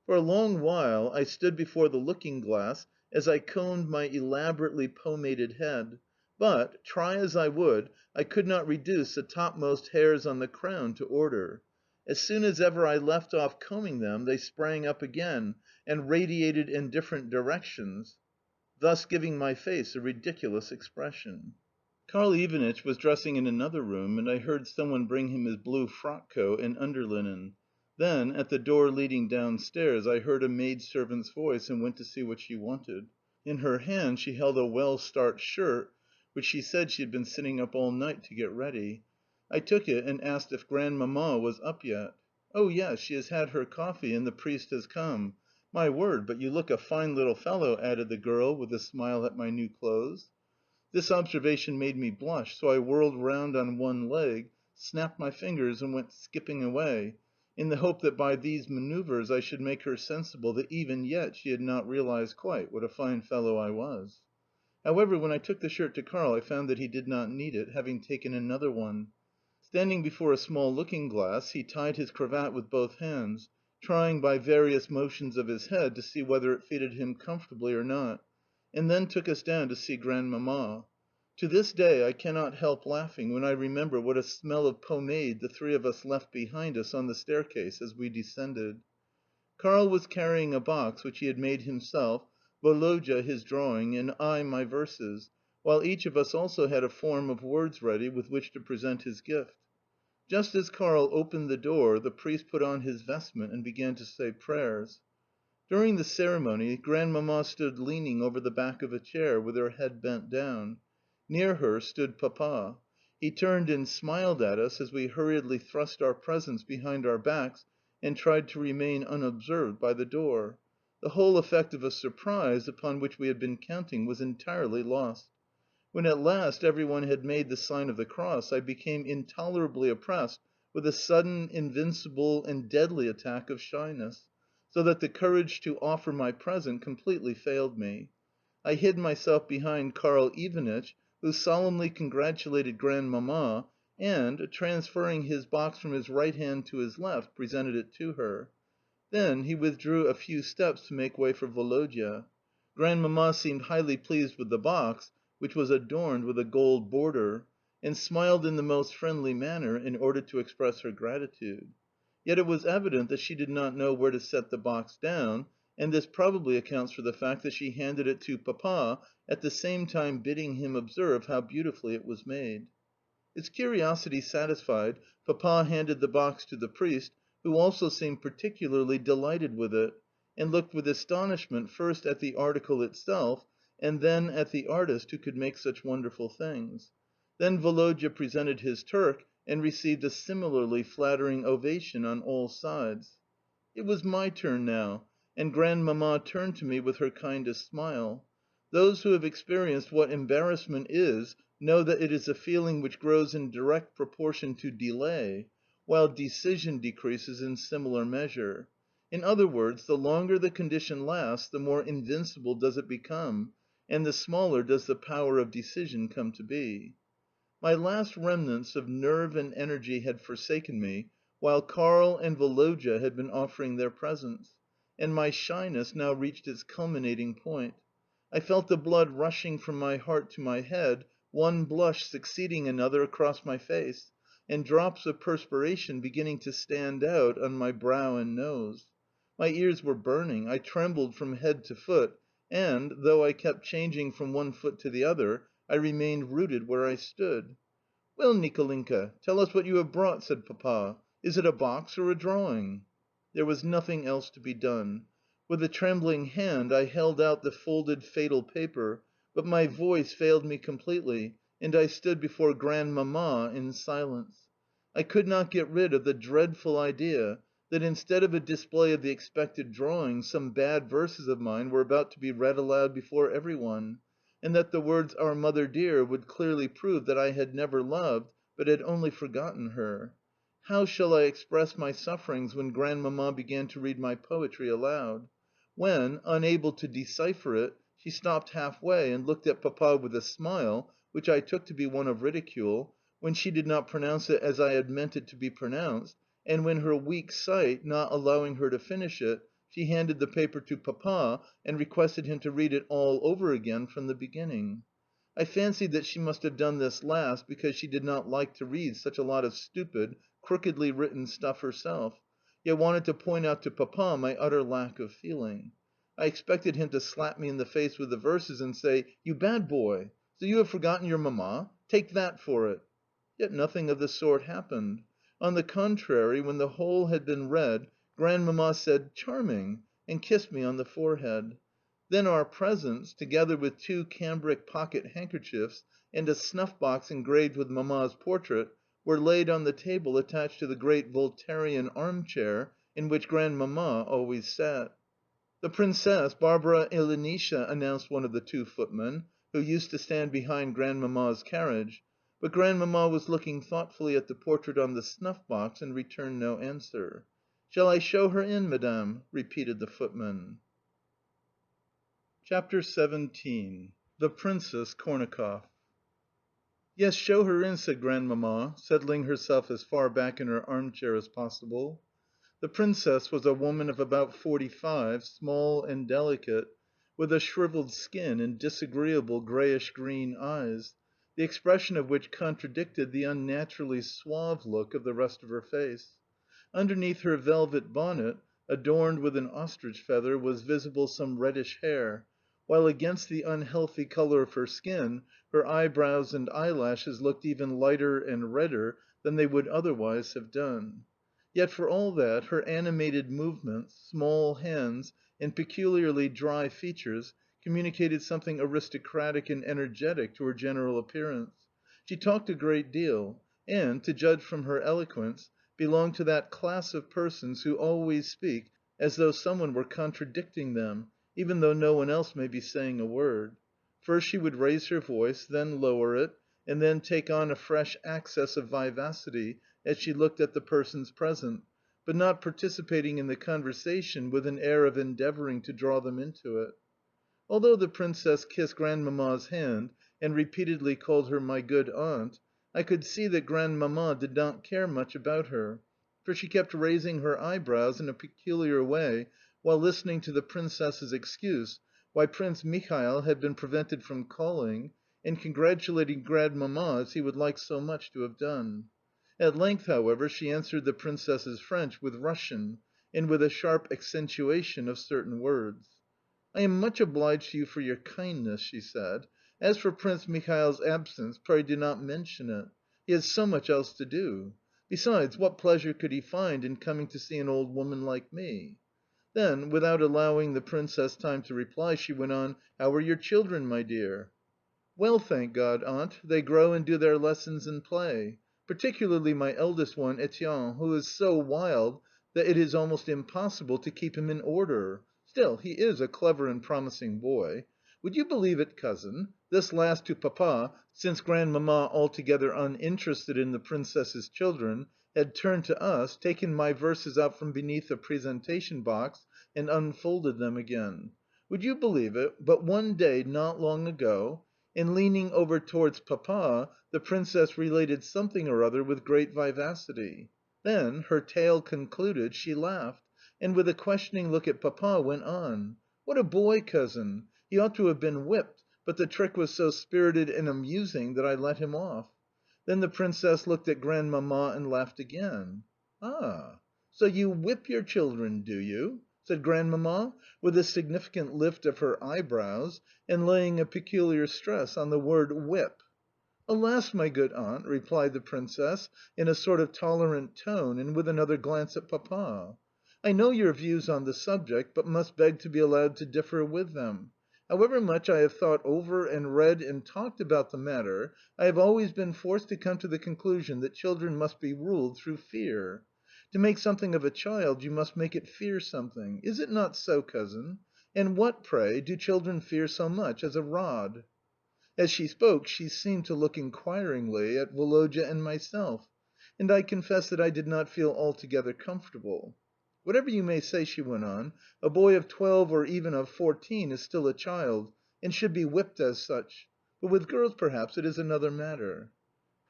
For a long while I stood before the looking glass as I combed my elaborately pomaded head, but, try as I would, I could not reduce the topmost hairs on the crown to order. As soon as ever I left off combing them they sprang up again, and radiated in different directions, thus giving my face a ridiculous expression. Karl Ivanitch was dressing in another room, and I heard someone bring him his blue frock coat and underlinen. Then, at the door leading downstairs, I heard a maidservant's voice and went to see what she wanted. In her hand she held a well-starched shirt, which she said she had been sitting up all night to get ready. I took it and asked if Grandmamma was up yet. "Oh, yes, she has had her coffee, and the priest has come. My word, but you look a fine little fellow," added the girl with a smile at my new clothes. This observation made me blush, so I whirled round on one leg, snapped my fingers, and went skipping away, in the hope that by these manoeuvres I should make her sensible that even yet she had not realized quite what a fine fellow I was. However, when I took the shirt to Karl I found that he did not need it, having taken another one. Standing before a small looking glass, he tied his cravat with both hands, trying by various motions of his head to see whether it fitted him comfortably or not, and then took us down to see Grandmamma. To this day I cannot help laughing when I remember what a smell of pomade the three of us left behind us on the staircase as we descended. Karl was carrying a box which he had made himself, Woloda his drawing, and I my verses, while each of us also had a form of words ready with which to present his gift. Just as Karl opened the door, the priest put on his vestment and began to say prayers. During the ceremony, Grandmamma stood leaning over the back of a chair with her head bent down. Near her stood Papa. He turned and smiled at us as we hurriedly thrust our presents behind our backs and tried to remain unobserved by the door. The whole effect of a surprise, upon which we had been counting, was entirely lost. When at last every one had made the sign of the cross, I became intolerably oppressed with a sudden, invincible, and deadly attack of shyness, so that the courage to offer my present completely failed me. I hid myself behind Karl Ivanitch, who solemnly congratulated Grandmamma, and, transferring his box from his right hand to his left, presented it to her. Then he withdrew a few steps to make way for Woloda. Grandmamma seemed highly pleased with the box, which was adorned with a gold border, and smiled in the most friendly manner in order to express her gratitude. Yet it was evident that she did not know where to set the box down, and this probably accounts for the fact that she handed it to Papa, at the same time bidding him observe how beautifully it was made. His curiosity satisfied, Papa handed the box to the priest, who also seemed particularly delighted with it, and looked with astonishment first at the article itself, and then at the artist who could make such wonderful things. Then Woloda presented his Turk, and received a similarly flattering ovation on all sides. It was my turn now, and Grandmamma turned to me with her kindest smile. Those who have experienced what embarrassment is know that it is a feeling which grows in direct proportion to delay, while decision decreases in similar measure. In other words, the longer the condition lasts, the more invincible does it become, and the smaller does the power of decision come to be. My last remnants of nerve and energy had forsaken me, while Karl and Woloda had been offering their presents, and my shyness now reached its culminating point. I felt the blood rushing from my heart to my head, one blush succeeding another across my face, and drops of perspiration beginning to stand out on my brow and nose. My ears were burning, I trembled from head to foot, and, though I kept changing from one foot to the other, I remained rooted where I stood. "Well, Nikolenka, tell us what you have brought," said Papa. "Is it a box or a drawing?" There was nothing else to be done. With a trembling hand I held out the folded fatal paper, but my voice failed me completely, and I stood before Grandmamma in silence. I could not get rid of the dreadful idea that, instead of a display of the expected drawing, some bad verses of mine were about to be read aloud before every one, and that the words "Our Mother dear" would clearly prove that I had never loved, but had only forgotten her. How shall I express my sufferings when Grandmamma began to read my poetry aloud? When, unable to decipher it, she stopped half way and looked at Papa with a smile, which I took to be one of ridicule, when she did not pronounce it as I had meant it to be pronounced, and when her weak sight not allowing her to finish it, she handed the paper to Papa and requested him to read it all over again from the beginning. I fancied that she must have done this last because she did not like to read such a lot of stupid, crookedly written stuff herself, yet wanted to point out to Papa my utter lack of feeling. I expected him to slap me in the face with the verses and say, "You bad boy! So you have forgotten your Mamma? Take that for it!" Yet nothing of the sort happened. On the contrary, when the whole had been read, Grandmamma said, "Charming!" and kissed me on the forehead. Then our presents, together with two cambric pocket handkerchiefs and a snuff box engraved with Mamma's portrait, were laid on the table attached to the great Voltairian armchair in which Grandmamma always sat. "The Princess Barbara Ilinisha," announced one of the two footmen, who used to stand behind Grandmamma's carriage, but Grandmamma was looking thoughtfully at the portrait on the snuff box and returned no answer. "Shall I show her in, Madame?" repeated the footman. CHAPTER XVII. THE PRINCESS KORNAKOFF. "Yes, show her in," said Grandmamma, settling herself as far back in her armchair as possible. The Princess was a woman of about 45, small and delicate, with a shrivelled skin and disagreeable greyish green eyes, the expression of which contradicted the unnaturally suave look of the rest of her face. Underneath her velvet bonnet, adorned with an ostrich feather, was visible some reddish hair, while against the unhealthy colour of her skin her eyebrows and eyelashes looked even lighter and redder than they would otherwise have done. Yet for all that, her animated movements, small hands, and peculiarly dry features communicated something aristocratic and energetic to her general appearance. She talked a great deal, and, to judge from her eloquence, belonged to that class of persons who always speak as though someone were contradicting them, even though no one else may be saying a word. First she would raise her voice, then lower it, and then take on a fresh access of vivacity as she looked at the persons present, but not participating in the conversation with an air of endeavouring to draw them into it. Although the Princess kissed Grandmamma's hand and repeatedly called her "my good aunt," I could see that Grandmamma did not care much about her, for she kept raising her eyebrows in a peculiar way while listening to the Princess's excuse why Prince Michael had been prevented from calling, and congratulating Grandmamma as he would like so much to have done. At length, however, she answered the Princess's French with Russian, and with a sharp accentuation of certain words. "I am much obliged to you for your kindness," she said. "As for Prince Michael's absence, pray do not mention it. He has so much else to do. Besides, what pleasure could he find in coming to see an old woman like me?" Then, without allowing the Princess time to reply, she went on: "How are your children, my dear?" "Well, thank God, aunt, they grow and do their lessons and play. Particularly my eldest one, Etienne, who is so wild that it is almost impossible to keep him in order. Still, he is a clever and promising boy. Would you believe it, cousin?" This last to Papa, since Grandmamma, altogether uninterested in the Princess's children, had turned to us, taken my verses out from beneath the presentation box, and unfolded them again. "Would you believe it, but one day, not long ago..." And leaning over towards Papa, the Princess related something or other with great vivacity. Then, her tale concluded, she laughed, and with a questioning look at Papa, went on: "What a boy, cousin! He ought to have been whipped, but the trick was so spirited and amusing that I let him off." Then the Princess looked at Grandmamma and laughed again. "Ah, so you whip your children, do you?" said Grandmamma, with a significant lift of her eyebrows, and laying a peculiar stress on the word "whip." "Alas, my good aunt," replied the Princess in a sort of tolerant tone and with another glance at Papa, "I know your views on the subject, but must beg to be allowed to differ with them. However much I have thought over and read and talked about the matter, I have always been forced to come to the conclusion that children must be ruled through fear. To make something of a child you must make it fear something. Is it not so, cousin? And what, pray, do children fear so much as a rod?" As she spoke she seemed to look inquiringly at Woloda and myself, and I confess that I did not feel altogether comfortable. "Whatever you may say," she went on, "a boy of 12 or even of 14 is still a child, and should be whipped as such. But with girls, perhaps, it is another matter."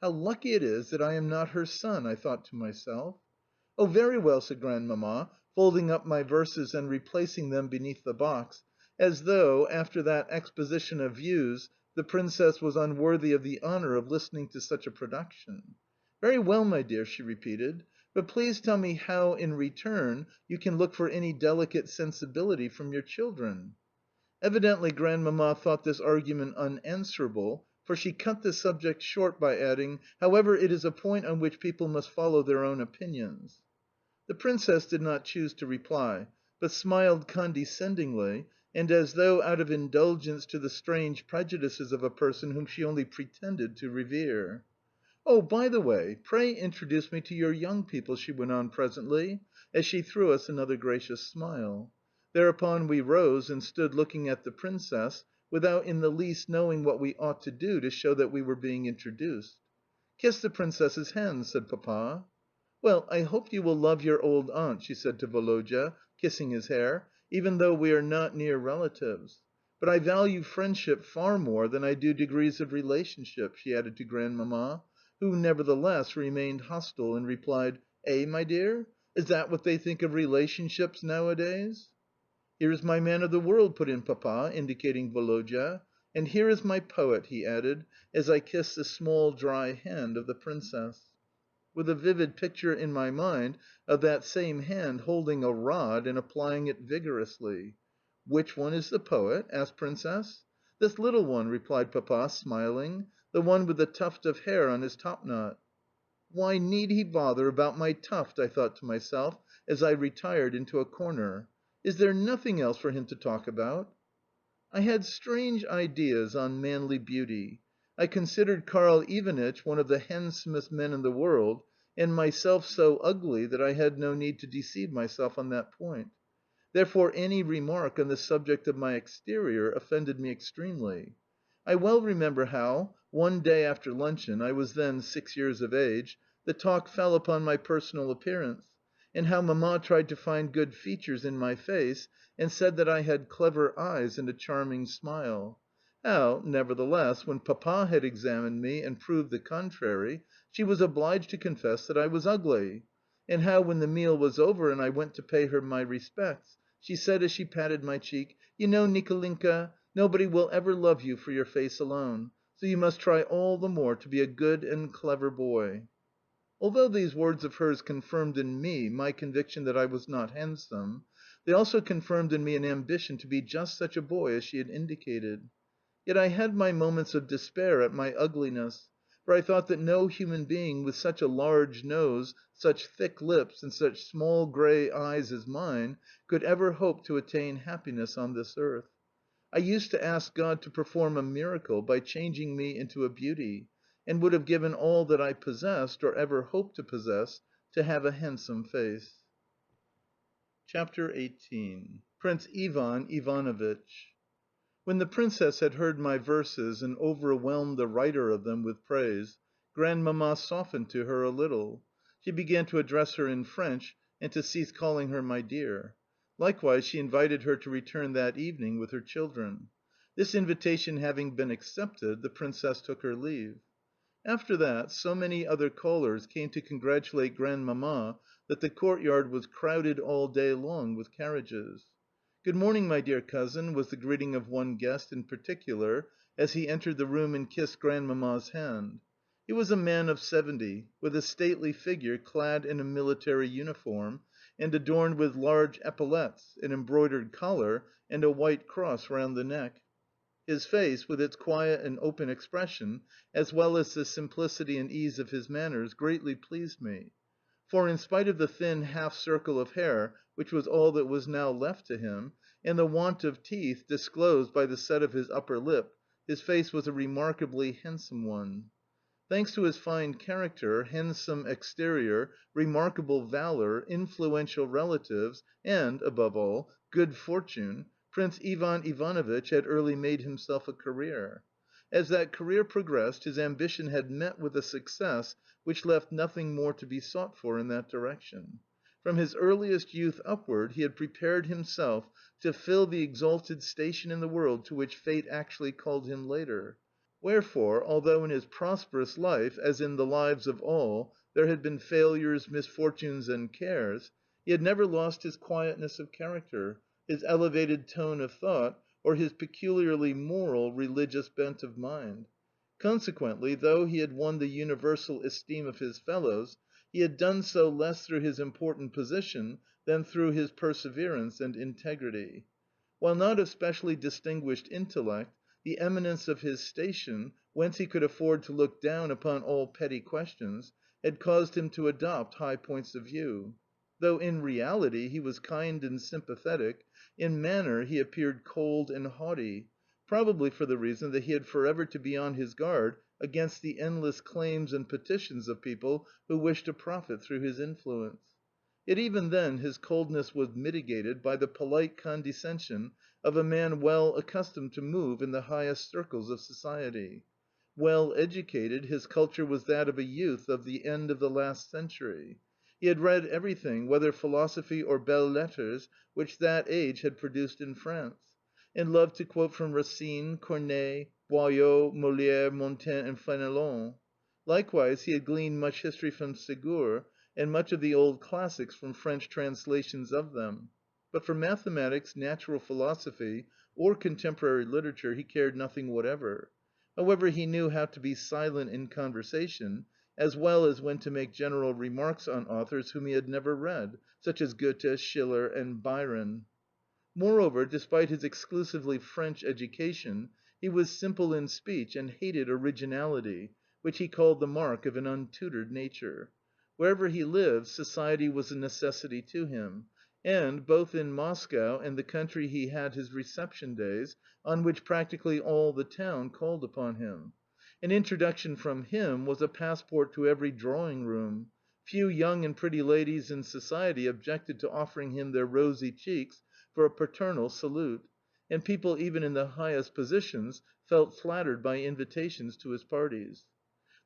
"How lucky it is that I am not her son!" I thought to myself. "Oh, very well," said Grandmamma, folding up my verses and replacing them beneath the box, as though, after that exposition of views, the Princess was unworthy of the honour of listening to such a production. "Very well, my dear," she repeated. "But please tell me how, in return, you can look for any delicate sensibility from your children." Evidently Grandmamma thought this argument unanswerable, for she cut the subject short by adding: "However, it is a point on which people must follow their own opinions." The Princess did not choose to reply, but smiled condescendingly, and as though out of indulgence to the strange prejudices of a person whom she only pretended to revere. "Oh, by the way, pray introduce me to your young people," she went on presently, as she threw us another gracious smile. Thereupon we rose and stood looking at the Princess, without in the least knowing what we ought to do to show that we were being introduced. "Kiss the Princess's hand," said Papa. "Well, I hope you will love your old aunt," she said to Woloda, kissing his hair, "even though we are not near relatives. But I value friendship far more than I do degrees of relationship," she added to Grandmamma, who, nevertheless, remained hostile, and replied: "Eh, my dear? Is that what they think of relationships nowadays?" "Here is my man of the world," put in Papa, indicating Woloda. "And here is my poet," he added, as I kissed the small, dry hand of the Princess, with a vivid picture in my mind of that same hand holding a rod and applying it vigorously. "Which one is the poet?" asked Princess. "This little one," replied Papa, smiling. "The one with the tuft of hair on his topknot." "Why need he bother about my tuft?" I thought to myself as I retired into a corner. "Is there nothing else for him to talk about?" I had strange ideas on manly beauty. I considered Karl Ivanitch one of the handsomest men in the world, and myself so ugly that I had no need to deceive myself on that point. Therefore any remark on the subject of my exterior offended me extremely. I well remember how, one day after luncheon I was then 6 years of age the talk fell upon my personal appearance, and how Mamma tried to find good features in my face, and said that I had clever eyes and a charming smile. How, nevertheless, when Papa had examined me and proved the contrary, she was obliged to confess that I was ugly, and how, when the meal was over and I went to pay her my respects, she said as she patted my cheek, "You know, Nikolenka, nobody will ever love you for your face alone, so you must try all the more to be a good and clever boy." Although these words of hers confirmed in me my conviction that I was not handsome, they also confirmed in me an ambition to be just such a boy as she had indicated. Yet I had my moments of despair at my ugliness, for I thought that no human being with such a large nose, such thick lips, and such small grey eyes as mine could ever hope to attain happiness on this earth. I used to ask God to perform a miracle by changing me into a beauty, and would have given all that I possessed, or ever hoped to possess, to have a handsome face. CHAPTER XVIII. Prince Ivan Ivanovitch. When the Princess had heard my verses and overwhelmed the writer of them with praise, Grandmamma softened to her a little. She began to address her in French, and to cease calling her "my dear." Likewise she invited her to return that evening with her children. This invitation having been accepted, the Princess took her leave. After that, so many other callers came to congratulate Grandmamma that the courtyard was crowded all day long with carriages. "Good morning, my dear cousin," was the greeting of one guest in particular as he entered the room and kissed Grandmamma's hand. He was a man of 70, with a stately figure clad in a military uniform, and adorned with large epaulettes, an embroidered collar, and a white cross round the neck. His face, with its quiet and open expression, as well as the simplicity and ease of his manners, greatly pleased me. For, in spite of the thin half circle of hair which was all that was now left to him, and the want of teeth disclosed by the set of his upper lip, his face was a remarkably handsome one. Thanks to his fine character, handsome exterior, remarkable valour, influential relatives, and, above all, good fortune, Prince Ivan Ivanovitch had early made himself a career. As that career progressed, his ambition had met with a success which left nothing more to be sought for in that direction. From his earliest youth upward he had prepared himself to fill the exalted station in the world to which fate actually called him later. Wherefore, although in his prosperous life, as in the lives of all, there had been failures, misfortunes, and cares, he had never lost his quietness of character, his elevated tone of thought, or his peculiarly moral, religious bent of mind. Consequently, though he had won the universal esteem of his fellows, he had done so less through his important position than through his perseverance and integrity. While not of specially distinguished intellect, the eminence of his station, whence he could afford to look down upon all petty questions, had caused him to adopt high points of view. Though in reality he was kind and sympathetic, in manner he appeared cold and haughty, probably for the reason that he had forever to be on his guard against the endless claims and petitions of people who wished to profit through his influence. Yet even then his coldness was mitigated by the polite condescension of a man well accustomed to move in the highest circles of society. Well educated, his culture was that of a youth of the end of the last century. He had read everything, whether philosophy or belles lettres, which that age had produced in France, and loved to quote from Racine, Corneille, Boileau, Molière, Montaigne, and Fénelon. Likewise he had gleaned much history from Ségur, and much of the old classics from French translations of them. But for mathematics, natural philosophy, or contemporary literature he cared nothing whatever. However, he knew how to be silent in conversation, as well as when to make general remarks on authors whom he had never read, such as Goethe, Schiller, and Byron. Moreover, despite his exclusively French education, he was simple in speech and hated originality, which he called the mark of an untutored nature. Wherever he lived, society was a necessity to him, and, both in Moscow and the country he had his reception days, on which practically all the town called upon him. An introduction from him was a passport to every drawing room. Few young and pretty ladies in society objected to offering him their rosy cheeks for a paternal salute, and people even in the highest positions felt flattered by invitations to his parties.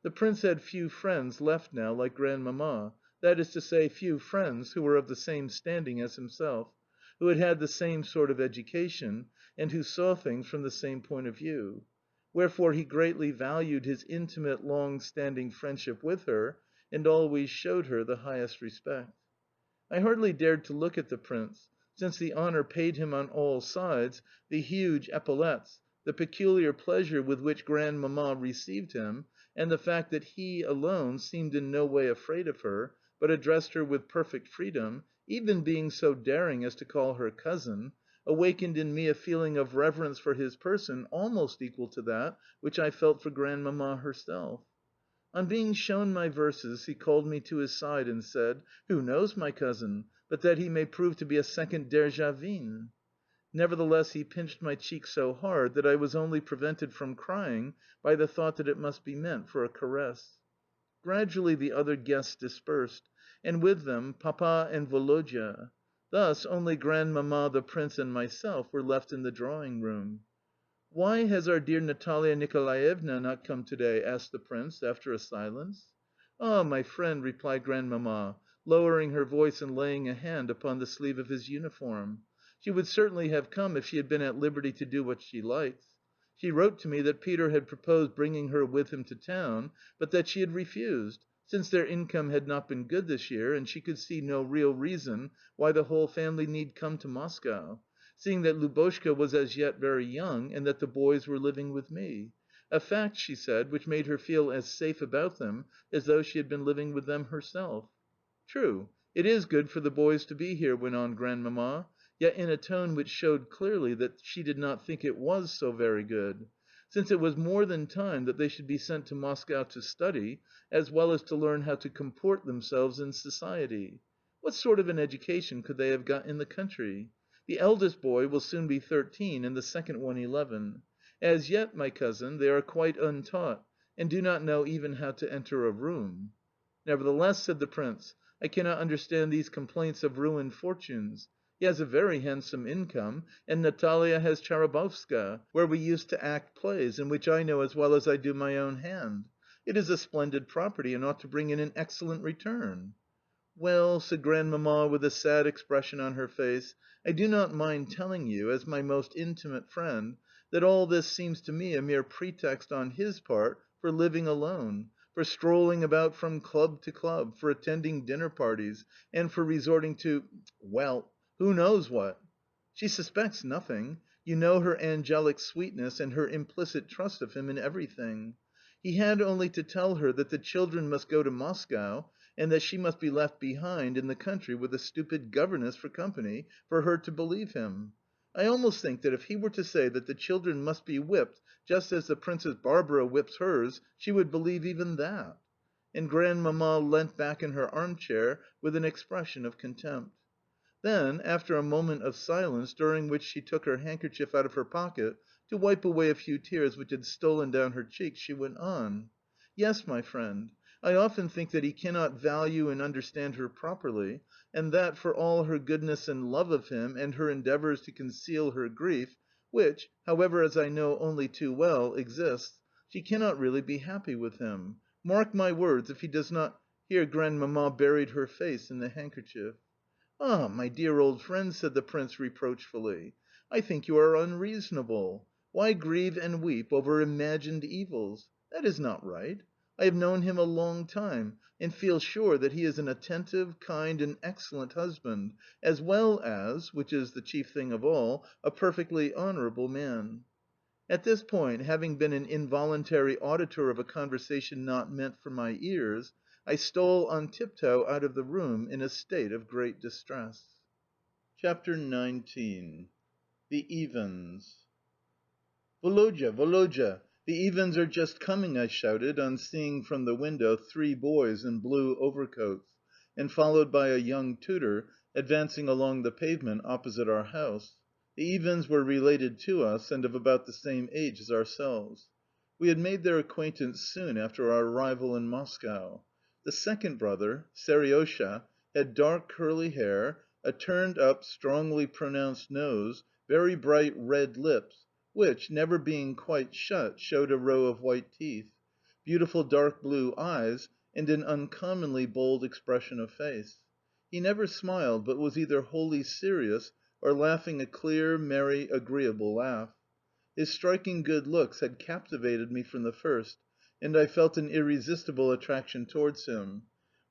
The Prince had few friends left now like Grandmamma, that is to say, few friends who were of the same standing as himself, who had had the same sort of education, and who saw things from the same point of view. Wherefore he greatly valued his intimate, long-standing friendship with her, and always showed her the highest respect. I hardly dared to look at the Prince, since the honour paid him on all sides, the huge epaulettes, the peculiar pleasure with which Grandmamma received him, and the fact that he alone seemed in no way afraid of her, but addressed her with perfect freedom, even being so daring as to call her cousin, awakened in me a feeling of reverence for his person almost equal to that which I felt for Grandmamma herself. On being shown my verses, he called me to his side and said: "Who knows, my cousin, but that he may prove to be a second Derzhavin?" Nevertheless, he pinched my cheek so hard that I was only prevented from crying by the thought that it must be meant for a caress. Gradually the other guests dispersed, and with them Papa and Woloda. Thus only Grandmamma, the Prince, and myself were left in the drawing room. "Why has our dear Natalia Nicolaevna not come to day?" asked the Prince, after a silence. "Ah, my friend," replied Grandmamma, lowering her voice and laying a hand upon the sleeve of his uniform, "she would certainly have come if she had been at liberty to do what she likes. She wrote to me that Peter had proposed bringing her with him to town, but that she had refused, since their income had not been good this year, and she could see no real reason why the whole family need come to Moscow, seeing that Lubotshka was as yet very young, and that the boys were living with me, a fact, she said, which made her feel as safe about them as though she had been living with them herself." "True, it is good for the boys to be here," went on Grandmamma, yet in a tone which showed clearly that she did not think it was so very good, since it was more than time that they should be sent to Moscow to study, as well as to learn how to comport themselves in society. What sort of an education could they have got in the country? The eldest boy will soon be 13 and the second one 11. As yet, my cousin, they are quite untaught, and do not know even how to enter a room." "Nevertheless," said the Prince, "I cannot understand these complaints of ruined fortunes. He has a very handsome income, and Natalia has Chabarovska, where we used to act plays, and which I know as well as I do my own hand. It is a splendid property, and ought to bring in an excellent return." "Well," said Grandmamma with a sad expression on her face, "I do not mind telling you, as my most intimate friend, that all this seems to me a mere pretext on his part for living alone, for strolling about from club to club, for attending dinner parties, and for resorting to well, who knows what? She suspects nothing. You know her angelic sweetness and her implicit trust of him in everything. He had only to tell her that the children must go to Moscow, and that she must be left behind in the country with a stupid governess for company, for her to believe him. I almost think that if he were to say that the children must be whipped just as the Princess Barbara whips hers, she would believe even that." And Grandmamma leant back in her armchair with an expression of contempt. Then, after a moment of silence, during which she took her handkerchief out of her pocket to wipe away a few tears which had stolen down her cheeks, she went on: "Yes, my friend, I often think that he cannot value and understand her properly, and that, for all her goodness and love of him, and her endeavours to conceal her grief which, however, as I know only too well, exists she cannot really be happy with him. Mark my words, if he does not..." Here Grandmamma buried her face in the handkerchief. "Ah, my dear old friend," said the Prince reproachfully, "I think you are unreasonable. Why grieve and weep over imagined evils? That is not right. I have known him a long time, and feel sure that he is an attentive, kind, and excellent husband, as well as which is the chief thing of all a perfectly honourable man." At this point, having been an involuntary auditor of a conversation not meant for my ears, I stole on tiptoe out of the room in a state of great distress. CHAPTER XIX. THE Evens. "Volodya, Volodya, the Evens are just coming!" I shouted on seeing from the window three boys in blue overcoats, and followed by a young tutor, advancing along the pavement opposite our house. The Evens were related to us, and of about the same age as ourselves. We had made their acquaintance soon after our arrival in Moscow. The second brother, Seriosha, had dark curly hair, a turned up, strongly pronounced nose, very bright red lips, which, never being quite shut, showed a row of white teeth, beautiful dark blue eyes, and an uncommonly bold expression of face. He never smiled, but was either wholly serious or laughing a clear, merry, agreeable laugh. His striking good looks had captivated me from the first, and I felt an irresistible attraction towards him.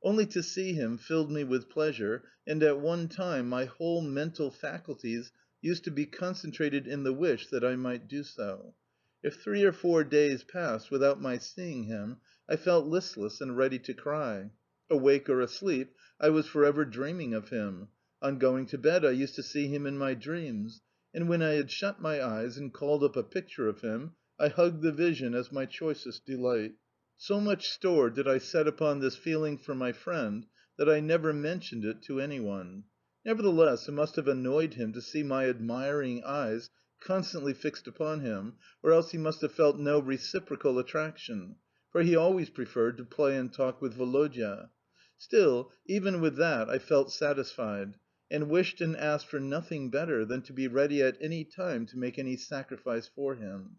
Only to see him filled me with pleasure, and at one time my whole mental faculties used to be concentrated in the wish that I might do so. If 3 or 4 days passed without my seeing him, I felt listless and ready to cry. Awake or asleep, I was forever dreaming of him. On going to bed I used to see him in my dreams, and when I had shut my eyes and called up a picture of him, I hugged the vision as my choicest delight. So much store did I set upon this feeling for my friend that I never mentioned it to anyone. Nevertheless, it must have annoyed him to see my admiring eyes constantly fixed upon him, or else he must have felt no reciprocal attraction, for he always preferred to play and talk with Volodya. Still, even with that I felt satisfied, and wished and asked for nothing better than to be ready at any time to make any sacrifice for him.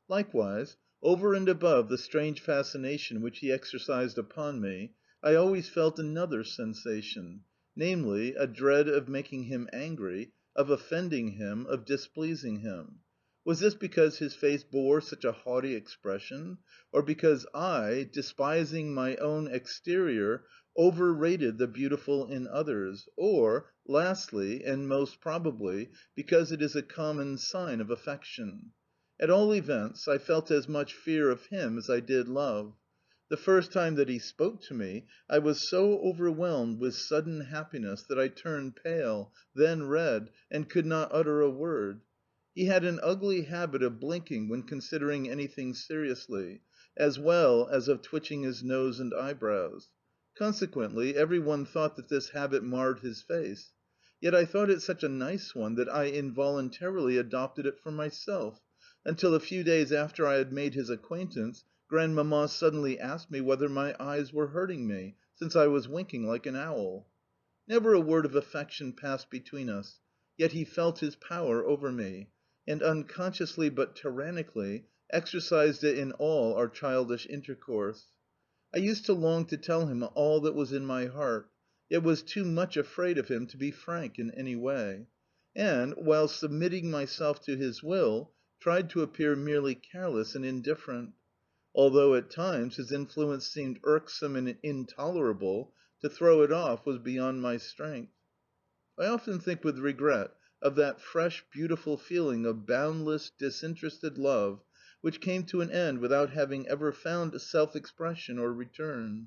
Likewise, over and above the strange fascination which he exercised upon me, I always felt another sensation, namely, a dread of making him angry, of offending him, of displeasing him. Was this because his face bore such a haughty expression, or because I, despising my own exterior, overrated the beautiful in others, or, lastly, and most probably, because it is a common sign of affection? At all events, I felt as much fear of him as I did love. The first time that he spoke to me, I was so overwhelmed with sudden happiness that I turned pale, then red, and could not utter a word. He had an ugly habit of blinking when considering anything seriously, as well as of twitching his nose and eyebrows. Consequently, every one thought that this habit marred his face. Yet I thought it such a nice one that I involuntarily adopted it for myself, until a few days after I had made his acquaintance, Grandmamma suddenly asked me whether my eyes were hurting me, since I was winking like an owl. Never a word of affection passed between us, yet he felt his power over me, and unconsciously but tyrannically exercised it in all our childish intercourse. I used to long to tell him all that was in my heart, yet was too much afraid of him to be frank in any way, and, while submitting myself to his will, tried to appear merely careless and indifferent. Although at times his influence seemed irksome and intolerable, to throw it off was beyond my strength. I often think with regret of that fresh, beautiful feeling of boundless, disinterested love which came to an end without having ever found self expression or return.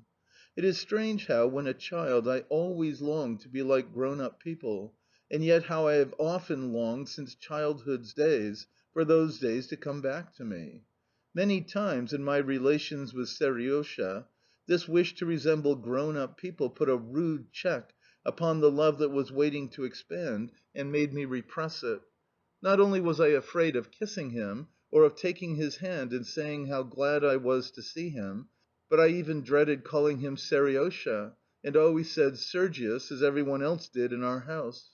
It is strange how, when a child, I always longed to be like grown up people, and yet how I have often longed since childhood's days for those days to come back to me. Many times, in my relations with Seriosha, this wish to resemble grown up people put a rude check upon the love that was waiting to expand, and made me repress it. Not only was I afraid of kissing him, or of taking his hand and saying how glad I was to see him, but I even dreaded calling him Seriosha, and always said Sergius, as every one else did in our house.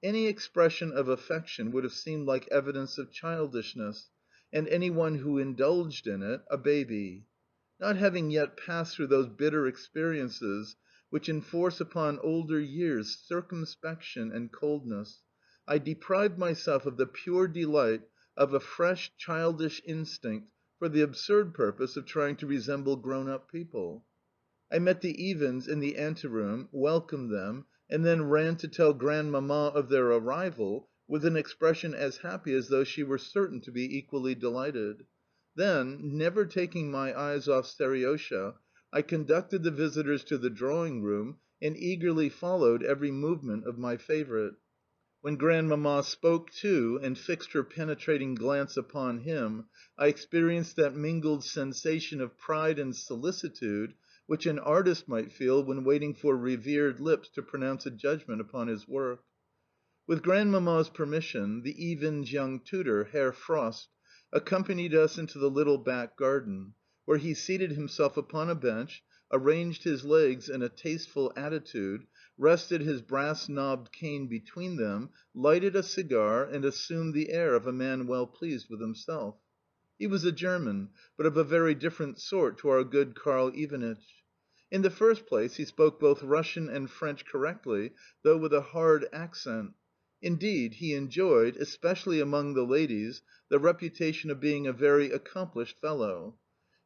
Any expression of affection would have seemed like evidence of childishness, and anyone who indulged in it, a baby. Not having yet passed through those bitter experiences which enforce upon older years circumspection and coldness, I deprived myself of the pure delight of a fresh childish instinct for the absurd purpose of trying to resemble grown-up people. I met the Evens in the ante room, welcomed them, and then ran to tell Grandmamma of their arrival with an expression as happy as though she were certain to be equally delighted. Then, never taking my eyes off Seriosha, I conducted the visitors to the drawing room and eagerly followed every movement of my favourite. When Grandmamma spoke to and fixed her penetrating glance upon him, I experienced that mingled sensation of pride and solicitude which an artist might feel when waiting for revered lips to pronounce a judgment upon his work. With Grandmamma's permission, the Evens' young tutor, Herr Frost, accompanied us into the little back garden, where he seated himself upon a bench, arranged his legs in a tasteful attitude, rested his brass-knobbed cane between them, lighted a cigar, and assumed the air of a man well pleased with himself. He was a German, but of a very different sort to our good Karl Evenich. In the first place, he spoke both Russian and French correctly, though with a hard accent. Indeed, he enjoyed, especially among the ladies, the reputation of being a very accomplished fellow.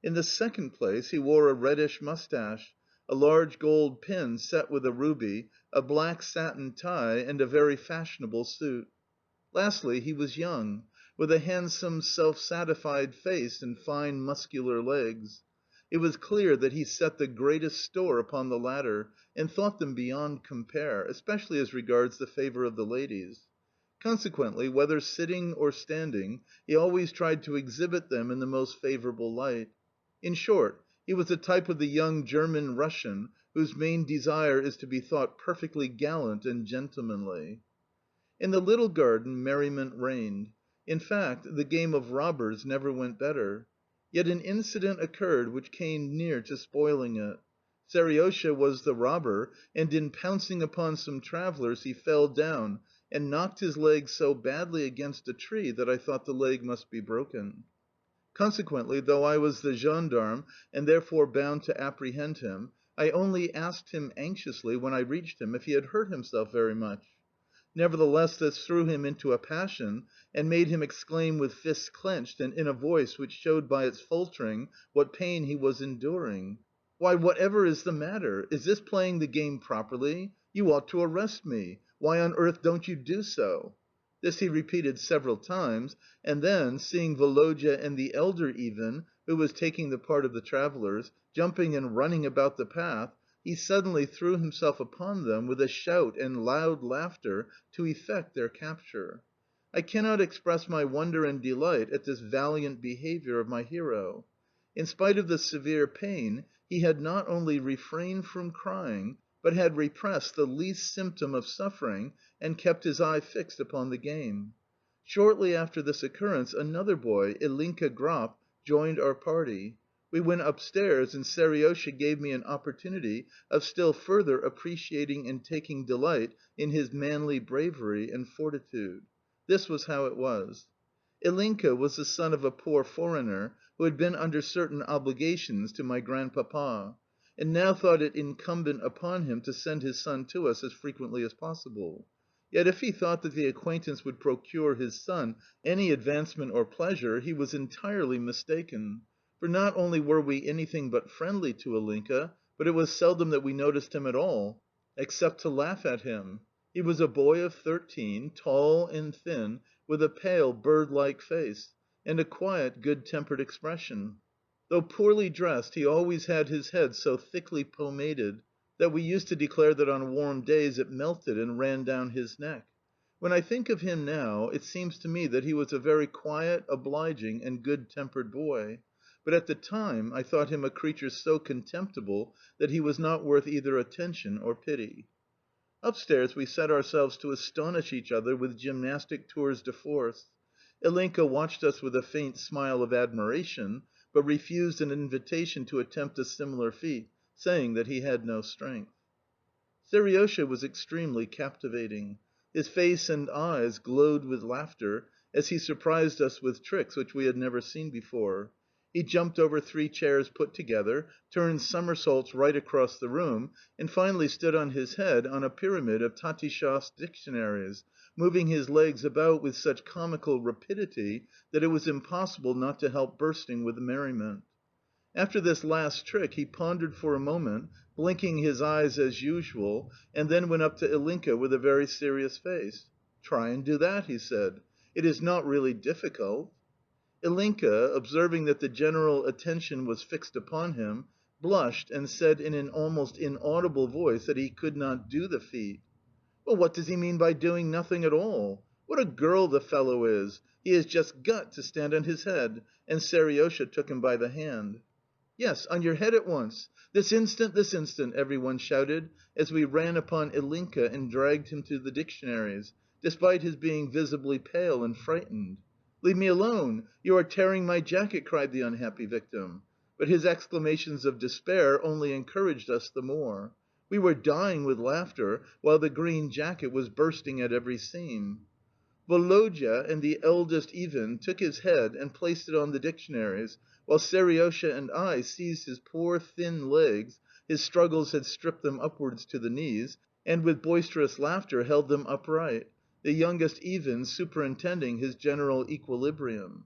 In the second place, he wore a reddish moustache, a large gold pin set with a ruby, a black satin tie, and a very fashionable suit. Lastly, he was young, with a handsome, self-satisfied face and fine muscular legs. It was clear that he set the greatest store upon the latter, and thought them beyond compare, especially as regards the favour of the ladies. Consequently, whether sitting or standing, he always tried to exhibit them in the most favourable light. In short, he was a type of the young German Russian whose main desire is to be thought perfectly gallant and gentlemanly. In the little garden merriment reigned. In fact, the game of robbers never went better. Yet an incident occurred which came near to spoiling it. Seriosha was the robber, and in pouncing upon some travellers he fell down and knocked his leg so badly against a tree that I thought the leg must be broken. Consequently, though I was the gendarme and therefore bound to apprehend him, I only asked him anxiously, when I reached him, if he had hurt himself very much. Nevertheless, this threw him into a passion, and made him exclaim with fists clenched and in a voice which showed by its faltering what pain he was enduring: "Why, whatever is the matter? Is this playing the game properly? You ought to arrest me! Why on earth don't you do so?" This he repeated several times, and then, seeing Woloda and the elder Ivan, who was taking the part of the travellers, jumping and running about the path, he suddenly threw himself upon them with a shout and loud laughter to effect their capture. I cannot express my wonder and delight at this valiant behaviour of my hero. In spite of the severe pain, he had not only refrained from crying, but had repressed the least symptom of suffering and kept his eye fixed upon the game. Shortly after this occurrence another boy, Ilinka Grap, joined our party. We went upstairs, and Seriosha gave me an opportunity of still further appreciating and taking delight in his manly bravery and fortitude. This was how it was. Ilinka was the son of a poor foreigner who had been under certain obligations to my Grandpapa, and now thought it incumbent upon him to send his son to us as frequently as possible. Yet if he thought that the acquaintance would procure his son any advancement or pleasure, he was entirely mistaken. For not only were we anything but friendly to Ilinka, but it was seldom that we noticed him at all, except to laugh at him. He was a boy of 13, tall and thin, with a pale, bird-like face, and a quiet, good-tempered expression. Though poorly dressed, he always had his head so thickly pomaded that we used to declare that on warm days it melted and ran down his neck. When I think of him now, it seems to me that he was a very quiet, obliging, and good-tempered boy. But at the time I thought him a creature so contemptible that he was not worth either attention or pity. Upstairs we set ourselves to astonish each other with gymnastic tours de force. Ilinka watched us with a faint smile of admiration, but refused an invitation to attempt a similar feat, saying that he had no strength. Seriosha was extremely captivating. His face and eyes glowed with laughter as he surprised us with tricks which we had never seen before. He jumped over 3 chairs put together, turned somersaults right across the room, and finally stood on his head on a pyramid of Tatishev's dictionaries, moving his legs about with such comical rapidity that it was impossible not to help bursting with merriment. After this last trick he pondered for a moment, blinking his eyes as usual, and then went up to Ilinka with a very serious face. "Try and do that," he said. "It is not really difficult." Ilinka, observing that the general attention was fixed upon him, blushed and said in an almost inaudible voice that he could not do the feat. "Well, what does he mean by doing nothing at all? What a girl the fellow is! He has just got to stand on his head," and Seriosha took him by the hand. "Yes, on your head at once! This instant, this instant!" every one shouted as we ran upon Ilinka and dragged him to the dictionaries, despite his being visibly pale and frightened. "Leave me alone! You are tearing my jacket!" cried the unhappy victim. But his exclamations of despair only encouraged us the more. We were dying with laughter, while the green jacket was bursting at every seam. Woloda and the eldest Ivan took his head and placed it on the dictionaries, while Seriosha and I seized his poor, thin legs (his struggles had stripped them upwards to the knees), and with boisterous laughter held them upright, the youngest Ivan superintending his general equilibrium.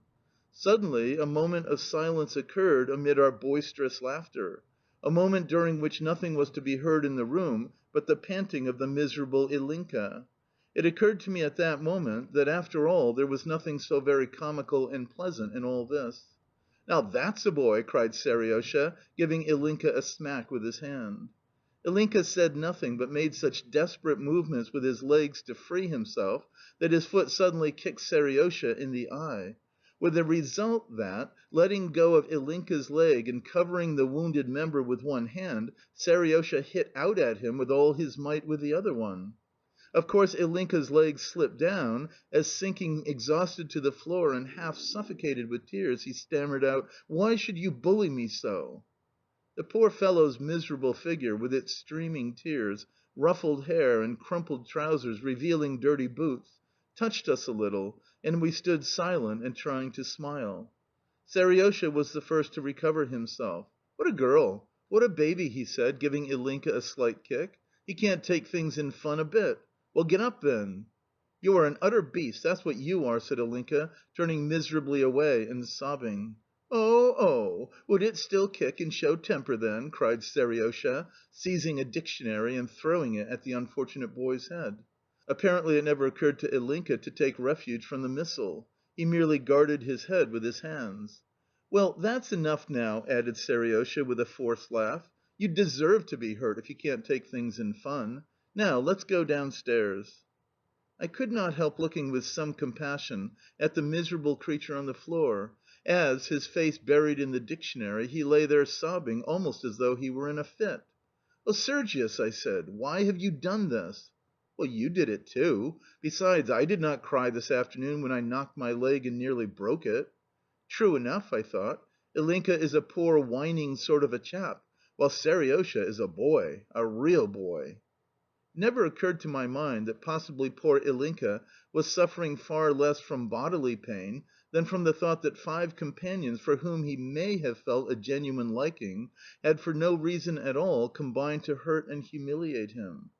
Suddenly a moment of silence occurred amid our boisterous laughter, a moment during which nothing was to be heard in the room but the panting of the miserable Ilinka. It occurred to me at that moment that, after all, there was nothing so very comical and pleasant in all this. "Now that's a boy!" cried Seriosha, giving Ilinka a smack with his hand. Ilinka said nothing, but made such desperate movements with his legs to free himself that his foot suddenly kicked Seriosha in the eye, with the result that, letting go of Ilinka's leg and covering the wounded member with one hand, Seriosha hit out at him with all his might with the other one. Of course, Ilinka's legs slipped down as, sinking exhausted to the floor and half suffocated with tears, he stammered out, "Why should you bully me so?" The poor fellow's miserable figure, with its streaming tears, ruffled hair, and crumpled trousers revealing dirty boots, touched us a little, and we stood silent and trying to smile. Seriosha was the first to recover himself. "What a girl! What a baby!" he said, giving Ilinka a slight kick. "He can't take things in fun a bit. Well, get up then!" "You are an utter beast, that's what you are!" said Ilinka, turning miserably away and sobbing. "Oh, oh! Would it still kick and show temper, then?" cried Seriosha, seizing a dictionary and throwing it at the unfortunate boy's head. Apparently it never occurred to Ilinka to take refuge from the missile. He merely guarded his head with his hands. "Well, that's enough now," added Seriosha with a forced laugh. "You deserve to be hurt if you can't take things in fun. Now let's go downstairs." I could not help looking with some compassion at the miserable creature on the floor, as, his face buried in the dictionary, he lay there sobbing almost as though he were in a fit. "Oh, Sergius," I said, "why have you done this?" "Well, you did it too. Besides, I did not cry this afternoon when I knocked my leg and nearly broke it." True enough, I thought. Ilinka is a poor, whining sort of a chap, while Seriosha is a boy, a real boy. It never occurred to my mind that possibly poor Ilinka was suffering far less from bodily pain than from the thought that 5 companions for whom he may have felt a genuine liking had for no reason at all combined to hurt and humiliate him.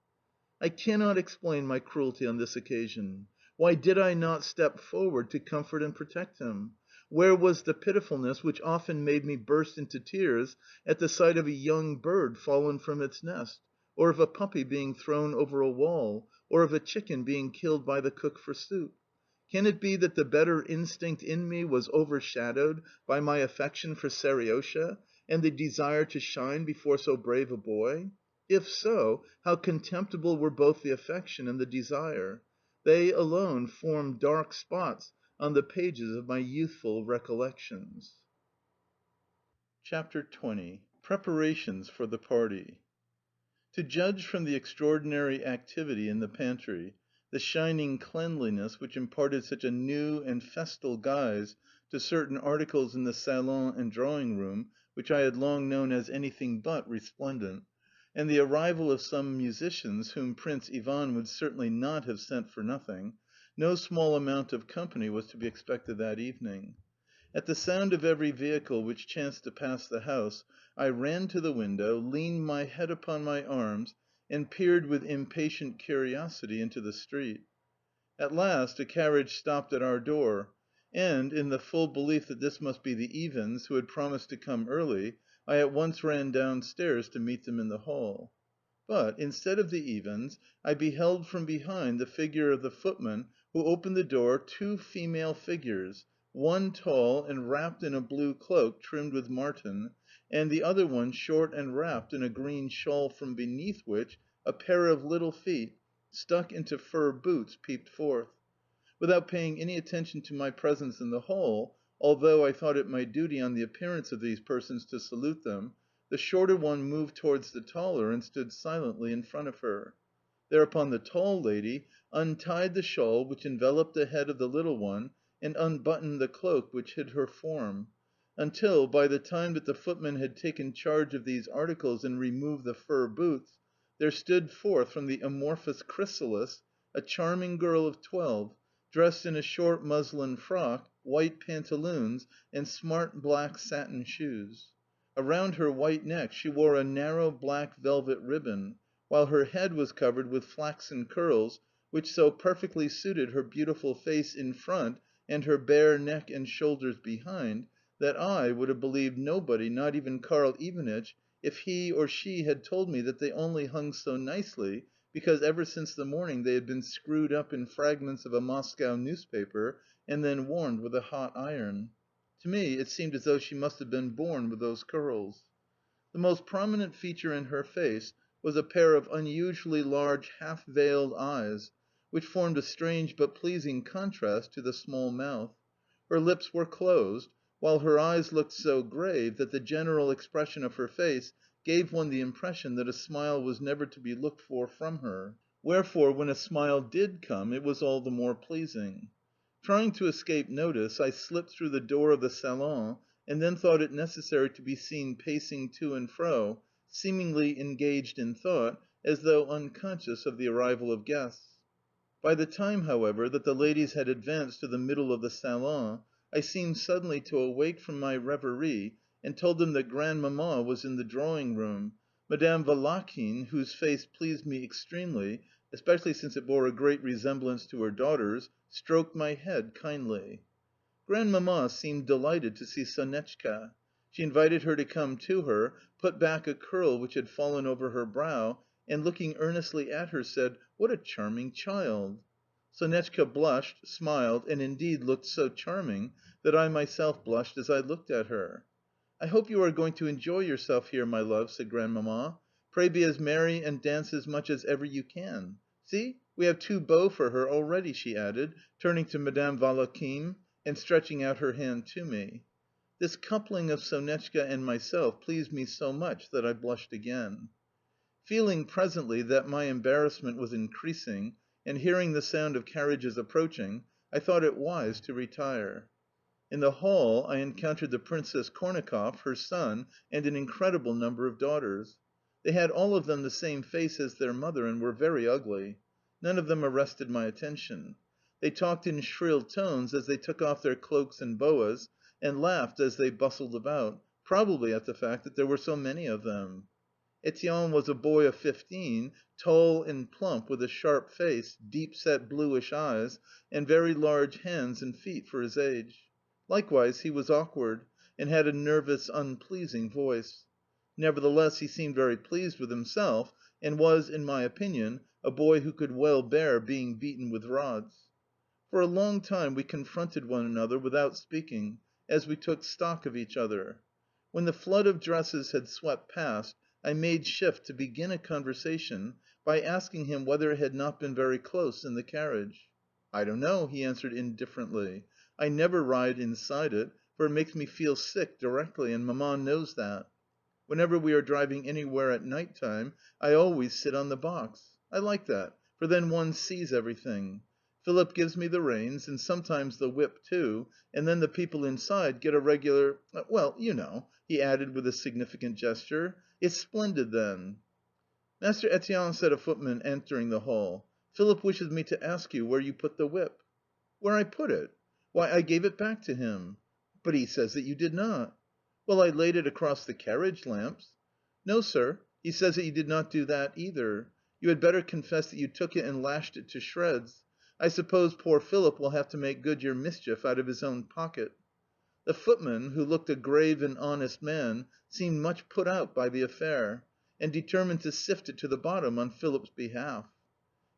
I cannot explain my cruelty on this occasion. Why did I not step forward to comfort and protect him? Where was the pitifulness which often made me burst into tears at the sight of a young bird fallen from its nest, or of a puppy being thrown over a wall, or of a chicken being killed by the cook for soup? Can it be that the better instinct in me was overshadowed by my affection for Seriosha and the desire to shine before so brave a boy? If so, how contemptible were both the affection and the desire! They alone formed dark spots on the pages of my youthful recollections. CHAPTER XX. Preparations for the party. To judge from the extraordinary activity in the pantry, the shining cleanliness which imparted such a new and festal guise to certain articles in the salon and drawing room which I had long known as anything but resplendent, and the arrival of some musicians whom Prince Ivan would certainly not have sent for nothing, no small amount of company was to be expected that evening. At the sound of every vehicle which chanced to pass the house, I ran to the window, leaned my head upon my arms, and peered with impatient curiosity into the street. At last a carriage stopped at our door, and, in the full belief that this must be the Evens, who had promised to come early, I at once ran downstairs to meet them in the hall. But, instead of the Evens, I beheld from behind the figure of the footman who opened the door two female figures, one tall and wrapped in a blue cloak trimmed with marten, and the other one short and wrapped in a green shawl from beneath which a pair of little feet, stuck into fur boots, peeped forth. Without paying any attention to my presence in the hall, although I thought it my duty on the appearance of these persons to salute them, the shorter one moved towards the taller and stood silently in front of her. Thereupon the tall lady untied the shawl which enveloped the head of the little one and unbuttoned the cloak which hid her form, until, by the time that the footman had taken charge of these articles and removed the fur boots, there stood forth from the amorphous chrysalis a charming girl of 12, dressed in a short muslin frock, white pantaloons, and smart black satin shoes. Around her white neck she wore a narrow black velvet ribbon, while her head was covered with flaxen curls which so perfectly suited her beautiful face in front and her bare neck and shoulders behind, that I would have believed nobody, not even Karl Evenich, if he or she had told me that they only hung so nicely because ever since the morning they had been screwed up in fragments of a Moscow newspaper and then warmed with a hot iron. To me it seemed as though she must have been born with those curls. The most prominent feature in her face was a pair of unusually large half veiled eyes, which formed a strange but pleasing contrast to the small mouth. Her lips were closed, while her eyes looked so grave that the general expression of her face gave one the impression that a smile was never to be looked for from her. Wherefore, when a smile did come, it was all the more pleasing. Trying to escape notice, I slipped through the door of the salon, and then thought it necessary to be seen pacing to and fro, seemingly engaged in thought, as though unconscious of the arrival of guests. By the time, however, that the ladies had advanced to the middle of the salon, I seemed suddenly to awake from my reverie, and told them that Grandmamma was in the drawing room. Madame Valakhin, whose face pleased me extremely, especially since it bore a great resemblance to her daughter's, stroked my head kindly. Grandmamma seemed delighted to see Sonetchka. She invited her to come to her, put back a curl which had fallen over her brow, and, looking earnestly at her, said, "What a charming child!" Sonetchka blushed, smiled, and indeed looked so charming that I myself blushed as I looked at her. "I hope you are going to enjoy yourself here, my love," said Grandmamma. "Pray be as merry and dance as much as ever you can. See, we have two beaux for her already," she added, turning to Madame Valakhin and stretching out her hand to me. This coupling of Sonetchka and myself pleased me so much that I blushed again. Feeling presently that my embarrassment was increasing, and hearing the sound of carriages approaching, I thought it wise to retire. In the hall I encountered the Princess Kornakoff, her son, and an incredible number of daughters. They had all of them the same face as their mother, and were very ugly. None of them arrested my attention. They talked in shrill tones as they took off their cloaks and boas, and laughed as they bustled about, probably at the fact that there were so many of them. Etienne was a boy of 15, tall and plump, with a sharp face, deep-set bluish eyes, and very large hands and feet for his age. Likewise he was awkward, and had a nervous, unpleasing voice. Nevertheless, he seemed very pleased with himself, and was, in my opinion, a boy who could well bear being beaten with rods. For a long time we confronted one another without speaking, as we took stock of each other. When the flood of dresses had swept past, I made shift to begin a conversation by asking him whether it had not been very close in the carriage. "I don't know," he answered indifferently. "I never ride inside it, for it makes me feel sick directly, and Mamma knows that. Whenever we are driving anywhere at night time, I always sit on the box. I like that, for then one sees everything. Philip gives me the reins, and sometimes the whip too, and then the people inside get a regular... well, you know," he added with a significant gesture. "It's splendid then." "Master Etienne," said a footman entering the hall, "Philip wishes me to ask you where you put the whip." "Where I put it? Why, I gave it back to him." "But he says that you did not." "Well, I laid it across the carriage lamps." "No, sir, he says that you did not do that either. You had better confess that you took it and lashed it to shreds. I suppose poor Philip will have to make good your mischief out of his own pocket." The footman, who looked a grave and honest man, seemed much put out by the affair, and determined to sift it to the bottom on Philip's behalf.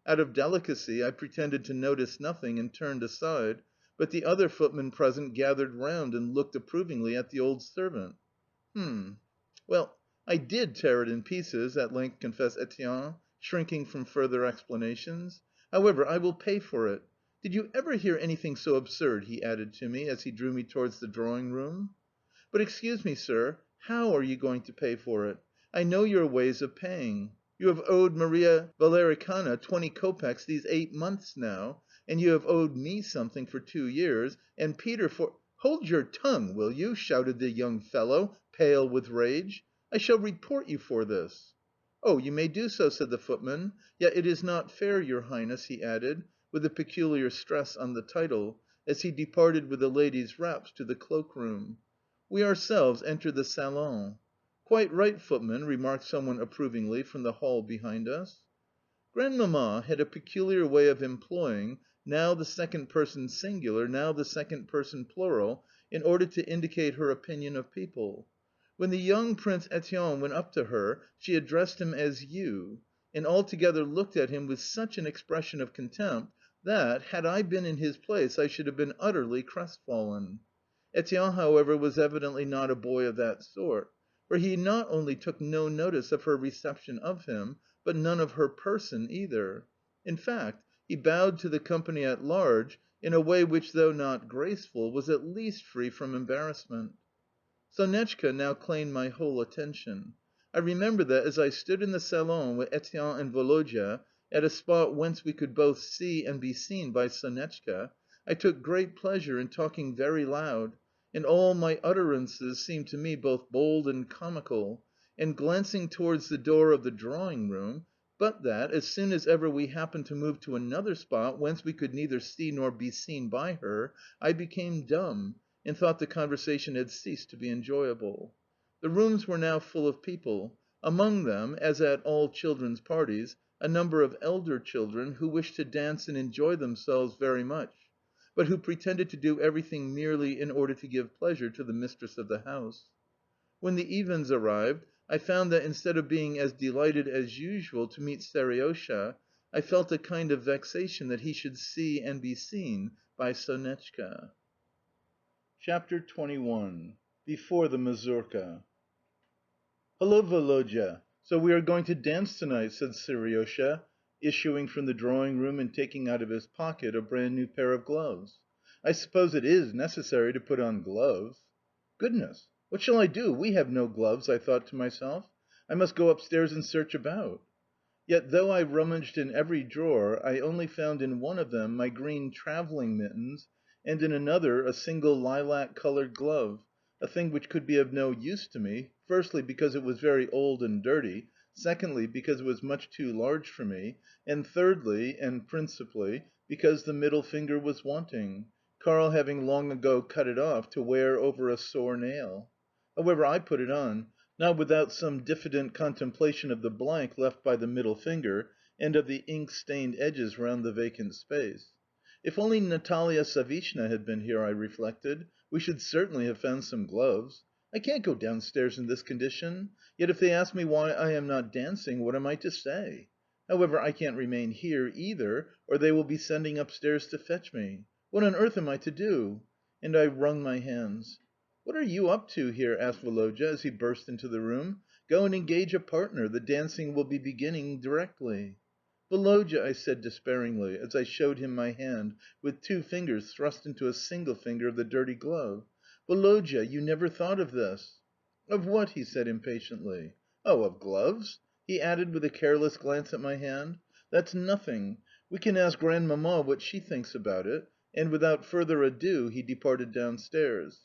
Out of delicacy I pretended to notice nothing, and turned aside, but the other footmen present gathered round and looked approvingly at the old servant. "Hm! Well, I did tear it in pieces," at length confessed Etienne, shrinking from further explanations. "However, I will pay for it. Did you ever hear anything so absurd?" he added to me as he drew me towards the drawing room. "But excuse me, sir, how are you going to pay for it? I know your ways of paying. You have owed Maria Valericana 20 kopecks these 8 months now, and you have owed me something for 2 years, and Peter for..." "Hold your tongue, will you?" shouted the young fellow, pale with rage. "I shall report you for this." "Oh, you may do so," said the footman. "Yet it is not fair, your Highness," he added, with a peculiar stress on the title, as he departed with the ladies' wraps to the cloak room. We ourselves entered the salon. "Quite right, footman," remarked someone approvingly from the hall behind us. Grandmamma had a peculiar way of employing, now the second person singular, now the second person plural, in order to indicate her opinion of people. When the young Prince Etienne went up to her, she addressed him as "you," and altogether looked at him with such an expression of contempt that, had I been in his place, I should have been utterly crestfallen. Etienne, however, was evidently not a boy of that sort, for he not only took no notice of her reception of him, but none of her person either. In fact, he bowed to the company at large in a way which, though not graceful, was at least free from embarrassment. Sonetchka now claimed my whole attention. I remember that, as I stood in the salon with Etienne and Woloda, at a spot whence we could both see and be seen by Sonetchka, I took great pleasure in talking very loud, and all my utterances seemed to me both bold and comical, and glancing towards the door of the drawing room, but that, as soon as ever we happened to move to another spot whence we could neither see nor be seen by her, I became dumb, and thought the conversation had ceased to be enjoyable. The rooms were now full of people, among them, as at all children's parties, a number of elder children who wished to dance and enjoy themselves very much, but who pretended to do everything merely in order to give pleasure to the mistress of the house. When the Iwins arrived, I found that instead of being as delighted as usual to meet Seriosha, I felt a kind of vexation that he should see and be seen by Sonetchka. CHAPTER XXI. Before the Mazurka. "Hullo, Woloda! So we are going to dance to night," said Seriosha, issuing from the drawing room and taking out of his pocket a brand new pair of gloves. "I suppose it IS necessary to put on gloves." "Goodness! What shall I do? We have no gloves," I thought to myself. "I must go upstairs and search about." Yet, though I rummaged in every drawer, I only found in one of them my green travelling mittens, and in another a single lilac coloured glove, a thing which could be of no use to me, firstly, because it was very old and dirty, secondly, because it was much too large for me, and thirdly, and principally, because the middle finger was wanting, Karl having long ago cut it off to wear over a sore nail. However, I put it on, not without some diffident contemplation of the blank left by the middle finger, and of the ink-stained edges round the vacant space. If only Natalia Savishna had been here, I reflected, we should certainly have found some gloves. I can't go downstairs in this condition. Yet if they ask me why I am not dancing, what am I to say? However, I can't remain here either, or they will be sending upstairs to fetch me. What on earth am I to do? And I wrung my hands. "What are you up to here?" asked Woloda as he burst into the room. "Go and engage a partner. The dancing will be beginning directly." "Woloda," I said despairingly, as I showed him my hand, with 2 fingers thrust into a single finger of the dirty glove. "Woloda, you never thought of this!" "Of what?" he said impatiently. "Oh, of gloves?" he added with a careless glance at my hand. "That's nothing. We can ask Grandmamma what she thinks about it," and without further ado he departed downstairs.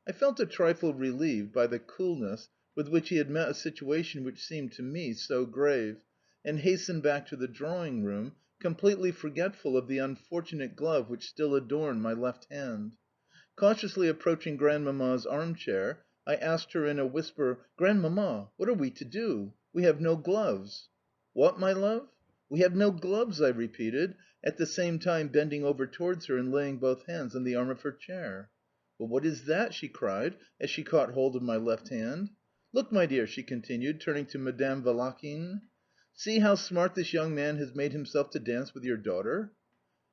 I felt a trifle relieved by the coolness with which he had met a situation which seemed to me so grave, and hastened back to the drawing room, completely forgetful of the unfortunate glove which still adorned my left hand. Cautiously approaching Grandmamma's armchair, I asked her in a whisper: "Grandmamma, what are we to do? We have no gloves." "What, my love?" "We have no gloves," I repeated, at the same time bending over towards her and laying both hands on the arm of her chair. "But what is that?" she cried as she caught hold of my left hand. "Look, my dear," she continued, turning to Madame Valakhin. "See how smart this young man has made himself to dance with your daughter."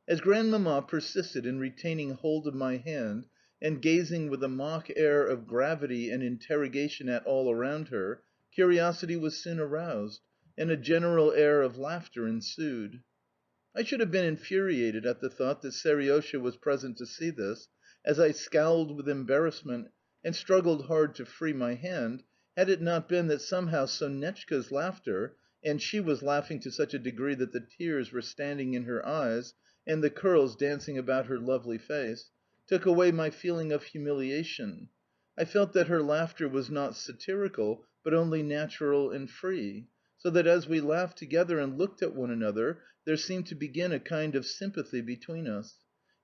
As Grandmamma persisted in retaining hold of my hand, and gazing with a mock air of gravity and interrogation at all around her, curiosity was soon aroused, and a general air of laughter ensued. I should have been infuriated at the thought that Seriosha was present to see this, as I scowled with embarrassment and struggled hard to free my hand, had it not been that somehow Sonetchka's laughter and she was laughing to such a degree that the tears were standing in her eyes and the curls dancing about her lovely face took away my feeling of humiliation. I felt that her laughter was not satirical, but only natural and free, so that as we laughed together and looked at one another, there seemed to begin a kind of sympathy between us.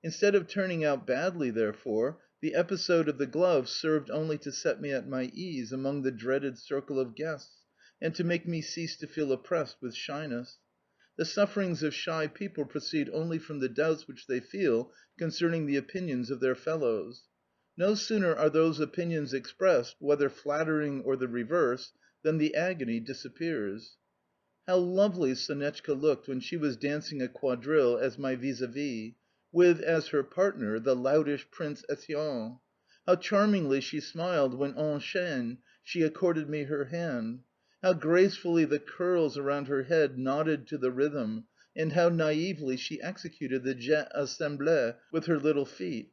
Instead of turning out badly, therefore, the episode of the glove served only to set me at my ease among the dreaded circle of guests, and to make me cease to feel oppressed with shyness. The sufferings of shy people proceed only from the doubts which they feel concerning the opinions of their fellows. No sooner are those opinions expressed, whether flattering or the reverse, than the agony disappears. How lovely Sonetchka looked when she was dancing a quadrille as my vis à vis, with, as her partner, the loutish Prince Etienne! How charmingly she smiled when, en chaîne, she accorded me her hand! How gracefully the curls around her head nodded to the rhythm, and how naively she executed the jet assemblé with her little feet!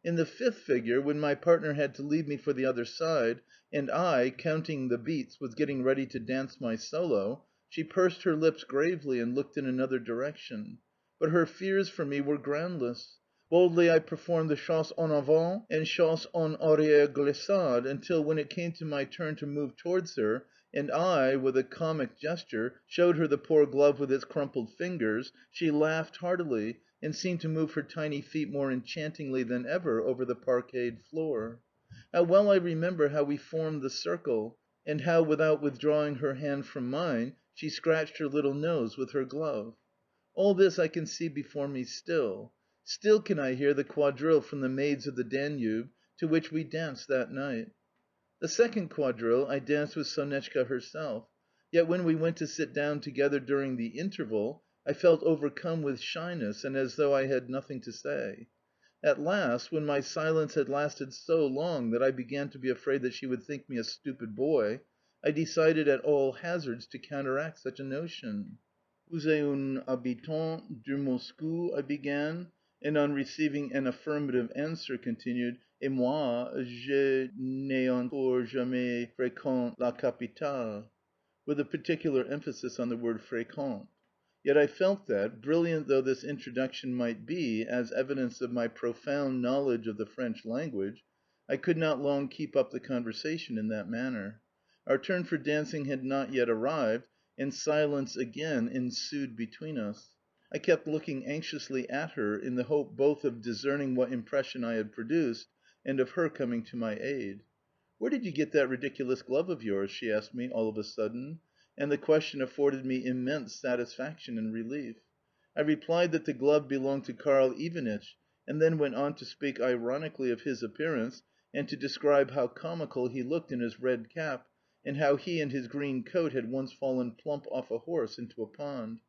In the fifth figure, when my partner had to leave me for the other side, and I, counting the beats, was getting ready to dance my solo, she pursed her lips gravely and looked in another direction. But her fears for me were groundless. Boldly I performed the chasse en avant and chasse en arrière glissade until, when it came to my turn to move towards her, and I, with a comic gesture, showed her the poor glove with its crumpled fingers, she laughed heartily, and seemed to move her tiny feet more enchantingly than ever over the parquetted floor. How well I remember how we formed the circle, and how, without withdrawing her hand from mine, she scratched her little nose with her glove. All this I can see before me still. Still can I hear the quadrille from the Maids of the Danube, to which we danced that night. The second quadrille I danced with Sonetchka herself, yet when we went to sit down together during the interval, I felt overcome with shyness and as though I had nothing to say. At last, when my silence had lasted so long that I began to be afraid that she would think me a stupid boy, I decided at all hazards to counteract such a notion. "Vous êtes un habitant de Moscou?" I began, and on receiving an affirmative answer, continued: "Et moi, je n'ai encore jamais fréquenté la capitale," with a particular emphasis on the word "fréquente." Yet I felt that, brilliant though this introduction might be as evidence of my profound knowledge of the French language, I could not long keep up the conversation in that manner. Our turn for dancing had not yet arrived, and silence again ensued between us. I kept looking anxiously at her in the hope both of discerning what impression I had produced and of her coming to my aid. "Where did you get that ridiculous glove of yours?" she asked me all of a sudden, and the question afforded me immense satisfaction and relief. I replied that the glove belonged to Karl Evenich, and then went on to speak ironically of his appearance, and to describe how comical he looked in his red cap, and how he and his green coat had once fallen plump off a horse into a pond.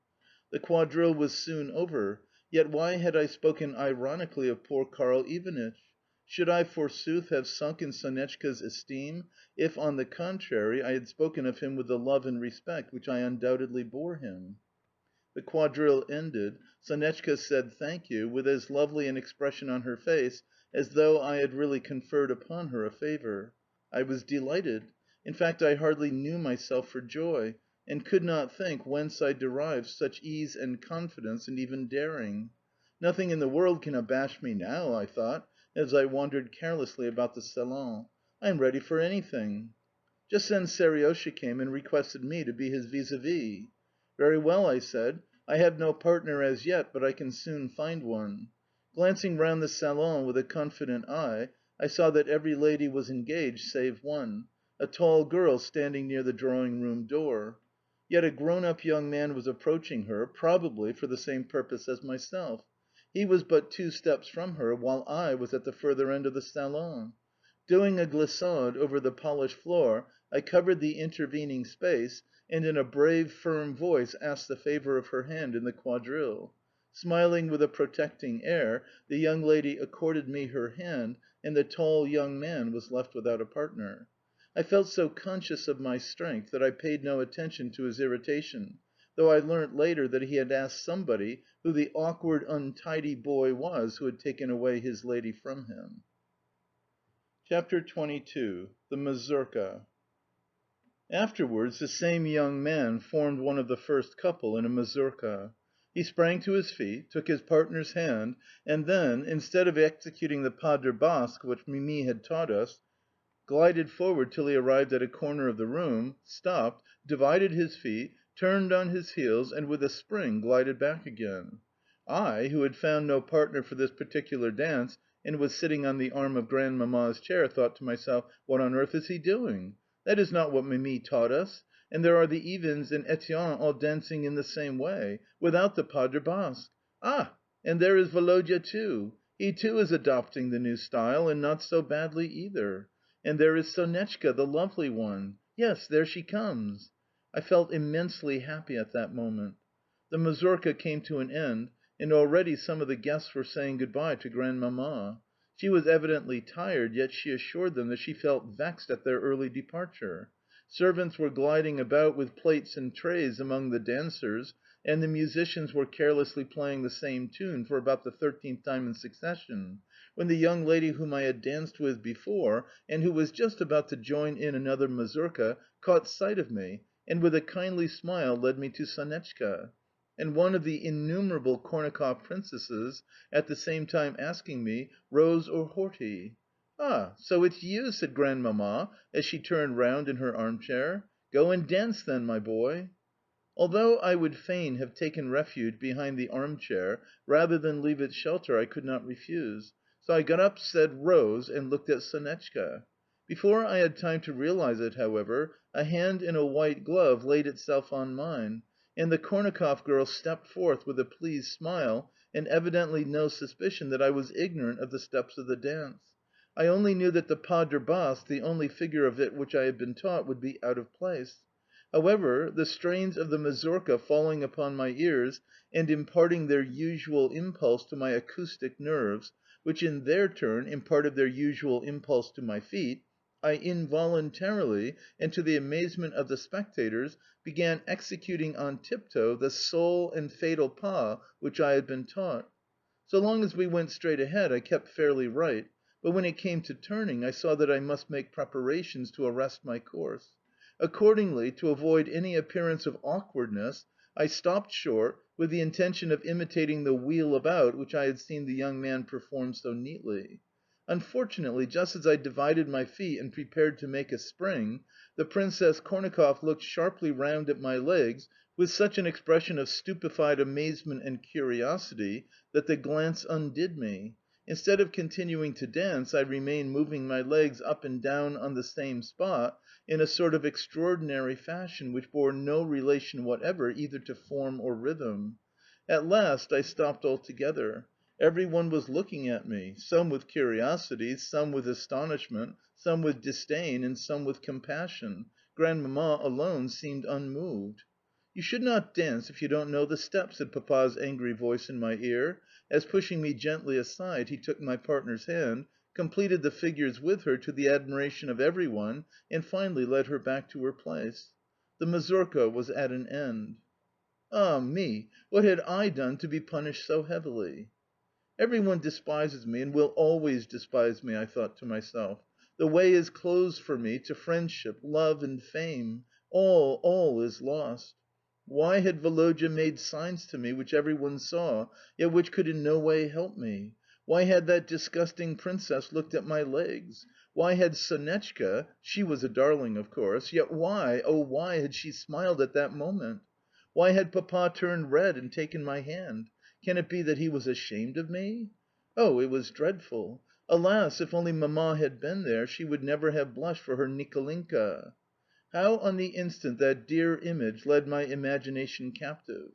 The quadrille was soon over. Yet why had I spoken ironically of poor Karl Ivanitch? Should I, forsooth, have sunk in Sonetchka's esteem if, on the contrary, I had spoken of him with the love and respect which I undoubtedly bore him? The quadrille ended. Sonetchka said "Thank you" with as lovely an expression on her face as though I had really conferred upon her a favour. I was delighted. In fact, I hardly knew myself for joy, and could not think whence I derived such ease and confidence and even daring. "Nothing in the world can abash me now," I thought, as I wandered carelessly about the salon. "I am ready for anything." Just then Seriosha came and requested me to be his vis à vis. "Very well," I said. "I have no partner as yet, but I can soon find one." Glancing round the salon with a confident eye, I saw that every lady was engaged save one a tall girl standing near the drawing room door. Yet a grown up young man was approaching her, probably for the same purpose as myself. He was but 2 steps from her, while I was at the further end of the salon. Doing a glissade over the polished floor, I covered the intervening space, and in a brave, firm voice asked the favour of her hand in the quadrille. Smiling with a protecting air, the young lady accorded me her hand, and the tall young man was left without a partner. I felt so conscious of my strength that I paid no attention to his irritation, though I learnt later that he had asked somebody who the awkward, untidy boy was who had taken away his lady from him. CHAPTER XXII. The Mazurka. Afterwards the same young man formed one of the first couple in a mazurka. He sprang to his feet, took his partner's hand, and then, instead of executing the pas de basque which Mimi had taught us, glided forward till he arrived at a corner of the room, stopped, divided his feet, turned on his heels, and with a spring glided back again. I, who had found no partner for this particular dance, and was sitting on the arm of Grandmamma's chair, thought to myself, "What on earth is he doing? That is not what Mimi taught us, and there are the Evens and Etienne all dancing in the same way, without the pas de basque. Ah! And there is Woloda too. He too is adopting the new style, and not so badly either. And there is Sonetchka, the lovely one. Yes, there she comes." I felt immensely happy at that moment. The mazurka came to an end, and already some of the guests were saying good bye to Grandmamma. She was evidently tired, yet she assured them that she felt vexed at their early departure. Servants were gliding about with plates and trays among the dancers, and the musicians were carelessly playing the same tune for about the 13th time in succession, when the young lady whom I had danced with before, and who was just about to join in another mazurka, caught sight of me, and with a kindly smile led me to Sonetchka. And one of the innumerable Kornakoff princesses, at the same time asking me, "Rose or Horty?" "Ah, so it's you!" said Grandmamma as she turned round in her armchair. "Go and dance then, my boy." Although I would fain have taken refuge behind the armchair, rather than leave its shelter I could not refuse, so I got up, said "Rose," and looked at Sonetchka. Before I had time to realise it, however, a hand in a white glove laid itself on mine, and the Kornakoff girl stepped forth with a pleased smile, and evidently no suspicion that I was ignorant of the steps of the dance. I only knew that the pas de basque, the only figure of it which I had been taught, would be out of place. However, the strains of the mazurka falling upon my ears and imparting their usual impulse to my acoustic nerves, which in their turn imparted their usual impulse to my feet, I involuntarily, and to the amazement of the spectators, began executing on tiptoe the sole and fatal pas which I had been taught. So long as we went straight ahead I kept fairly right, but when it came to turning I saw that I must make preparations to arrest my course. Accordingly, to avoid any appearance of awkwardness, I stopped short, with the intention of imitating the wheel about which I had seen the young man perform so neatly. Unfortunately, just as I divided my feet and prepared to make a spring, the Princess Kornakoff looked sharply round at my legs with such an expression of stupefied amazement and curiosity that the glance undid me. Instead of continuing to dance, I remained moving my legs up and down on the same spot in a sort of extraordinary fashion which bore no relation whatever either to form or rhythm. At last I stopped altogether. Every one was looking at me, some with curiosity, some with astonishment, some with disdain, and some with compassion. Grandmamma alone seemed unmoved. "You should not dance if you don't know the steps," said Papa's angry voice in my ear, as, pushing me gently aside, he took my partner's hand, completed the figures with her to the admiration of every one, and finally led her back to her place. The mazurka was at an end. Ah me! What had I done to be punished so heavily? "Every one despises me and will always despise me," I thought to myself. "The way is closed for me to friendship, love, and fame. All is lost." Why had Woloda made signs to me which every one saw, yet which could in no way help me? Why had that disgusting princess looked at my legs? Why had Sonetchka she was a darling, of course yet why, oh why had she smiled at that moment? Why had Papa turned red and taken my hand? Can it be that he was ashamed of me? Oh, it was dreadful! Alas, if only Mamma had been there, she would never have blushed for her Nikolenka. How on the instant that dear image led my imagination captive!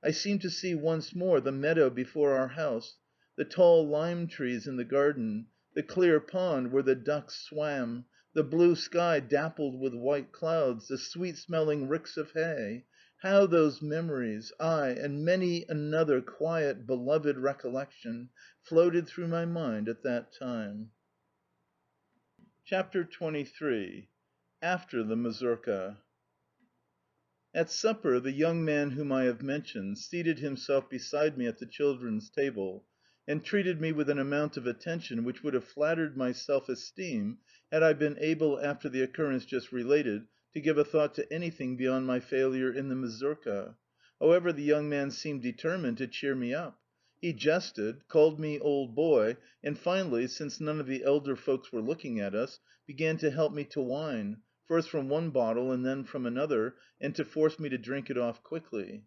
I seemed to see once more the meadow before our house, the tall lime trees in the garden, the clear pond where the ducks swam, the blue sky dappled with white clouds, the sweet smelling ricks of hay. How those memories, aye, and many another quiet, beloved recollection, floated through my mind at that time! CHAPTER XXIII. After the mazurka. At supper the young man whom I have mentioned seated himself beside me at the children's table, and treated me with an amount of attention which would have flattered my self esteem had I been able, after the occurrence just related, to give a thought to anything beyond my failure in the mazurka. However, the young man seemed determined to cheer me up. He jested, called me "old boy," and finally, since none of the elder folks were looking at us, began to help me to wine, first from one bottle and then from another, and to force me to drink it off quickly.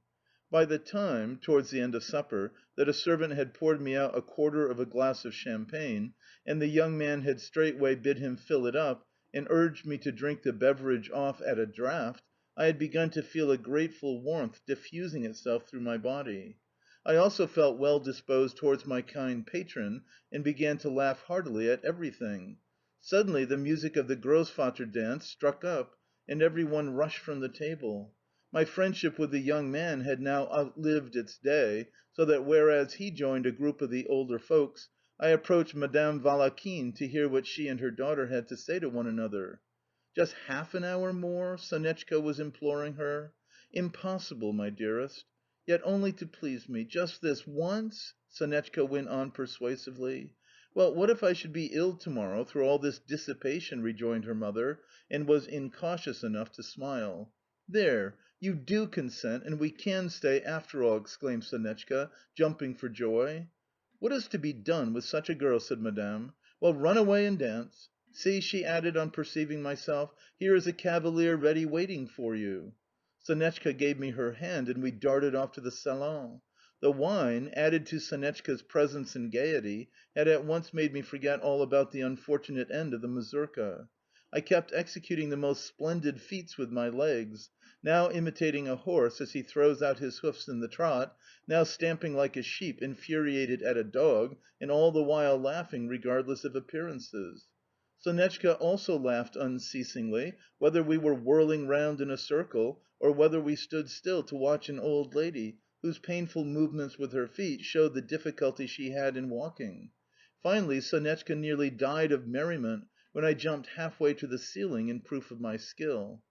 By the time, towards the end of supper, that a servant had poured me out a quarter of a glass of champagne, and the young man had straightway bid him fill it up, and urged me to drink the beverage off at a draught, I had begun to feel a grateful warmth diffusing itself through my body. I also felt well disposed towards my kind patron, and began to laugh heartily at everything. Suddenly the music of the Grossvater dance struck up, and every one rushed from the table. My friendship with the young man had now outlived its day, so that whereas he joined a group of the older folks, I approached Madame Valakhin to hear what she and her daughter had to say to one another. "Just half an hour more?" Sonetchka was imploring her. "Impossible, my dearest." "Yet only to please me, just this once?" Sonetchka went on persuasively. "Well, what if I should be ill to morrow through all this dissipation?" rejoined her mother, and was incautious enough to smile. "There, you do consent, and we can stay after all!" exclaimed Sonetchka, jumping for joy. "What is to be done with such a girl?" said Madame. "Well, run away and dance. See," she added on perceiving myself, "here is a cavalier ready waiting for you." Sonetchka gave me her hand, and we darted off to the salon. The wine, added to Sonetchka's presence and gaiety, had at once made me forget all about the unfortunate end of the mazurka. I kept executing the most splendid feats with my legs, now imitating a horse as he throws out his hoofs in the trot, now stamping like a sheep infuriated at a dog, and all the while laughing regardless of appearances. Sonetchka also laughed unceasingly, whether we were whirling round in a circle, or whether we stood still to watch an old lady whose painful movements with her feet showed the difficulty she had in walking. Finally, Sonetchka nearly died of merriment when I jumped half way to the ceiling in proof of my skill.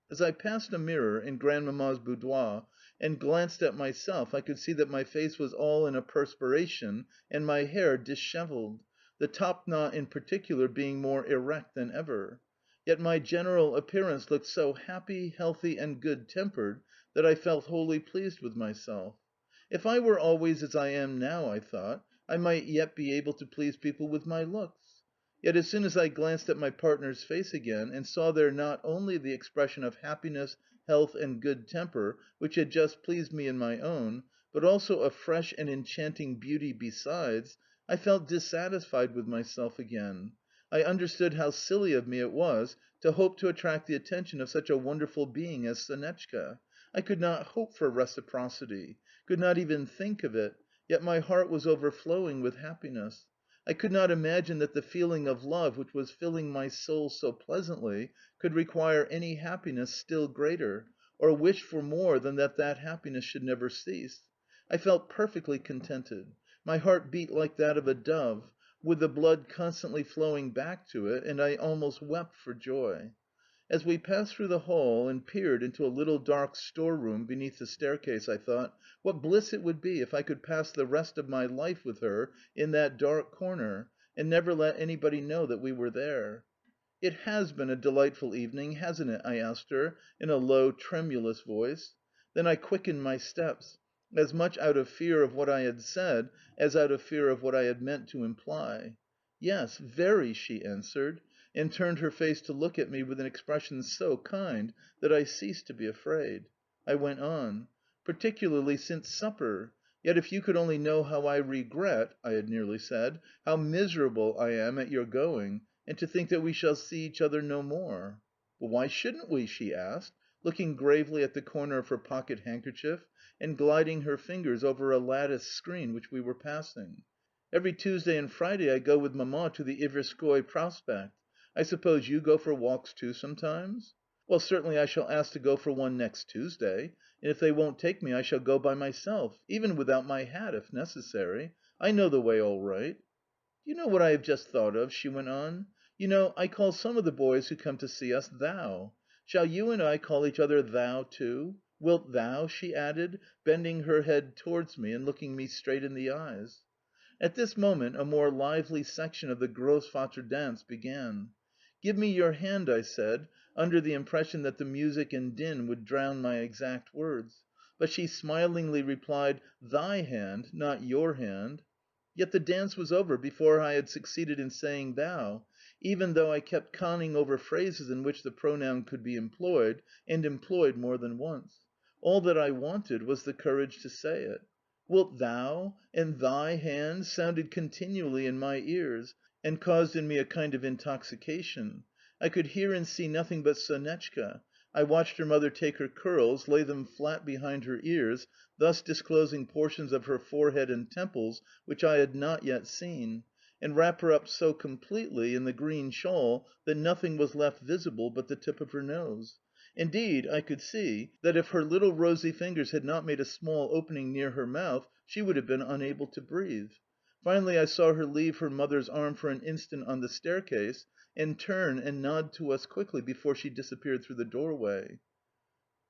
As I passed a mirror in Grandmamma's boudoir and glanced at myself, I could see that my face was all in a perspiration and my hair dishevelled, the top knot in particular being more erect than ever. Yet my general appearance looked so happy, healthy, and good tempered that I felt wholly pleased with myself. If I were always as I am now, I thought, I might yet be able to please people with my looks. Yet as soon as I glanced at my partner's face again, and saw there not only the expression of happiness, health, and good temper which had just pleased me in my own, but also a fresh and enchanting beauty besides, I felt dissatisfied with myself again. I understood how silly of me it was to hope to attract the attention of such a wonderful being as Sonetchka. I could not hope for reciprocity, could not even think of it, yet my heart was overflowing with happiness. I could not imagine that the feeling of love which was filling my soul so pleasantly could require any happiness still greater, or wish for more than that that happiness should never cease. I felt perfectly contented. My heart beat like that of a dove, with the blood constantly flowing back to it, and I almost wept for joy. As we passed through the hall and peered into a little dark storeroom beneath the staircase, I thought, what bliss it would be if I could pass the rest of my life with her in that dark corner, and never let anybody know that we were there. "It has been a delightful evening, hasn't it?" I asked her in a low, tremulous voice. Then I quickened my steps, as much out of fear of what I had said as out of fear of what I had meant to imply. "Yes, very," she answered, and turned her face to look at me with an expression so kind that I ceased to be afraid. I went on. "Particularly since supper. Yet if you could only know how I regret," I had nearly said, "how miserable I am at your going, and to think that we shall see each other no more." "But why shouldn't we?" she asked, looking gravely at the corner of her pocket handkerchief and gliding her fingers over a lattice screen which we were passing. "Every Tuesday and Friday I go with Mamma to the Iverskoy Prospect. I suppose you go for walks too sometimes?" "Well, certainly I shall ask to go for one next Tuesday, and if they won't take me I shall go by myself, even without my hat if necessary. I know the way all right." "Do you know what I have just thought of?" she went on. "You know, I call some of the boys who come to see us 'thou.' Shall you and I call each other 'thou' too? Wilt thou?" she added, bending her head towards me and looking me straight in the eyes. At this moment a more lively section of the Grossvater dance began. "Give me your hand," I said, under the impression that the music and din would drown my exact words, but she smilingly replied, "Thy hand, not your hand." Yet the dance was over before I had succeeded in saying "thou," even though I kept conning over phrases in which the pronoun could be employed, and employed more than once. All that I wanted was the courage to say it. "Wilt thou?" and "thy hand" sounded continually in my ears, and caused in me a kind of intoxication. I could hear and see nothing but Sonetchka. I watched her mother take her curls, lay them flat behind her ears, thus disclosing portions of her forehead and temples which I had not yet seen, and wrap her up so completely in the green shawl that nothing was left visible but the tip of her nose. Indeed, I could see that if her little rosy fingers had not made a small opening near her mouth, she would have been unable to breathe. Finally I saw her leave her mother's arm for an instant on the staircase, and turn and nod to us quickly before she disappeared through the doorway.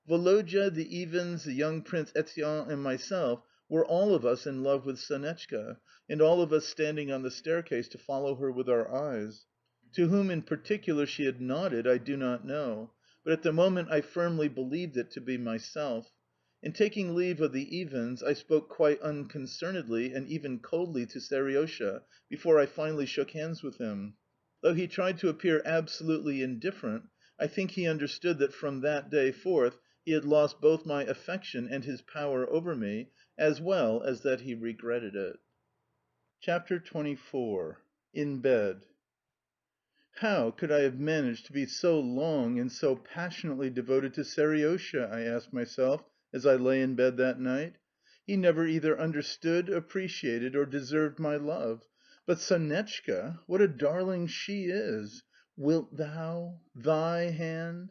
Woloda, the Iwins, the young Prince Etienne, and myself were all of us in love with Sonetchka, and all of us standing on the staircase to follow her with our eyes. To whom in particular she had nodded I do not know, but at the moment I firmly believed it to be myself. In taking leave of the Iwins I spoke quite unconcernedly and even coldly to Seriosha before I finally shook hands with him. Though he tried to appear absolutely indifferent, I think he understood that from that day forth he had lost both my affection and his power over me, as well as that he regretted it. CHAPTER XXIV. In Bed. How could I have managed to be so long and so passionately devoted to Seriosha, I asked myself as I lay in bed that night. He never either understood, appreciated, or deserved my love. But Sonetchka, what a darling she is! "Wilt thou?" "Thy hand?"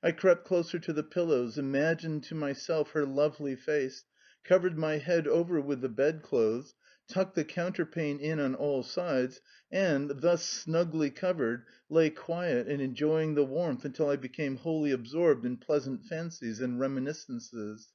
I crept closer to the pillows, imagined to myself her lovely face, covered my head over with the bedclothes, tucked the counterpane in on all sides, and, thus snugly covered, lay quiet and enjoying the warmth until I became wholly absorbed in pleasant fancies and reminiscences.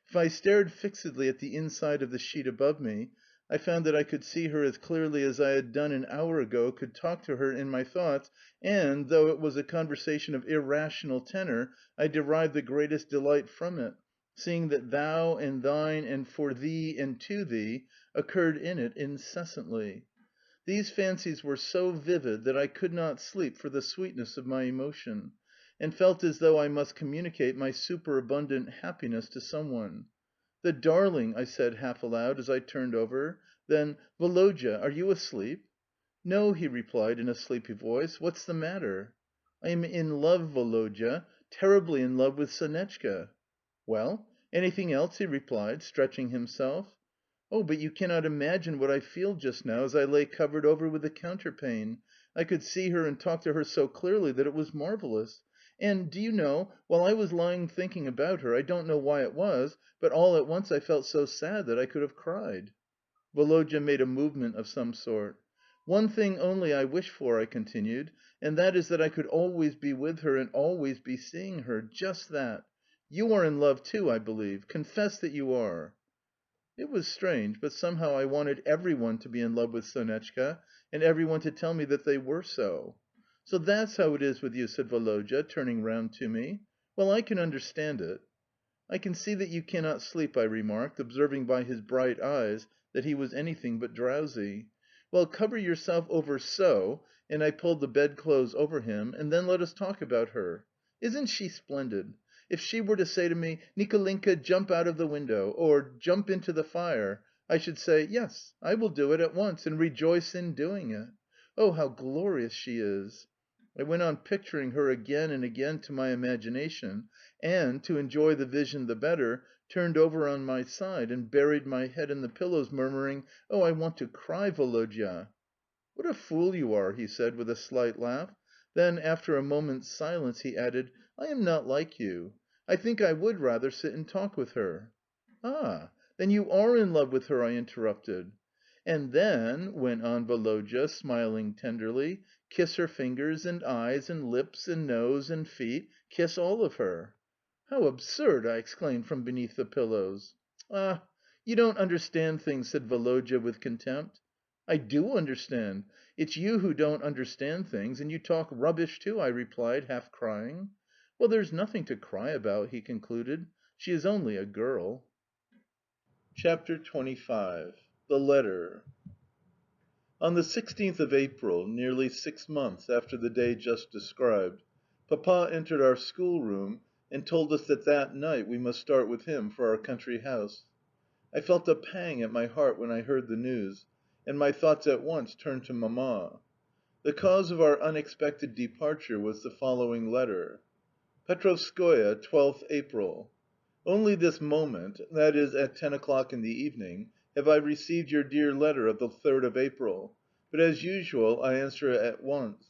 If I stared fixedly at the inside of the sheet above me, I found that I could see her as clearly as I had done an hour ago, could talk to her in my thoughts, and, though it was a conversation of irrational tenor, I derived the greatest delight from it, seeing that "thou" and "thine" and "for thee" and "to thee" occurred in it incessantly. These fancies were so vivid that I could not sleep for the sweetness of my emotion, and felt as though I must communicate my superabundant happiness to some one. "The darling!" I said half aloud as I turned over. Then, "Woloda, are you asleep?" "No," he replied in a sleepy voice. "What's the matter?" "I am in love, Woloda, terribly in love with Sonetchka." "Well, anything else?" he replied, stretching himself. Oh, but you cannot imagine what I feel just now as I lay covered over with the counterpane. I could see her and talk to her so clearly that it was marvellous. And, do you know, while I was lying thinking about her, I don't know why it was, but all at once I felt so sad that I could have cried." Woloda made a movement of some sort. "One thing only I wish for," I continued, "and that is that I could always be with her and always be seeing her just that. You are in love too, I believe. Confess that you are." It was strange, but somehow I wanted every one to be in love with Sonetchka, and every one to tell me that they were so. "So that's how it is with you," said Woloda, turning round to me. "Well, I can understand it." "I can see that you cannot sleep," I remarked, observing by his bright eyes that he was anything but drowsy. "Well, cover yourself over so," and I pulled the bedclothes over him, "and then let us talk about her. Isn't she splendid? If she were to say to me, 'Nikolenka, jump out of the window,' or 'jump into the fire,' I should say, 'Yes, I will do it at once,' and rejoice in doing it. Oh, how glorious she is!" I went on picturing her again and again to my imagination, and, to enjoy the vision the better, turned over on my side and buried my head in the pillows, murmuring, "Oh, I want to cry, Woloda." "What a fool you are!" he said with a slight laugh. Then, after a moment's silence, he added, "I am not like you. I think I would rather sit and talk with her." "Ah, then you are in love with her?" I interrupted. "And then," went on Woloda, smiling tenderly, "kiss her fingers and eyes and lips and nose and feet, kiss all of her." "How absurd!" I exclaimed from beneath the pillows. "Ah, you don't understand things," said Woloda with contempt. "I do understand. It's you who don't understand things, and you talk rubbish too," I replied, half crying. "Well, there's nothing to cry about," he concluded. "She is only a girl." CHAPTER XXV. THE LETTER. On the 16th of April, nearly 6 months after the day just described, Papa entered our schoolroom and told us that that night we must start with him for our country house. I felt a pang at my heart when I heard the news, and my thoughts at once turned to Mamma. The cause of our unexpected departure was the following letter: Petrovskoe, 12th April. Only this moment, that is, at 10 o'clock in the evening, have I received your dear letter of the 3rd of April, but as usual I answer it at once.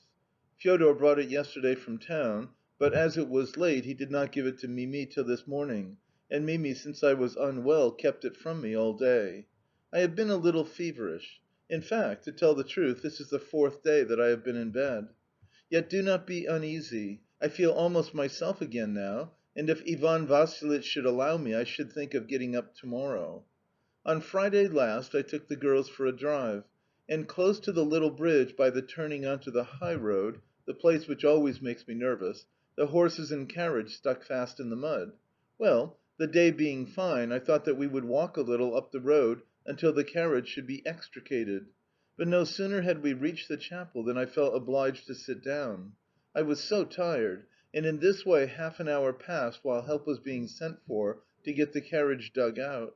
Fyodor brought it yesterday from town, but as it was late he did not give it to Mimi till this morning, and Mimi, since I was unwell, kept it from me all day. I have been a little feverish. In fact, to tell the truth, this is the 4th day that I have been in bed. Yet do not be uneasy. I feel almost myself again now, and if Ivan Vassilitch should allow me, I should think of getting up to morrow. On Friday last I took the girls for a drive, and close to the little bridge by the turning on to the high road the place which always makes me nervous the horses and carriage stuck fast in the mud. Well, the day being fine, I thought that we would walk a little up the road until the carriage should be extricated. But no sooner had we reached the chapel than I felt obliged to sit down. I was so tired, and in this way half an hour passed while help was being sent for to get the carriage dug out.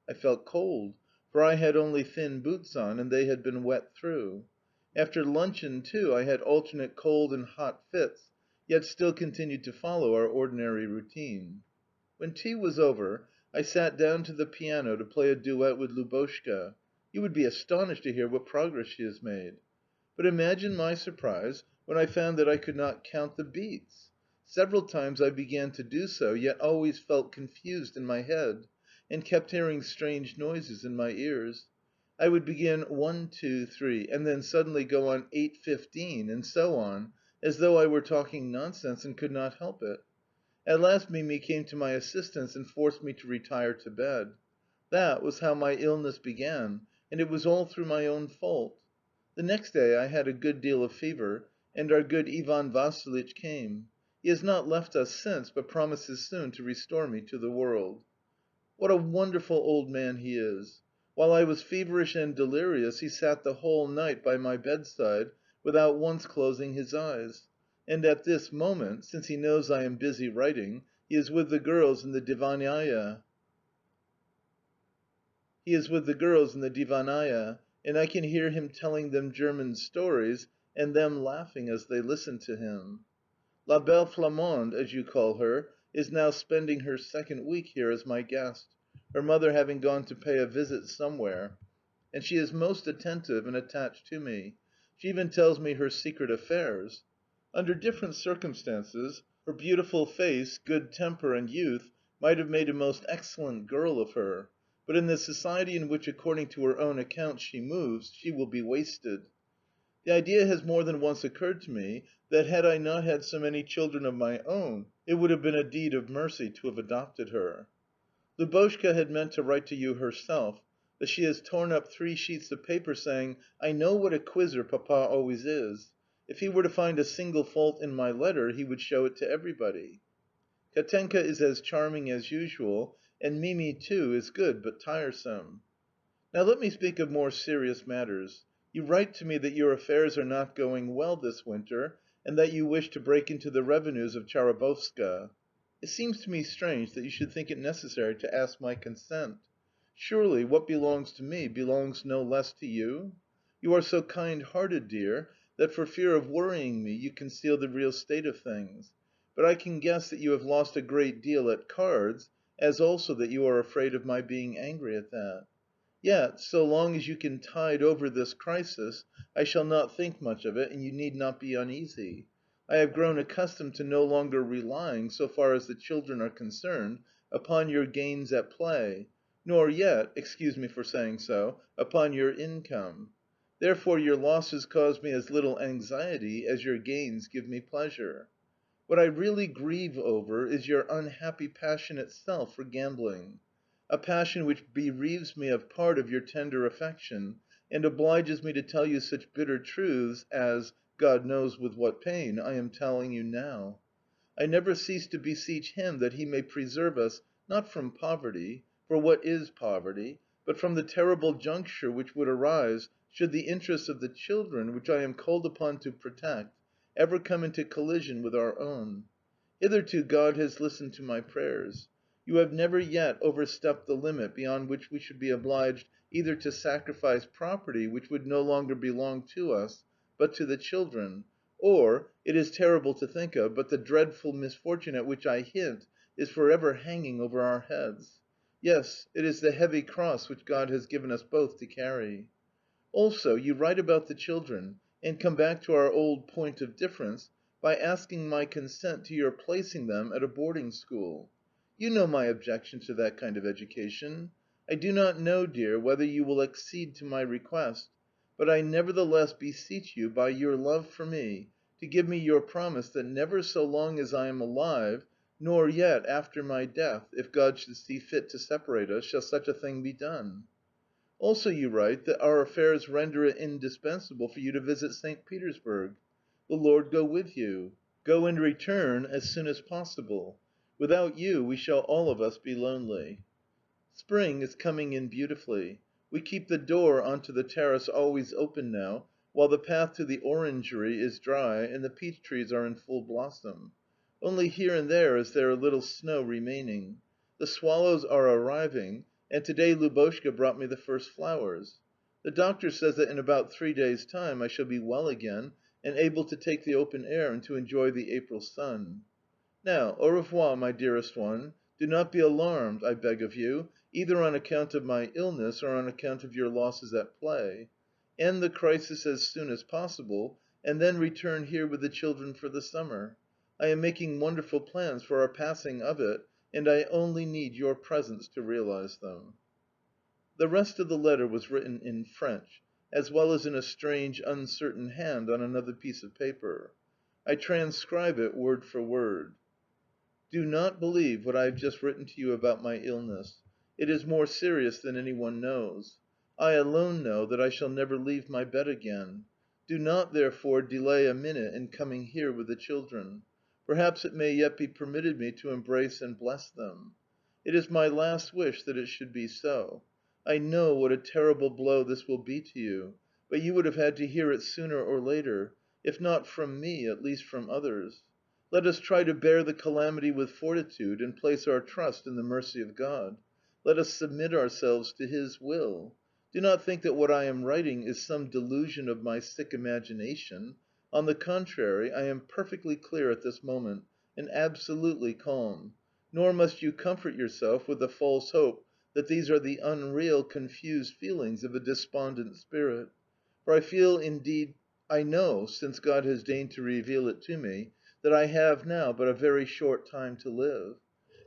I felt cold, for I had only thin boots on, and they had been wet through. After luncheon, too, I had alternate cold and hot fits, yet still continued to follow our ordinary routine. When tea was over, I sat down to the piano to play a duet with Lubotshka. You would be astonished to hear what progress she has made. But imagine my surprise when I found that I could not count the beats. Several times I began to do so, yet always felt confused in my head, and kept hearing strange noises in my ears. I would begin 1, 2, 3, and then suddenly go on 8, 15, and so on, as though I were talking nonsense and could not help it. At last Mimi came to my assistance and forced me to retire to bed. That was how my illness began, and it was all through my own fault. The next day I had a good deal of fever, and our good Ivan Vassilitch came. He has not left us since, but promises soon to restore me to the world. What a wonderful old man he is! While I was feverish and delirious he sat the whole night by my bedside without once closing his eyes, and at this moment, since he knows I am busy writing, he is with the girls in the divannaia. And I can hear him telling them German stories, and them laughing as they listen to him. La belle Flamande, as you call her, is now spending her second week here as my guest, her mother having gone to pay a visit somewhere, and she is most attentive and attached to me. She even tells me her secret affairs. Under different circumstances, her beautiful face, good temper, and youth might have made a most excellent girl of her, but in the society in which, according to her own account, she moves, she will be wasted. The idea has more than once occurred to me that, had I not had so many children of my own, it would have been a deed of mercy to have adopted her. Lubotshka had meant to write to you herself, but she has torn up 3 sheets of paper, saying, "I know what a quizzer Papa always is. If he were to find a single fault in my letter, he would show it to everybody." Katenka is as charming as usual, and Mimi, too, is good but tiresome. Now let me speak of more serious matters. You write to me that your affairs are not going well this winter, and that you wish to break into the revenues of Chabarovska. It seems to me strange that you should think it necessary to ask my consent. Surely what belongs to me belongs no less to you? You are so kind-hearted, dear, that for fear of worrying me you conceal the real state of things. But I can guess that you have lost a great deal at cards, as also that you are afraid of my being angry at that. Yet, so long as you can tide over this crisis, I shall not think much of it, and you need not be uneasy. I have grown accustomed to no longer relying, so far as the children are concerned, upon your gains at play, nor yet, excuse me for saying so, upon your income. Therefore your losses cause me as little anxiety as your gains give me pleasure. What I really grieve over is your unhappy passion itself for gambling, a passion which bereaves me of part of your tender affection, and obliges me to tell you such bitter truths as, God knows with what pain, I am telling you now. I never cease to beseech Him that He may preserve us, not from poverty, for what is poverty, but from the terrible juncture which would arise should the interests of the children, which I am called upon to protect, ever come into collision with our own. Hitherto God has listened to my prayers. You have never yet overstepped the limit beyond which we should be obliged either to sacrifice property which would no longer belong to us, but to the children, or, it is terrible to think of, but the dreadful misfortune at which I hint is for ever hanging over our heads. Yes, it is the heavy cross which God has given us both to carry. Also, you write about the children, and come back to our old point of difference by asking my consent to your placing them at a boarding school. You know my objection to that kind of education. I do not know, dear, whether you will accede to my request, but I nevertheless beseech you, by your love for me, to give me your promise that never so long as I am alive, nor yet after my death, if God should see fit to separate us, shall such a thing be done. Also you write that our affairs render it indispensable for you to visit St. Petersburg. The Lord go with you. Go and return as soon as possible. Without you we shall all of us be lonely. Spring is coming in beautifully. We keep the door onto the terrace always open now, while the path to the orangery is dry and the peach trees are in full blossom. Only here and there is there a little snow remaining. The swallows are arriving, and to day Lubotshka brought me the first flowers. The doctor says that in about 3 days' time I shall be well again and able to take the open air and to enjoy the April sun. Now, au revoir, my dearest one. Do not be alarmed, I beg of you, either on account of my illness or on account of your losses at play. End the crisis as soon as possible, and then return here with the children for the summer. I am making wonderful plans for our passing of it, and I only need your presence to realize them. The rest of the letter was written in French, as well as in a strange, uncertain hand on another piece of paper. I transcribe it word for word. Do not believe what I have just written to you about my illness. It is more serious than anyone knows. I alone know that I shall never leave my bed again. Do not, therefore, delay a minute in coming here with the children. Perhaps it may yet be permitted me to embrace and bless them. It is my last wish that it should be so. I know what a terrible blow this will be to you, but you would have had to hear it sooner or later, if not from me, at least from others. Let us try to bear the calamity with fortitude and place our trust in the mercy of God. Let us submit ourselves to His will. Do not think that what I am writing is some delusion of my sick imagination. On the contrary, I am perfectly clear at this moment, and absolutely calm. Nor must you comfort yourself with the false hope that these are the unreal, confused feelings of a despondent spirit. For I feel indeed, I know, since God has deigned to reveal it to me, that I have now but a very short time to live.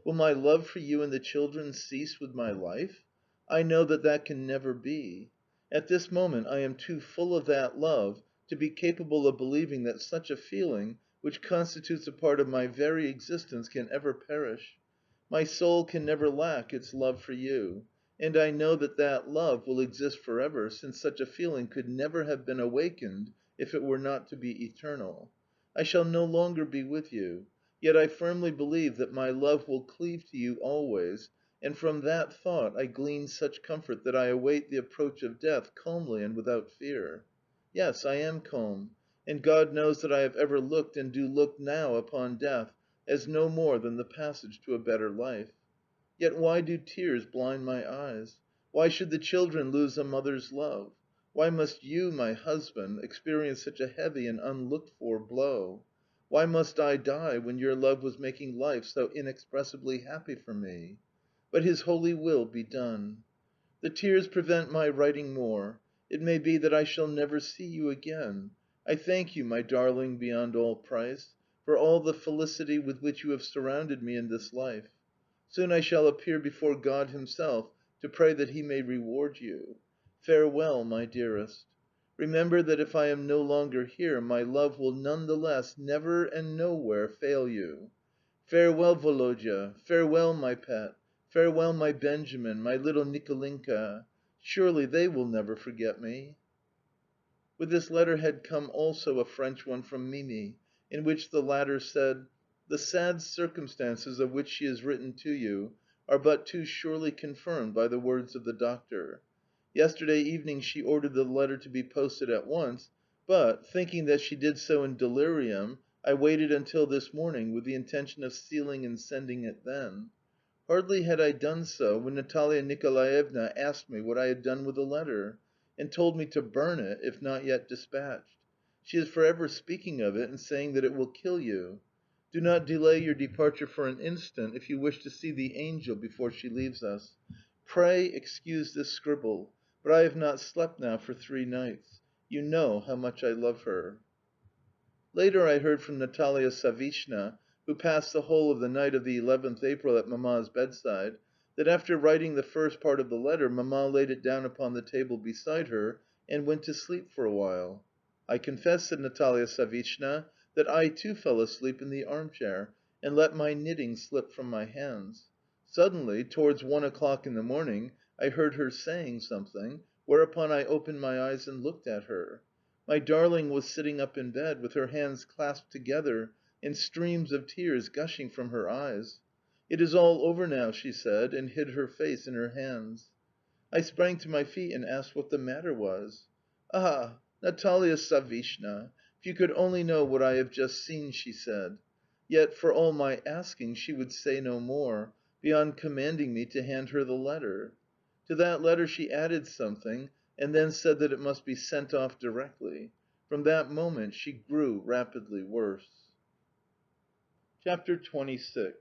Will my love for you and the children cease with my life? I know that that can never be. At this moment I am too full of that love to be capable of believing that such a feeling, which constitutes a part of my very existence, can ever perish. My soul can never lack its love for you, and I know that that love will exist forever, since such a feeling could never have been awakened if it were not to be eternal. I shall no longer be with you, yet I firmly believe that my love will cleave to you always, and from that thought I glean such comfort that I await the approach of death calmly and without fear. Yes, I am calm, and God knows that I have ever looked and do look now upon death as no more than the passage to a better life. Yet why do tears blind my eyes? Why should the children lose a mother's love? Why must you, my husband, experience such a heavy and unlooked for blow? Why must I die when your love was making life so inexpressibly happy for me? But His holy will be done. The tears prevent my writing more. It may be that I shall never see you again. I thank you, my darling beyond all price, for all the felicity with which you have surrounded me in this life. Soon I shall appear before God Himself to pray that He may reward you. Farewell, my dearest. Remember that if I am no longer here, my love will none the less never and nowhere fail you. Farewell, Woloda. Farewell, my pet. Farewell, my Benjamin, my little Nikolenka. Surely they will never forget me. With this letter had come also a French one from Mimi, in which the latter said: "The sad circumstances of which she has written to you are but too surely confirmed by the words of the doctor. Yesterday evening she ordered the letter to be posted at once, but, thinking that she did so in delirium, I waited until this morning with the intention of sealing and sending it then. Hardly had I done so when Natalia Nicolaevna asked me what I had done with the letter, and told me to burn it if not yet dispatched. She is for ever speaking of it and saying that it will kill you. Do not delay your departure for an instant if you wish to see the angel before she leaves us. Pray excuse this scribble, but I have not slept now for 3 nights. You know how much I love her." Later I heard from Natalia Savishna, who passed the whole of the night of the 11th April at Mamma's bedside, that after writing the first part of the letter, Mamma laid it down upon the table beside her and went to sleep for a while. "I confess," said Natalia Savishna, "that I too fell asleep in the armchair, and let my knitting slip from my hands. Suddenly, towards 1 o'clock in the morning, I heard her saying something, whereupon I opened my eyes and looked at her. My darling was sitting up in bed, with her hands clasped together and streams of tears gushing from her eyes. 'It is all over now,' she said, and hid her face in her hands. I sprang to my feet and asked what the matter was. 'Ah, Natalia Savishna, if you could only know what I have just seen,' she said. Yet, for all my asking, she would say no more, beyond commanding me to hand her the letter. To that letter she added something, and then said that it must be sent off directly. From that moment she grew rapidly worse." CHAPTER XXVI.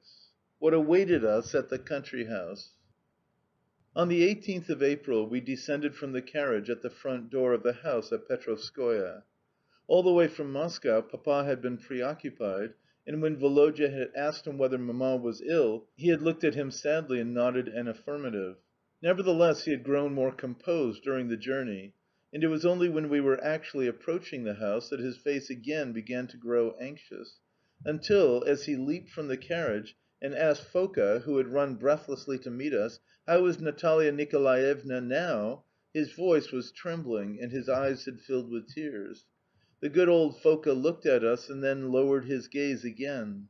What awaited us at the country house. On the 18th of April we descended from the carriage at the front door of the house at Petrovskoe. All the way from Moscow Papa had been preoccupied, and when Woloda had asked him whether Mamma was ill, he had looked at him sadly and nodded an affirmative. Nevertheless, he had grown more composed during the journey, and it was only when we were actually approaching the house that his face again began to grow anxious, until, as he leaped from the carriage and asked Foka, who had run breathlessly to meet us, "How is Natalia Nicolaevna now?" his voice was trembling and his eyes had filled with tears. The good old Foka looked at us and then lowered his gaze again.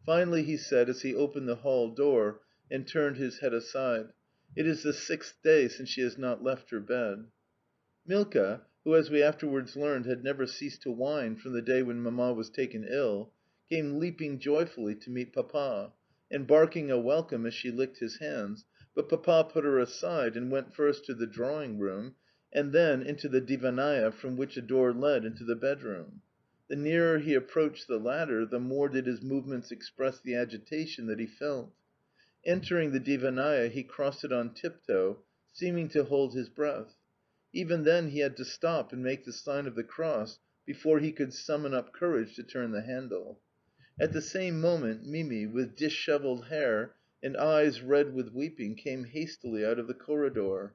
Finally he said, as he opened the hall door and turned his head aside, "It is the 6th day since she has not left her bed." Milka, who, as we afterwards learned, had never ceased to whine from the day when Mamma was taken ill, came leaping joyfully to meet Papa, and barking a welcome as she licked his hands, but Papa put her aside and went first to the drawing room, and then into the divannaia from which a door led into the bedroom. The nearer he approached the latter, the more did his movements express the agitation that he felt. Entering the divannaia, he crossed it on tiptoe, seeming to hold his breath. Even then he had to stop and make the sign of the cross before he could summon up courage to turn the handle. At the same moment Mimi, with dishevelled hair and eyes red with weeping, came hastily out of the corridor.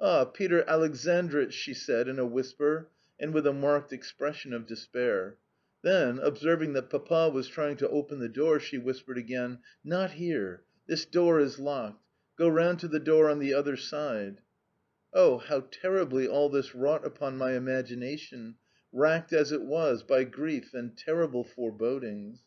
"Ah, Peter Alexandritch!" she said in a whisper and with a marked expression of despair. Then, observing that Papa was trying to open the door, she whispered again, "Not here. This door is locked. Go round to the door on the other side." Oh, how terribly all this wrought upon my imagination, racked as it was by grief and terrible forebodings!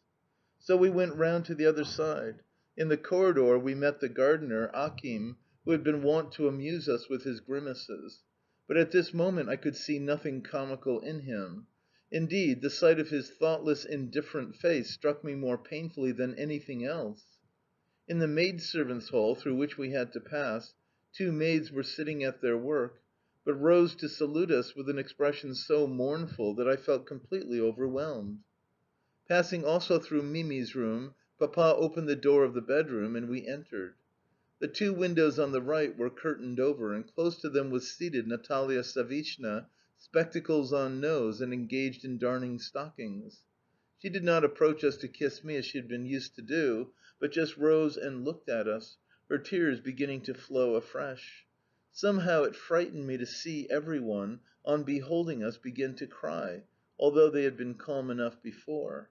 So we went round to the other side. In the corridor we met the gardener, Akim, who had been wont to amuse us with his grimaces. But at this moment I could see nothing comical in him. Indeed, the sight of his thoughtless, indifferent face struck me more painfully than anything else. In the maidservants' hall through which we had to pass, two maids were sitting at their work, but rose to salute us with an expression so mournful that I felt completely overwhelmed. Passing also through Mimi's room, Papa opened the door of the bedroom, and we entered. The two windows on the right were curtained over, and close to them was seated Natalia Savishna, spectacles on nose and engaged in darning stockings. She did not approach us to kiss me as she had been used to do, but just rose and looked at us, her tears beginning to flow afresh. Somehow it frightened me to see every one, on beholding us, begin to cry, although they had been calm enough before.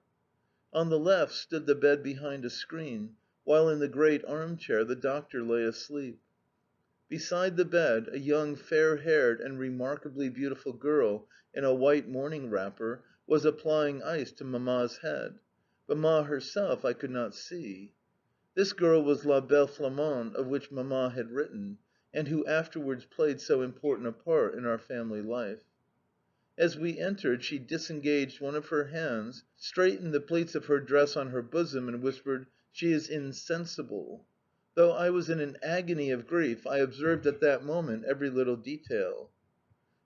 On the left stood the bed behind a screen, while in the great armchair the doctor lay asleep. Beside the bed a young fair-haired and remarkably beautiful girl in a white morning wrapper was applying ice to Mamma's head. Mamma herself I could not see. This girl was La Belle Flamande of which Mamma had written, and who afterwards played so important a part in our family life. As we entered, she disengaged one of her hands, straightened the pleats of her dress on her bosom, and whispered, "She is insensible." Though I was in an agony of grief, I observed at that moment every little detail.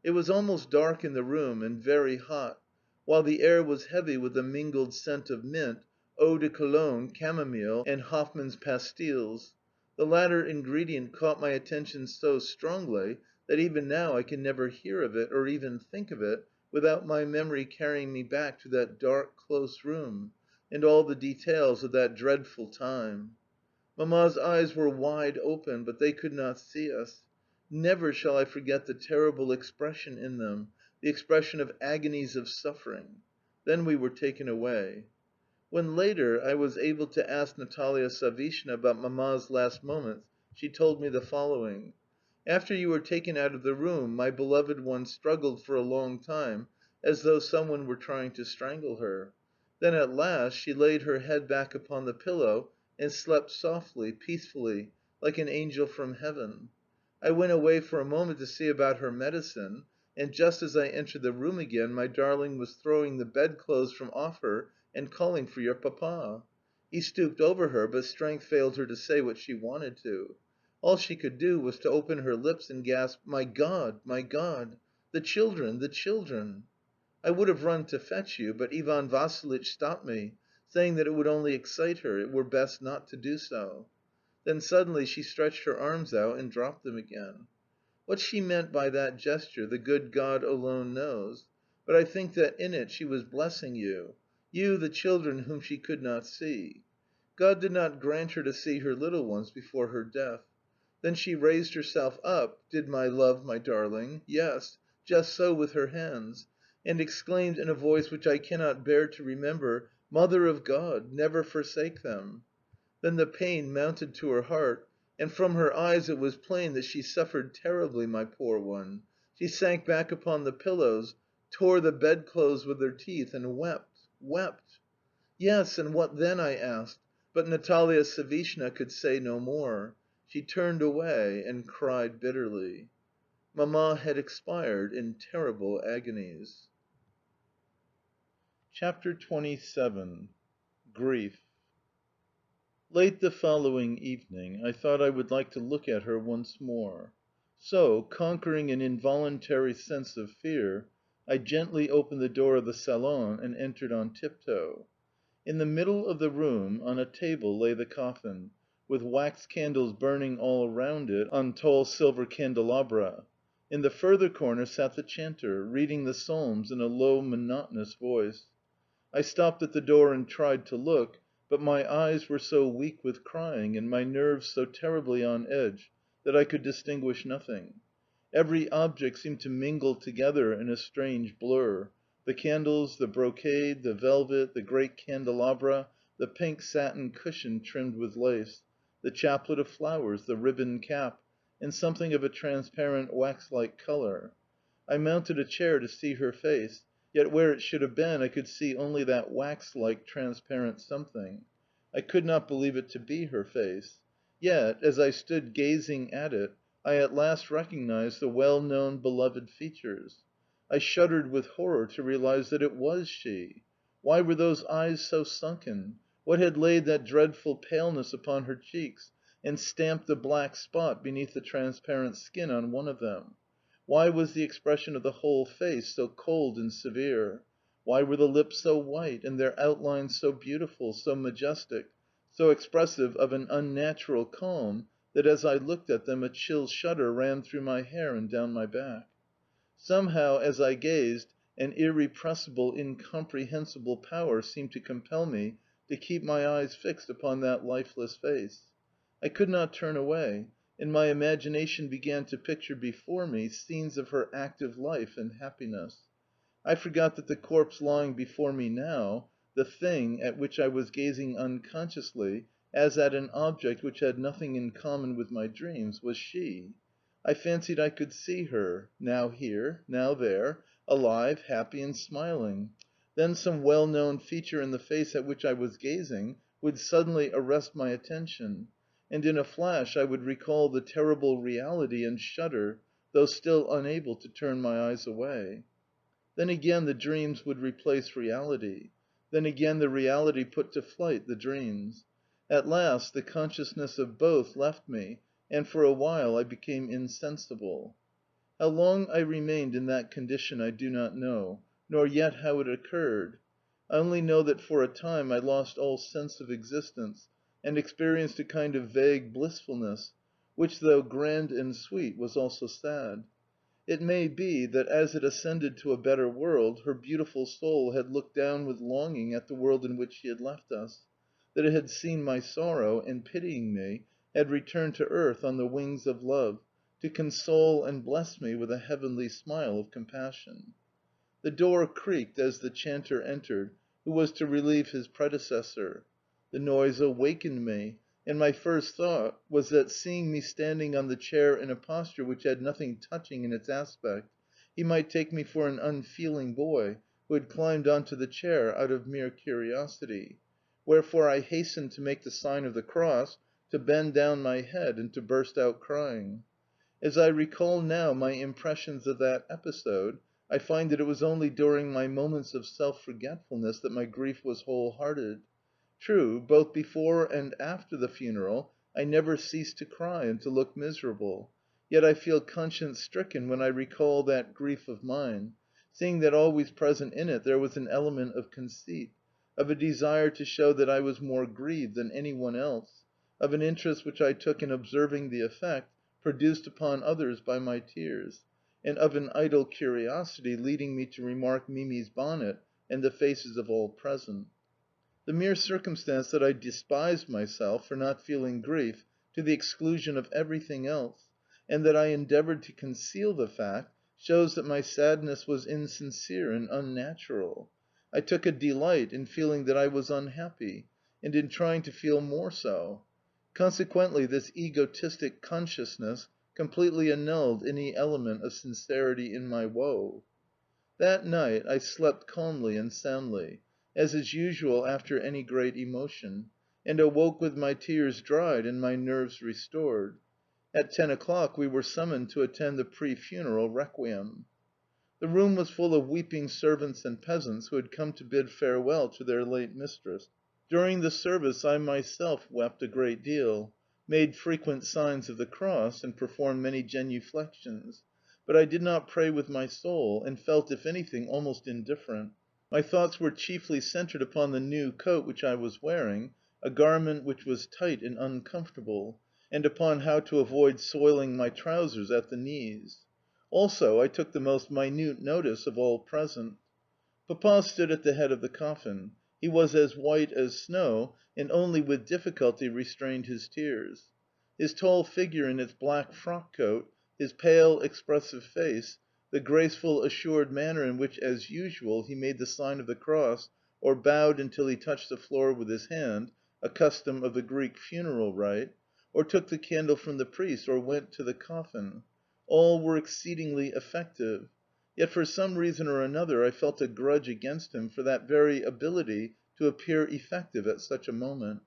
It was almost dark in the room, and very hot, while the air was heavy with the mingled scent of mint, eau de Cologne, camomile, and Hoffman's pastilles. The latter ingredient caught my attention so strongly that even now I can never hear of it, or even think of it, without my memory carrying me back to that dark, close room, and all the details of that dreadful time. Mamma's eyes were wide open, but they could not see us. Never shall I forget the terrible expression in them, the expression of agonies of suffering. Then we were taken away. When later I was able to ask Natalia Savishna about Mamma's last moments, she told me the following: "After you were taken out of the room, my beloved one struggled for a long time, as though someone were trying to strangle her. Then at last she laid her head back upon the pillow and slept softly, peacefully, like an angel from heaven. I went away for a moment to see about her medicine, and just as I entered the room again my darling was throwing the bedclothes from off her and calling for your Papa. He stooped over her, but strength failed her to say what she wanted to. All she could do was to open her lips and gasp, 'My God! My God! The children! The children!' I would have run to fetch you, but Ivan Vassilitch stopped me, saying that it would only excite her, it were best not to do so. Then suddenly she stretched her arms out and dropped them again. What she meant by that gesture the good God alone knows, but I think that in it she was blessing you, you, the children whom she could not see. God did not grant her to see her little ones before her death. Then she raised herself up, did my love, my darling, yes, just so with her hands, and exclaimed in a voice which I cannot bear to remember, 'Mother of God, never forsake them!' Then the pain mounted to her heart, and from her eyes it was plain that she suffered terribly, my poor one. She sank back upon the pillows, tore the bedclothes with her teeth, and wept, wept. Yes, and what then?" I asked, but Natalia Savishna could say no more. She turned away and cried bitterly. Mamma had expired in terrible agonies. CHAPTER XXVII. GRIEF. Late the following evening I thought I would like to look at her once more. So, conquering an involuntary sense of fear, I gently opened the door of the salon and entered on tiptoe. In the middle of the room, on a table, lay the coffin, with wax candles burning all round it on tall silver candelabra. In the further corner sat the chanter, reading the psalms in a low, monotonous voice. I stopped at the door and tried to look, but my eyes were so weak with crying, and my nerves so terribly on edge, that I could distinguish nothing. Every object seemed to mingle together in a strange blur: the candles, the brocade, the velvet, the great candelabra, the pink satin cushion trimmed with lace, the chaplet of flowers, the ribbon cap, and something of a transparent wax-like colour. I mounted a chair to see her face, yet where it should have been I could see only that wax-like, transparent something. I could not believe it to be her face. Yet, as I stood gazing at it, I at last recognised the well known, beloved features. I shuddered with horror to realise that it was she. Why were those eyes so sunken? What had laid that dreadful paleness upon her cheeks, and stamped the black spot beneath the transparent skin on one of them? Why was the expression of the whole face so cold and severe? Why were the lips so white, and their outlines so beautiful, so majestic, so expressive of an unnatural calm that as I looked at them a chill shudder ran through my hair and down my back? Somehow, as I gazed, an irrepressible, incomprehensible power seemed to compel me to keep my eyes fixed upon that lifeless face. I could not turn away, and my imagination began to picture before me scenes of her active life and happiness. I forgot that the corpse lying before me now, the thing at which I was gazing unconsciously, as at an object which had nothing in common with my dreams, was she. I fancied I could see her, now here, now there, alive, happy, and smiling. Then some well known feature in the face at which I was gazing would suddenly arrest my attention, and in a flash I would recall the terrible reality and shudder, though still unable to turn my eyes away. Then again the dreams would replace reality. Then again the reality put to flight the dreams. At last the consciousness of both left me, and for a while I became insensible. How long I remained in that condition I do not know, nor yet how it occurred. I only know that for a time I lost all sense of existence, and experienced a kind of vague blissfulness, which, though grand and sweet, was also sad. It may be that, as it ascended to a better world, her beautiful soul had looked down with longing at the world in which she had left us; that it had seen my sorrow, and, pitying me, had returned to earth on the wings of love, to console and bless me with a heavenly smile of compassion. The door creaked as the chanter entered, who was to relieve his predecessor. The noise awakened me, and my first thought was that, seeing me standing on the chair in a posture which had nothing touching in its aspect, he might take me for an unfeeling boy who had climbed on to the chair out of mere curiosity. Wherefore I hastened to make the sign of the cross, to bend down my head, and to burst out crying. As I recall now my impressions of that episode, I find that it was only during my moments of self forgetfulness that my grief was whole hearted. True, both before and after the funeral I never ceased to cry and to look miserable, yet I feel conscience stricken when I recall that grief of mine, seeing that always present in it there was an element of conceit, of a desire to show that I was more grieved than any one else, of an interest which I took in observing the effect produced upon others by my tears, and of an idle curiosity leading me to remark Mimi's bonnet and the faces of all present. The mere circumstance that I despised myself for not feeling grief to the exclusion of everything else, and that I endeavoured to conceal the fact, shows that my sadness was insincere and unnatural. I took a delight in feeling that I was unhappy, and in trying to feel more so. Consequently, this egotistic consciousness completely annulled any element of sincerity in my woe. That night I slept calmly and soundly, as is usual after any great emotion, and awoke with my tears dried and my nerves restored. At 10 o'clock we were summoned to attend the pre funeral requiem. The room was full of weeping servants and peasants who had come to bid farewell to their late mistress. During the service I myself wept a great deal, made frequent signs of the cross, and performed many genuflections, but I did not pray with my soul, and felt, if anything, almost indifferent. My thoughts were chiefly centred upon the new coat which I was wearing, a garment which was tight and uncomfortable, and upon how to avoid soiling my trousers at the knees. Also, I took the most minute notice of all present. Papa stood at the head of the coffin. He was as white as snow, and only with difficulty restrained his tears. His tall figure in its black frock coat, his pale, expressive face, the graceful, assured manner in which, as usual, he made the sign of the cross, or bowed until he touched the floor with his hand (a custom of the Greek funeral rite), or took the candle from the priest, or went to the coffin, all were exceedingly effective. Yet for some reason or another I felt a grudge against him for that very ability to appear effective at such a moment.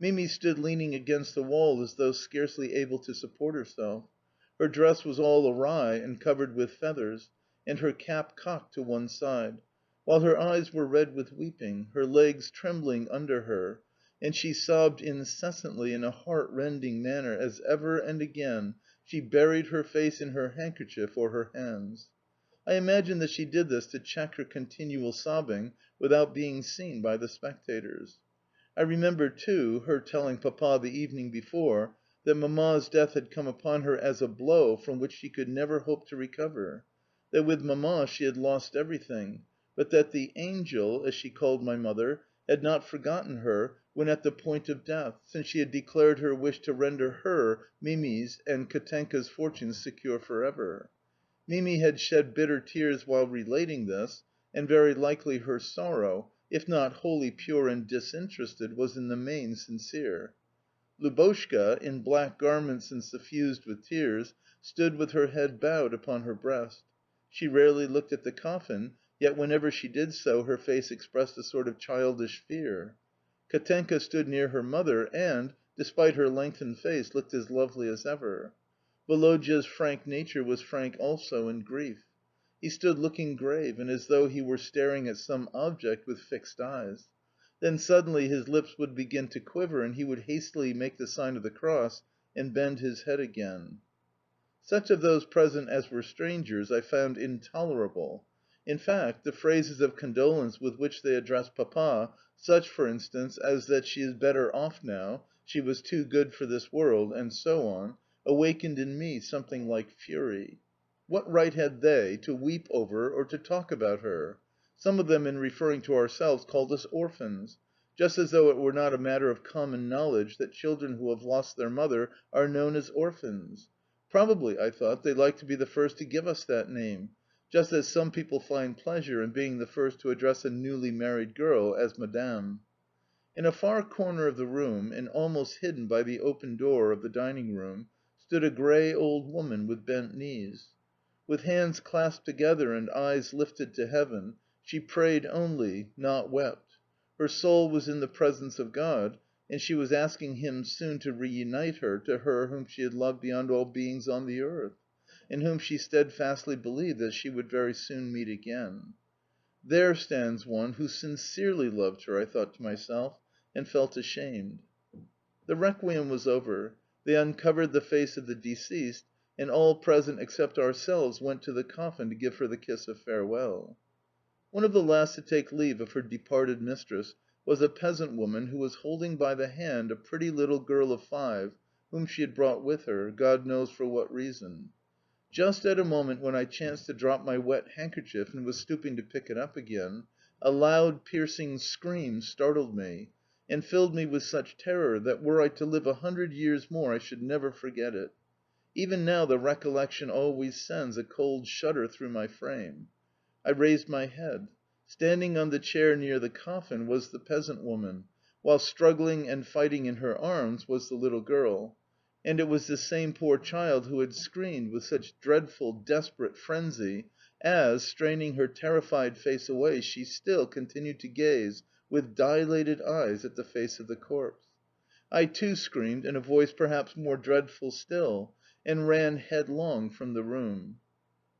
Mimi stood leaning against the wall as though scarcely able to support herself. Her dress was all awry and covered with feathers, and her cap cocked to one side, while her eyes were red with weeping, her legs trembling under her, and she sobbed incessantly in a heart-rending manner as ever and again she buried her face in her handkerchief or her hands. I imagine that she did this to check her continual sobbing without being seen by the spectators. I remember, too, her telling Papa the evening before that Mamma's death had come upon her as a blow from which she could never hope to recover; that with Mamma she had lost everything, but that the angel, as she called my mother, had not forgotten her when at the point of death, since she had declared her wish to render her, Mimi's, and Katenka's fortunes secure for ever. Mimi had shed bitter tears while relating this, and very likely her sorrow, if not wholly pure and disinterested, was in the main sincere. Lubotshka, in black garments and suffused with tears, stood with her head bowed upon her breast. She rarely looked at the coffin, yet whenever she did so her face expressed a sort of childish fear. Katenka stood near her mother and, despite her lengthened face, looked as lovely as ever. Woloda's frank nature was frank also in grief. He stood looking grave and as though he were staring at some object with fixed eyes. Then suddenly his lips would begin to quiver and he would hastily make the sign of the cross and bend his head again. Such of those present as were strangers I found intolerable. In fact, the phrases of condolence with which they addressed Papa, such, for instance, as that she is better off now, she was too good for this world, and so on, awakened in me something like fury. What right had they to weep over or to talk about her? Some of them, in referring to ourselves, called us orphans, just as though it were not a matter of common knowledge that children who have lost their mother are known as orphans. Probably, I thought, they liked to be the first to give us that name, just as some people find pleasure in being the first to address a newly married girl as Madame. In a far corner of the room, and almost hidden by the open door of the dining room, stood a grey old woman with bent knees. With hands clasped together and eyes lifted to heaven, she prayed only, not wept. Her soul was in the presence of God, and she was asking Him soon to reunite her to her whom she had loved beyond all beings on the earth, and whom she steadfastly believed that she would very soon meet again. There stands one who sincerely loved her, I thought to myself, and felt ashamed. The requiem was over. They uncovered the face of the deceased, and all present except ourselves went to the coffin to give her the kiss of farewell. One of the last to take leave of her departed mistress was a peasant woman who was holding by the hand a pretty little girl of 5, whom she had brought with her, God knows for what reason. Just at a moment when I chanced to drop my wet handkerchief and was stooping to pick it up again, a loud, piercing scream startled me, and filled me with such terror that were I to live 100 years more I should never forget it. Even now the recollection always sends a cold shudder through my frame. I raised my head. Standing on the chair near the coffin was the peasant woman, while struggling and fighting in her arms was the little girl. And it was the same poor child who had screamed with such dreadful, desperate frenzy as, straining her terrified face away, she still continued to gaze with dilated eyes at the face of the corpse. I too screamed in a voice perhaps more dreadful still, and ran headlong from the room.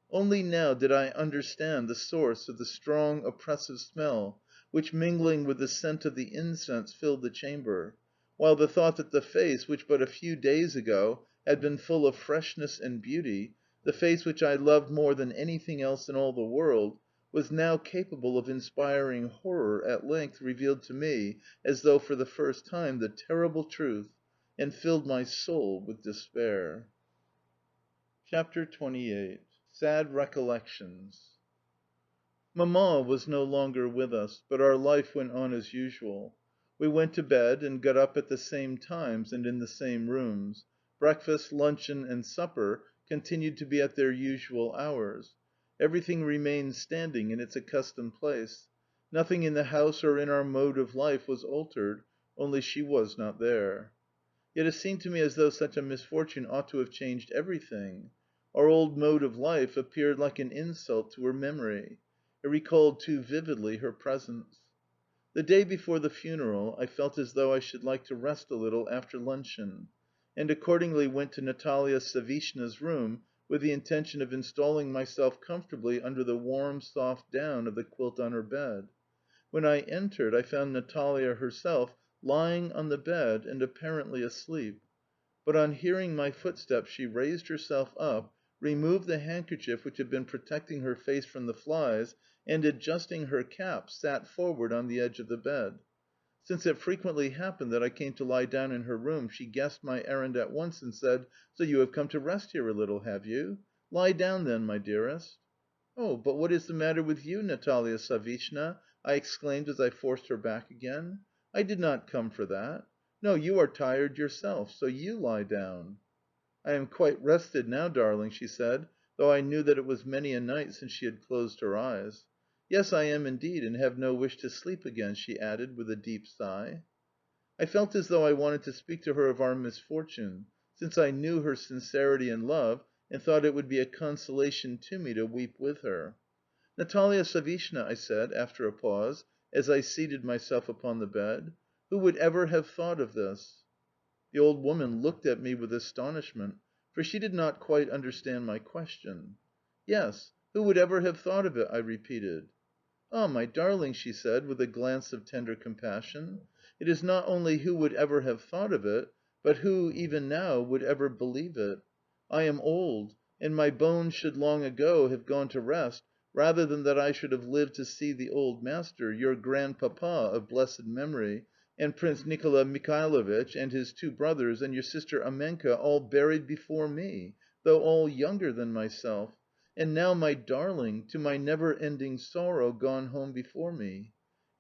Only now did I understand the source of the strong, oppressive smell which, mingling with the scent of the incense, filled the chamber, while the thought that the face, which but a few days ago had been full of freshness and beauty, the face which I loved more than anything else in all the world, was now capable of inspiring horror, at length revealed to me, as though for the first time, the terrible truth, and filled my soul with despair. CHAPTER XXVIII. Sad recollections. Mamma was no longer with us, but our life went on as usual. We went to bed and got up at the same times and in the same rooms. Breakfast, luncheon, and supper continued to be at their usual hours. Everything remained standing in its accustomed place. Nothing in the house or in our mode of life was altered, only she was not there. Yet it seemed to me as though such a misfortune ought to have changed everything. Our old mode of life appeared like an insult to her memory. It recalled too vividly her presence. The day before the funeral I felt as though I should like to rest a little after luncheon, and accordingly went to Natalia Savishna's room, with the intention of installing myself comfortably under the warm, soft down of the quilt on her bed. When I entered, I found Natalia herself lying on the bed and apparently asleep. But on hearing my footsteps she raised herself up, removed the handkerchief which had been protecting her face from the flies, and, adjusting her cap, sat forward on the edge of the bed. Since it frequently happened that I came to lie down in her room, she guessed my errand at once and said: "So you have come to rest here a little, have you? Lie down then, my dearest." "Oh, but what is the matter with you, Natalia Savishna?" I exclaimed as I forced her back again. "I did not come for that. No, you are tired yourself, so you lie down." "I am quite rested now, darling," she said, though I knew that it was many a night since she had closed her eyes. "Yes, I am indeed, and have no wish to sleep again," she added with a deep sigh. I felt as though I wanted to speak to her of our misfortune, since I knew her sincerity and love, and thought it would be a consolation to me to weep with her. "Natalia Savishna," I said, after a pause, as I seated myself upon the bed, "who would ever have thought of this?" The old woman looked at me with astonishment, for she did not quite understand my question. "Yes, who would ever have thought of it?" I repeated. "Ah, my darling," she said, with a glance of tender compassion, "it is not only who would ever have thought of it, but who, even now, would ever believe it. I am old, and my bones should long ago have gone to rest rather than that I should have lived to see the old master, your grandpapa of blessed memory, and Prince Nicola Mikhailovitch and his two brothers, and your sister Amenka all buried before me, though all younger than myself, and now my darling, to my never ending sorrow, gone home before me.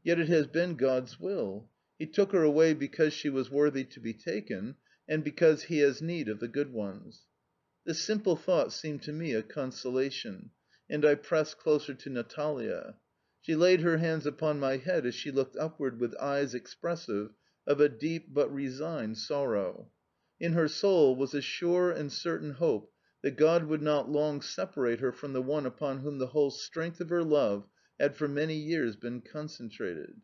Yet it has been God's will. He took her away because she was worthy to be taken, and because He has need of the good ones." This simple thought seemed to me a consolation, and I pressed closer to Natalia. She laid her hands upon my head as she looked upward with eyes expressive of a deep but resigned sorrow. In her soul was a sure and certain hope that God would not long separate her from the one upon whom the whole strength of her love had for many years been concentrated.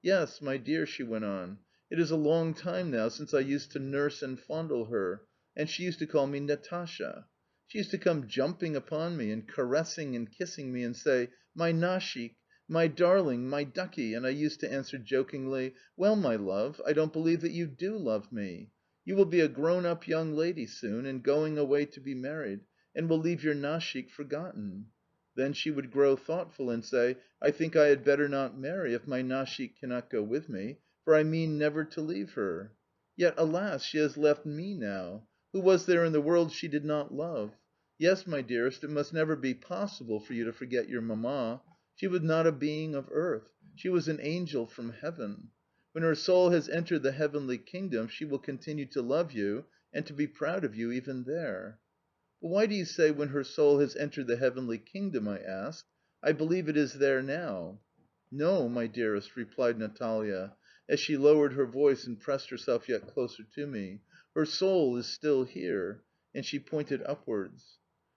"Yes, my dear," she went on, "it is a long time now since I used to nurse and fondle her, and she used to call me Natasha. She used to come jumping upon me, and caressing and kissing me, and say, 'My Nashik, my darling, my ducky,' and I used to answer jokingly, 'Well, my love, I don't believe that you do love me. You will be a grown up young lady soon, and going away to be married, and will leave your Nashik forgotten.' Then she would grow thoughtful and say, 'I think I had better not marry if my Nashik cannot go with me, for I mean never to leave her.' Yet, alas, she has left me now. Who was there in the world she did not love? Yes, my dearest, it must never be possible for you to forget your Mamma. She was not a being of earth. She was an angel from heaven. When her soul has entered the heavenly kingdom she will continue to love you, and to be proud of you even there." "But why do you say 'when her soul has entered the heavenly kingdom'?" I asked. "I believe it is there now." "No, my dearest," replied Natalia, as she lowered her voice and pressed herself yet closer to me. "Her soul is still here," and she pointed upwards.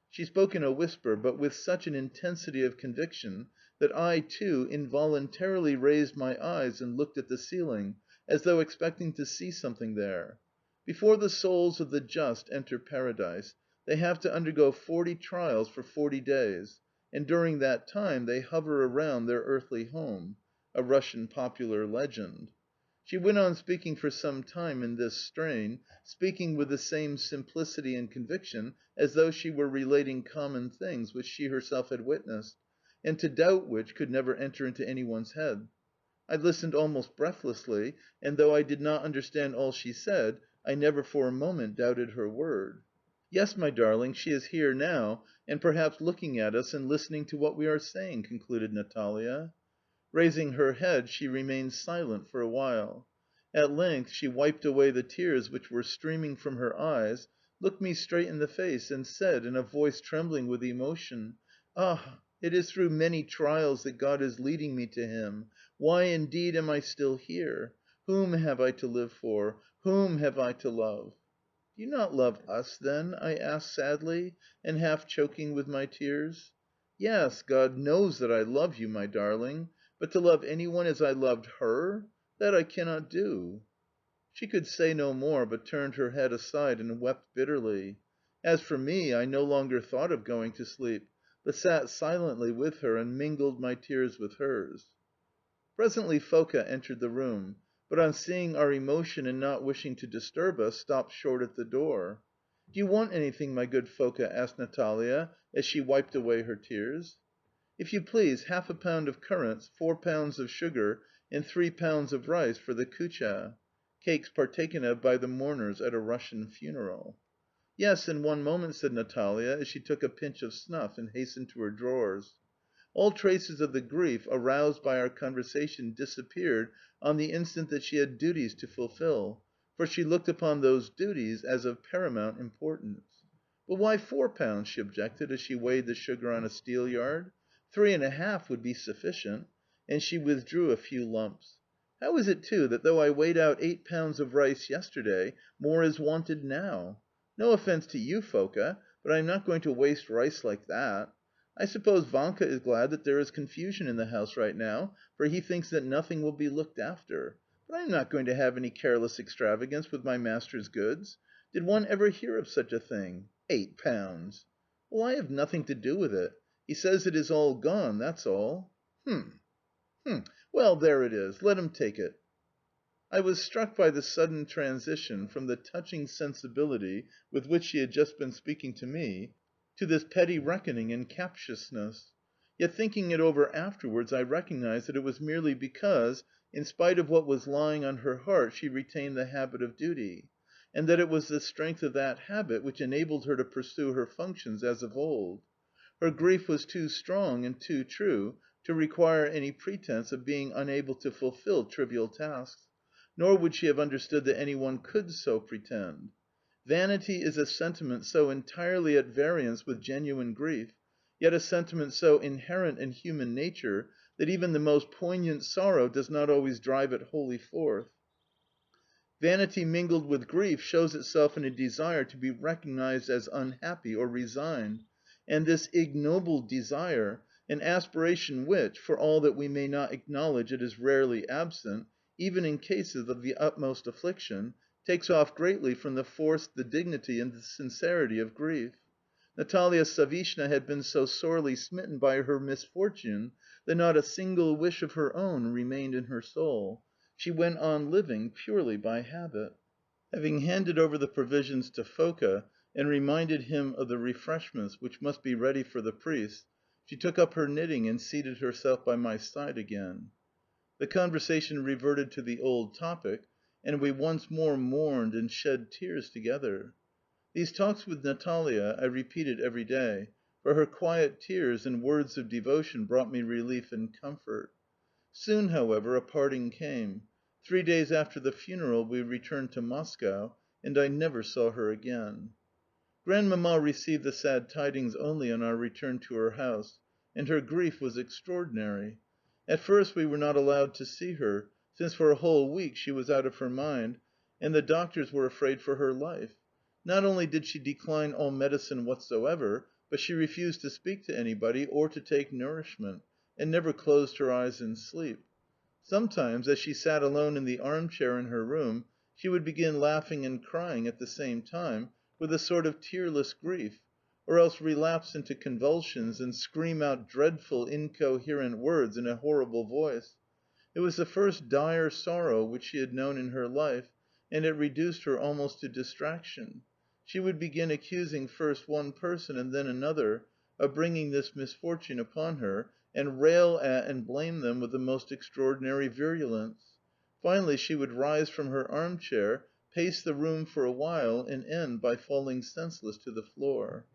She spoke in a whisper, but with such an intensity of conviction that I, too, involuntarily raised my eyes and looked at the ceiling, as though expecting to see something there. Before the souls of the just enter Paradise, they have to undergo 40 trials for 40 days, and during that time they hover around their earthly home a Russian popular legend. She went on speaking for some time in this strain, speaking with the same simplicity and conviction as though she were relating common things which she herself had witnessed, and to doubt which could never enter into anyone's head. I listened almost breathlessly, and though I did not understand all she said, I never for a moment doubted her word. "Yes, my darling, she is here now, and perhaps looking at us and listening to what we are saying," concluded Natalia. Raising her head, she remained silent for a while. At length she wiped away the tears which were streaming from her eyes, looked me straight in the face, and said in a voice trembling with emotion: "Ah, it is through many trials that God is leading me to Him. Why, indeed, am I still here? Whom have I to live for? Whom have I to love?" "Do you not love us, then?" I asked sadly, and half choking with my tears. "Yes, God knows that I love you, my darling. But to love anyone as I loved her that I cannot do." She could say no more, but turned her head aside and wept bitterly. As for me, I no longer thought of going to sleep, but sat silently with her and mingled my tears with hers. Presently Foka entered the room, but on seeing our emotion and not wishing to disturb us, stopped short at the door. "Do you want anything, my good Foka?" asked Natalia as she wiped away her tears. "If you please, half a pound of currants, 4 pounds of sugar, and 3 pounds of rice for the kutya" (cakes partaken of by the mourners at a Russian funeral). "Yes, in one moment," said Natalia as she took a pinch of snuff and hastened to her drawers. All traces of the grief aroused by our conversation disappeared on the instant that she had duties to fulfil, for she looked upon those duties as of paramount importance. "But why 4 pounds?" she objected as she weighed the sugar on a steelyard. "3½ would be sufficient." And she withdrew a few lumps. "How is it, too, that though I weighed out 8 pounds of rice yesterday, more is wanted now? No offence to you, Foka, but I am not going to waste rice like that. I suppose Vanka is glad that there is confusion in the house right now, for he thinks that nothing will be looked after. But I am not going to have any careless extravagance with my master's goods. Did one ever hear of such a thing? 8 pounds! Well, I have nothing to do with it. He says it is all gone, that's all. Hm! Hm! Well, there it is. Let him take it." I was struck by the sudden transition from the touching sensibility with which she had just been speaking to me to this petty reckoning and captiousness. Yet thinking it over afterwards I recognized that it was merely because, in spite of what was lying on her heart, she retained the habit of duty, and that it was the strength of that habit which enabled her to pursue her functions as of old. Her grief was too strong and too true to require any pretence of being unable to fulfil trivial tasks. Nor would she have understood that any one could so pretend. Vanity is a sentiment so entirely at variance with genuine grief, yet a sentiment so inherent in human nature that even the most poignant sorrow does not always drive it wholly forth. Vanity mingled with grief shows itself in a desire to be recognized as unhappy or resigned, and this ignoble desire, an aspiration which, for all that we may not acknowledge it is rarely absent, even in cases of the utmost affliction, takes off greatly from the force, the dignity, and the sincerity of grief. Natalia Savishna had been so sorely smitten by her misfortune that not a single wish of her own remained in her soul. She went on living purely by habit. Having handed over the provisions to Foka and reminded him of the refreshments which must be ready for the priest, she took up her knitting and seated herself by my side again. The conversation reverted to the old topic, and we once more mourned and shed tears together. These talks with Natalia I repeated every day, for her quiet tears and words of devotion brought me relief and comfort. Soon, however, a parting came. 3 days after the funeral we returned to Moscow, and I never saw her again. Grandmamma received the sad tidings only on our return to her house, and her grief was extraordinary. At first we were not allowed to see her, since for a whole week she was out of her mind, and the doctors were afraid for her life. Not only did she decline all medicine whatsoever, but she refused to speak to anybody or to take nourishment, and never closed her eyes in sleep. Sometimes, as she sat alone in the armchair in her room, she would begin laughing and crying at the same time, with a sort of tearless grief, or else relapse into convulsions and scream out dreadful, incoherent words in a horrible voice. It was the first dire sorrow which she had known in her life, and it reduced her almost to distraction. She would begin accusing first one person and then another of bringing this misfortune upon her, and rail at and blame them with the most extraordinary virulence. Finally she would rise from her armchair, pace the room for a while, and end by falling senseless to the floor.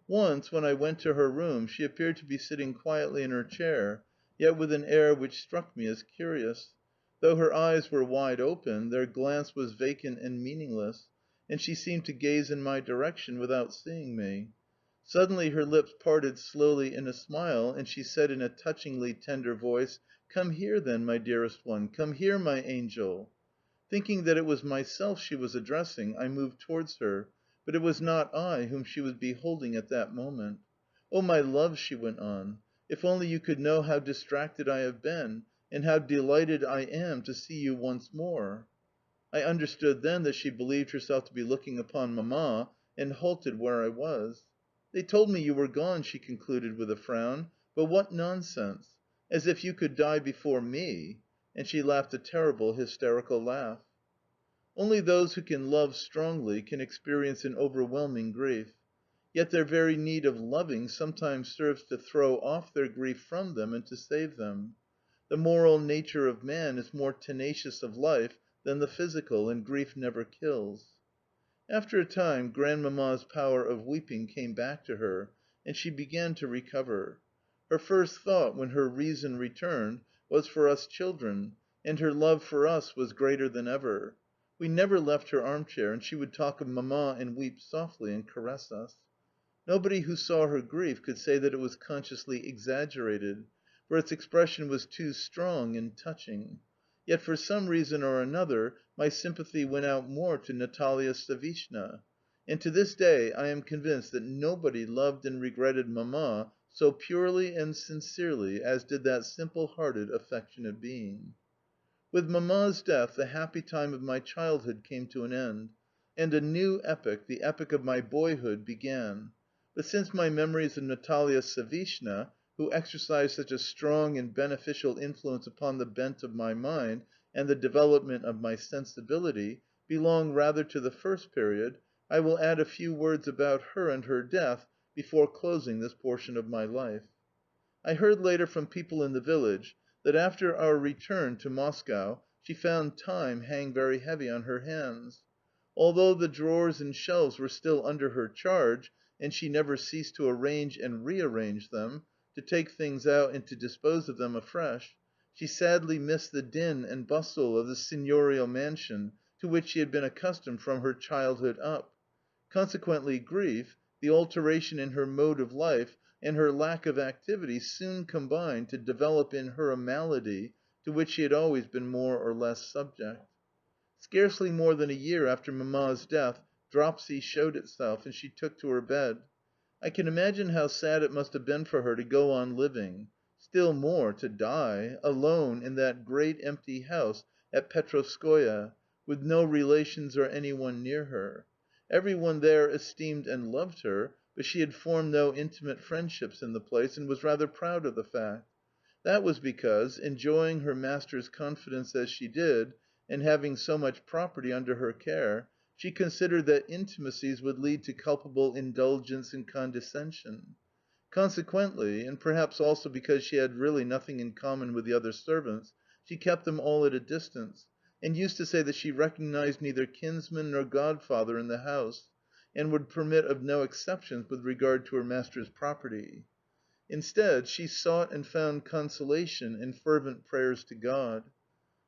Once, when I went to her room, she appeared to be sitting quietly in her chair, yet with an air which struck me as curious. Though her eyes were wide open, their glance was vacant and meaningless, and she seemed to gaze in my direction without seeing me. Suddenly her lips parted slowly in a smile, and she said in a touchingly tender voice, "Come here, then, my dearest one, come here, my angel." Thinking that it was myself she was addressing, I moved towards her, but it was not I whom she was beholding at that moment. "Oh, my love," she went on, "if only you could know how distracted I have been, and how delighted I am to see you once more!" I understood then that she believed herself to be looking upon Mamma, and halted where I was. "They told me you were gone," she concluded with a frown. "But what nonsense! As if you could die before me!" And she laughed a terrible hysterical laugh. Only those who can love strongly can experience an overwhelming grief. Yet their very need of loving sometimes serves to throw off their grief from them and to save them. The moral nature of man is more tenacious of life than the physical, and grief never kills. After a time Grandmamma's power of weeping came back to her, and she began to recover. Her first thought, when her reason returned, was for us children, and her love for us was greater than ever. We never left her armchair, and she would talk of Mamma and weep softly and caress us. Nobody who saw her grief could say that it was consciously exaggerated, for its expression was too strong and touching. Yet for some reason or another my sympathy went out more to Natalia Savishna. And to this day I am convinced that nobody loved and regretted Mamma so purely and sincerely as did that simple-hearted, affectionate being. With Mamma's death the happy time of my childhood came to an end, and a new epoch, the epoch of my boyhood, began. But since my memories of Natalia Savishna, who exercised such a strong and beneficial influence upon the bent of my mind and the development of my sensibility, belong rather to the first period, I will add a few words about her and her death before closing this portion of my life. I heard later from people in the village that after our return to Moscow she found time hang very heavy on her hands. Although the drawers and shelves were still under her charge, and she never ceased to arrange and rearrange them, to take things out and to dispose of them afresh, she sadly missed the din and bustle of the seignorial mansion to which she had been accustomed from her childhood up. Consequently grief, the alteration in her mode of life, and her lack of activity soon combined to develop in her a malady to which she had always been more or less subject. Scarcely more than a year after Mamma's death dropsy showed itself, and she took to her bed. I can imagine how sad it must have been for her to go on living, still more to die, alone in that great empty house at Petrovskoe, with no relations or anyone near her. Everyone there esteemed and loved her, but she had formed no intimate friendships in the place, and was rather proud of the fact. That was because, enjoying her master's confidence as she did, and having so much property under her care, she considered that intimacies would lead to culpable indulgence and condescension. Consequently, and perhaps also because she had really nothing in common with the other servants, she kept them all at a distance, and used to say that she recognized neither kinsman nor godfather in the house, and would permit of no exceptions with regard to her master's property. Instead, she sought and found consolation in fervent prayers to God.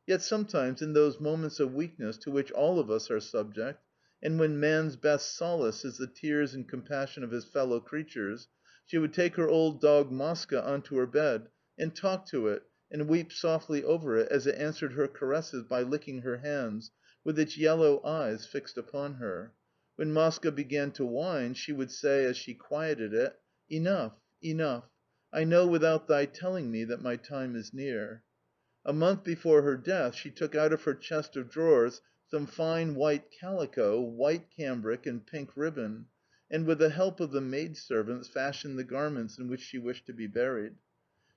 Yet sometimes, in those moments of weakness to which all of us are subject, and when man's best solace is the tears and compassion of his fellow creatures, she would take her old dog Moska onto her bed, and talk to it, and weep softly over it as it answered her caresses by licking her hands, with its yellow eyes fixed upon her. When Moska began to whine, she would say, as she quieted it, "Enough, enough! I know without thy telling me that my time is near." A month before her death she took out of her chest of drawers some fine white calico, white cambric, and pink ribbon, and with the help of the maidservants fashioned the garments in which she wished to be buried.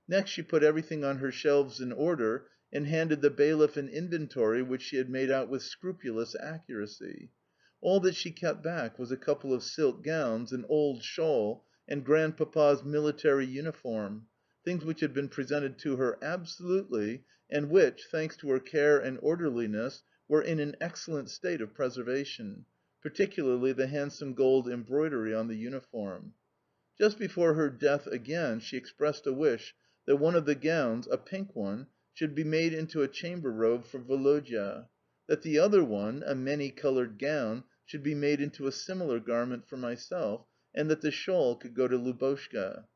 Next she put everything on her shelves in order, and handed the bailiff an inventory which she had made out with scrupulous accuracy. All that she kept back was a couple of silk gowns, an old shawl, and Grandpapa's military uniform, things which had been presented to her absolutely, and which, thanks to her care and orderliness, were in an excellent state of preservation, particularly the handsome gold embroidery on the uniform. Just before her death again she expressed a wish that one of the gowns, a pink one, should be made into a chamber robe for Woloda; that the other one, a many-coloured gown, should be made into a similar garment for myself, and that the shawl could go to Lubotshka.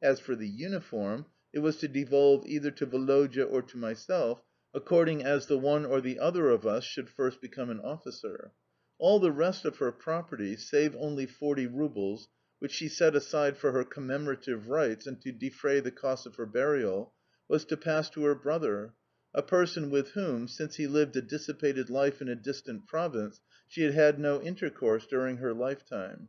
As for the uniform, it was to devolve either to Woloda or to myself, according as the one or the other of us should first become an officer. All the rest of her property, save only 40 roubles, which she set aside for her commemorative rites and to defray the cost of her burial, was to pass to her brother. a person with whom, since he lived a dissipated life in a distant province, she had had no intercourse during her lifetime.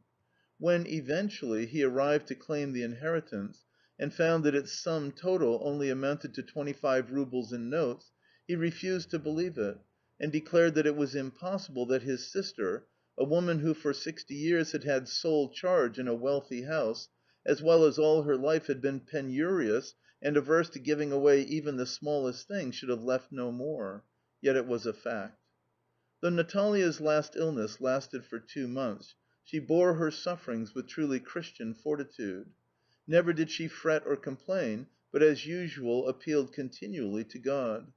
When, eventually, he arrived to claim the inheritance, and found that its sum total only amounted to 25 roubles in notes, he refused to believe it, and declared that it was impossible that his sister, a woman who for 60 years had had sole charge in a wealthy house, as well as all her life had been penurious and averse to giving away even the smallest thing, should have left no more. Yet it was a fact. Though Natalia's last illness lasted for 2 months, she bore her sufferings with truly Christian fortitude. Never did she fret or complain, but as usual appealed continually to God.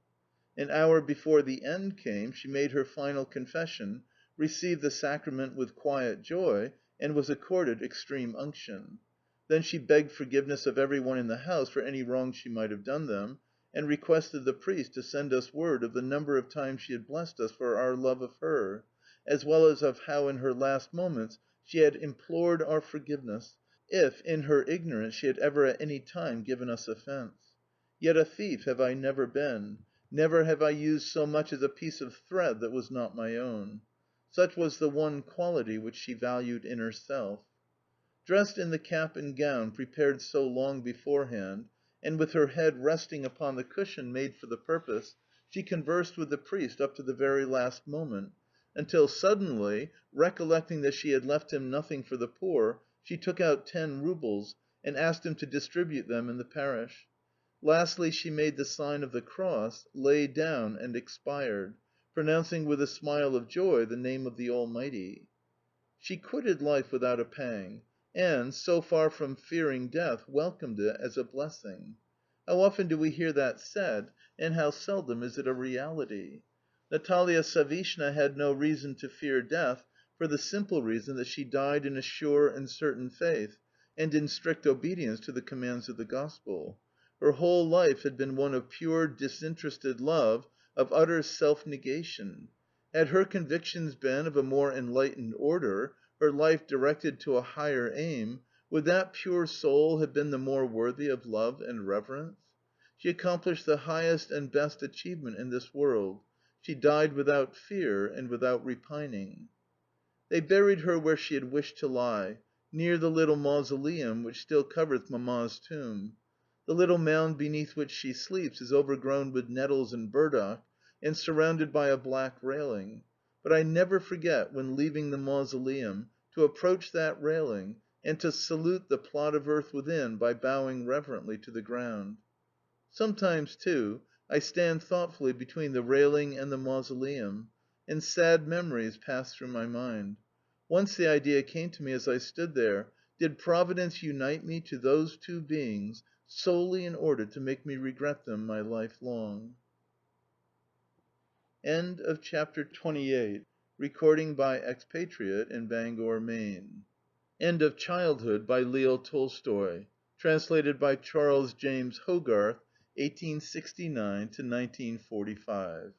An hour before the end came she made her final confession, received the sacrament with quiet joy, and was accorded extreme unction. Then she begged forgiveness of every one in the house for any wrong she might have done them, and requested the priest to send us word of the number of times she had blessed us for our love of her, as well as of how in her last moments she had implored our forgiveness, if, in her ignorance, she had ever at any time given us offence. Yet a thief have I never been. Never have I used so much as a piece of thread that was not my own. Such was the one quality which she valued in herself. Dressed in the cap and gown prepared so long beforehand, and with her head resting upon the cushion made for the purpose, she conversed with the priest up to the very last moment, until suddenly, recollecting that she had left him nothing for the poor, she took out 10 roubles, and asked him to distribute them in the parish. Lastly she made the sign of the cross, lay down and expired, pronouncing with a smile of joy the name of the Almighty. She quitted life without a pang, and, so far from fearing death, welcomed it as a blessing. How often do we hear that said, and how seldom is it a reality! Natalia Savishna had no reason to fear death, for the simple reason that she died in a sure and certain faith, and in strict obedience to the commands of the Gospel. Her whole life had been one of pure, disinterested love, of utter self-negation. Had her convictions been of a more enlightened order, her life directed to a higher aim, would that pure soul have been the more worthy of love and reverence? She accomplished the highest and best achievement in this world. She died without fear and without repining. They buried her where she had wished to lie, near the little mausoleum which still covers Mamma's tomb. The little mound beneath which she sleeps is overgrown with nettles and burdock, and surrounded by a black railing. But I never forget, when leaving the mausoleum, to approach that railing, and to salute the plot of earth within by bowing reverently to the ground. Sometimes, too, I stand thoughtfully between the railing and the mausoleum, and sad memories pass through my mind. Once the idea came to me as I stood there: did Providence unite me to those two beings solely in order to make me regret them my life long? End of chapter 28. Recording by Expatriate in Bangor, Maine. End of Childhood by Leo Tolstoy. Translated by Charles James Hogarth, 1869 to 1945.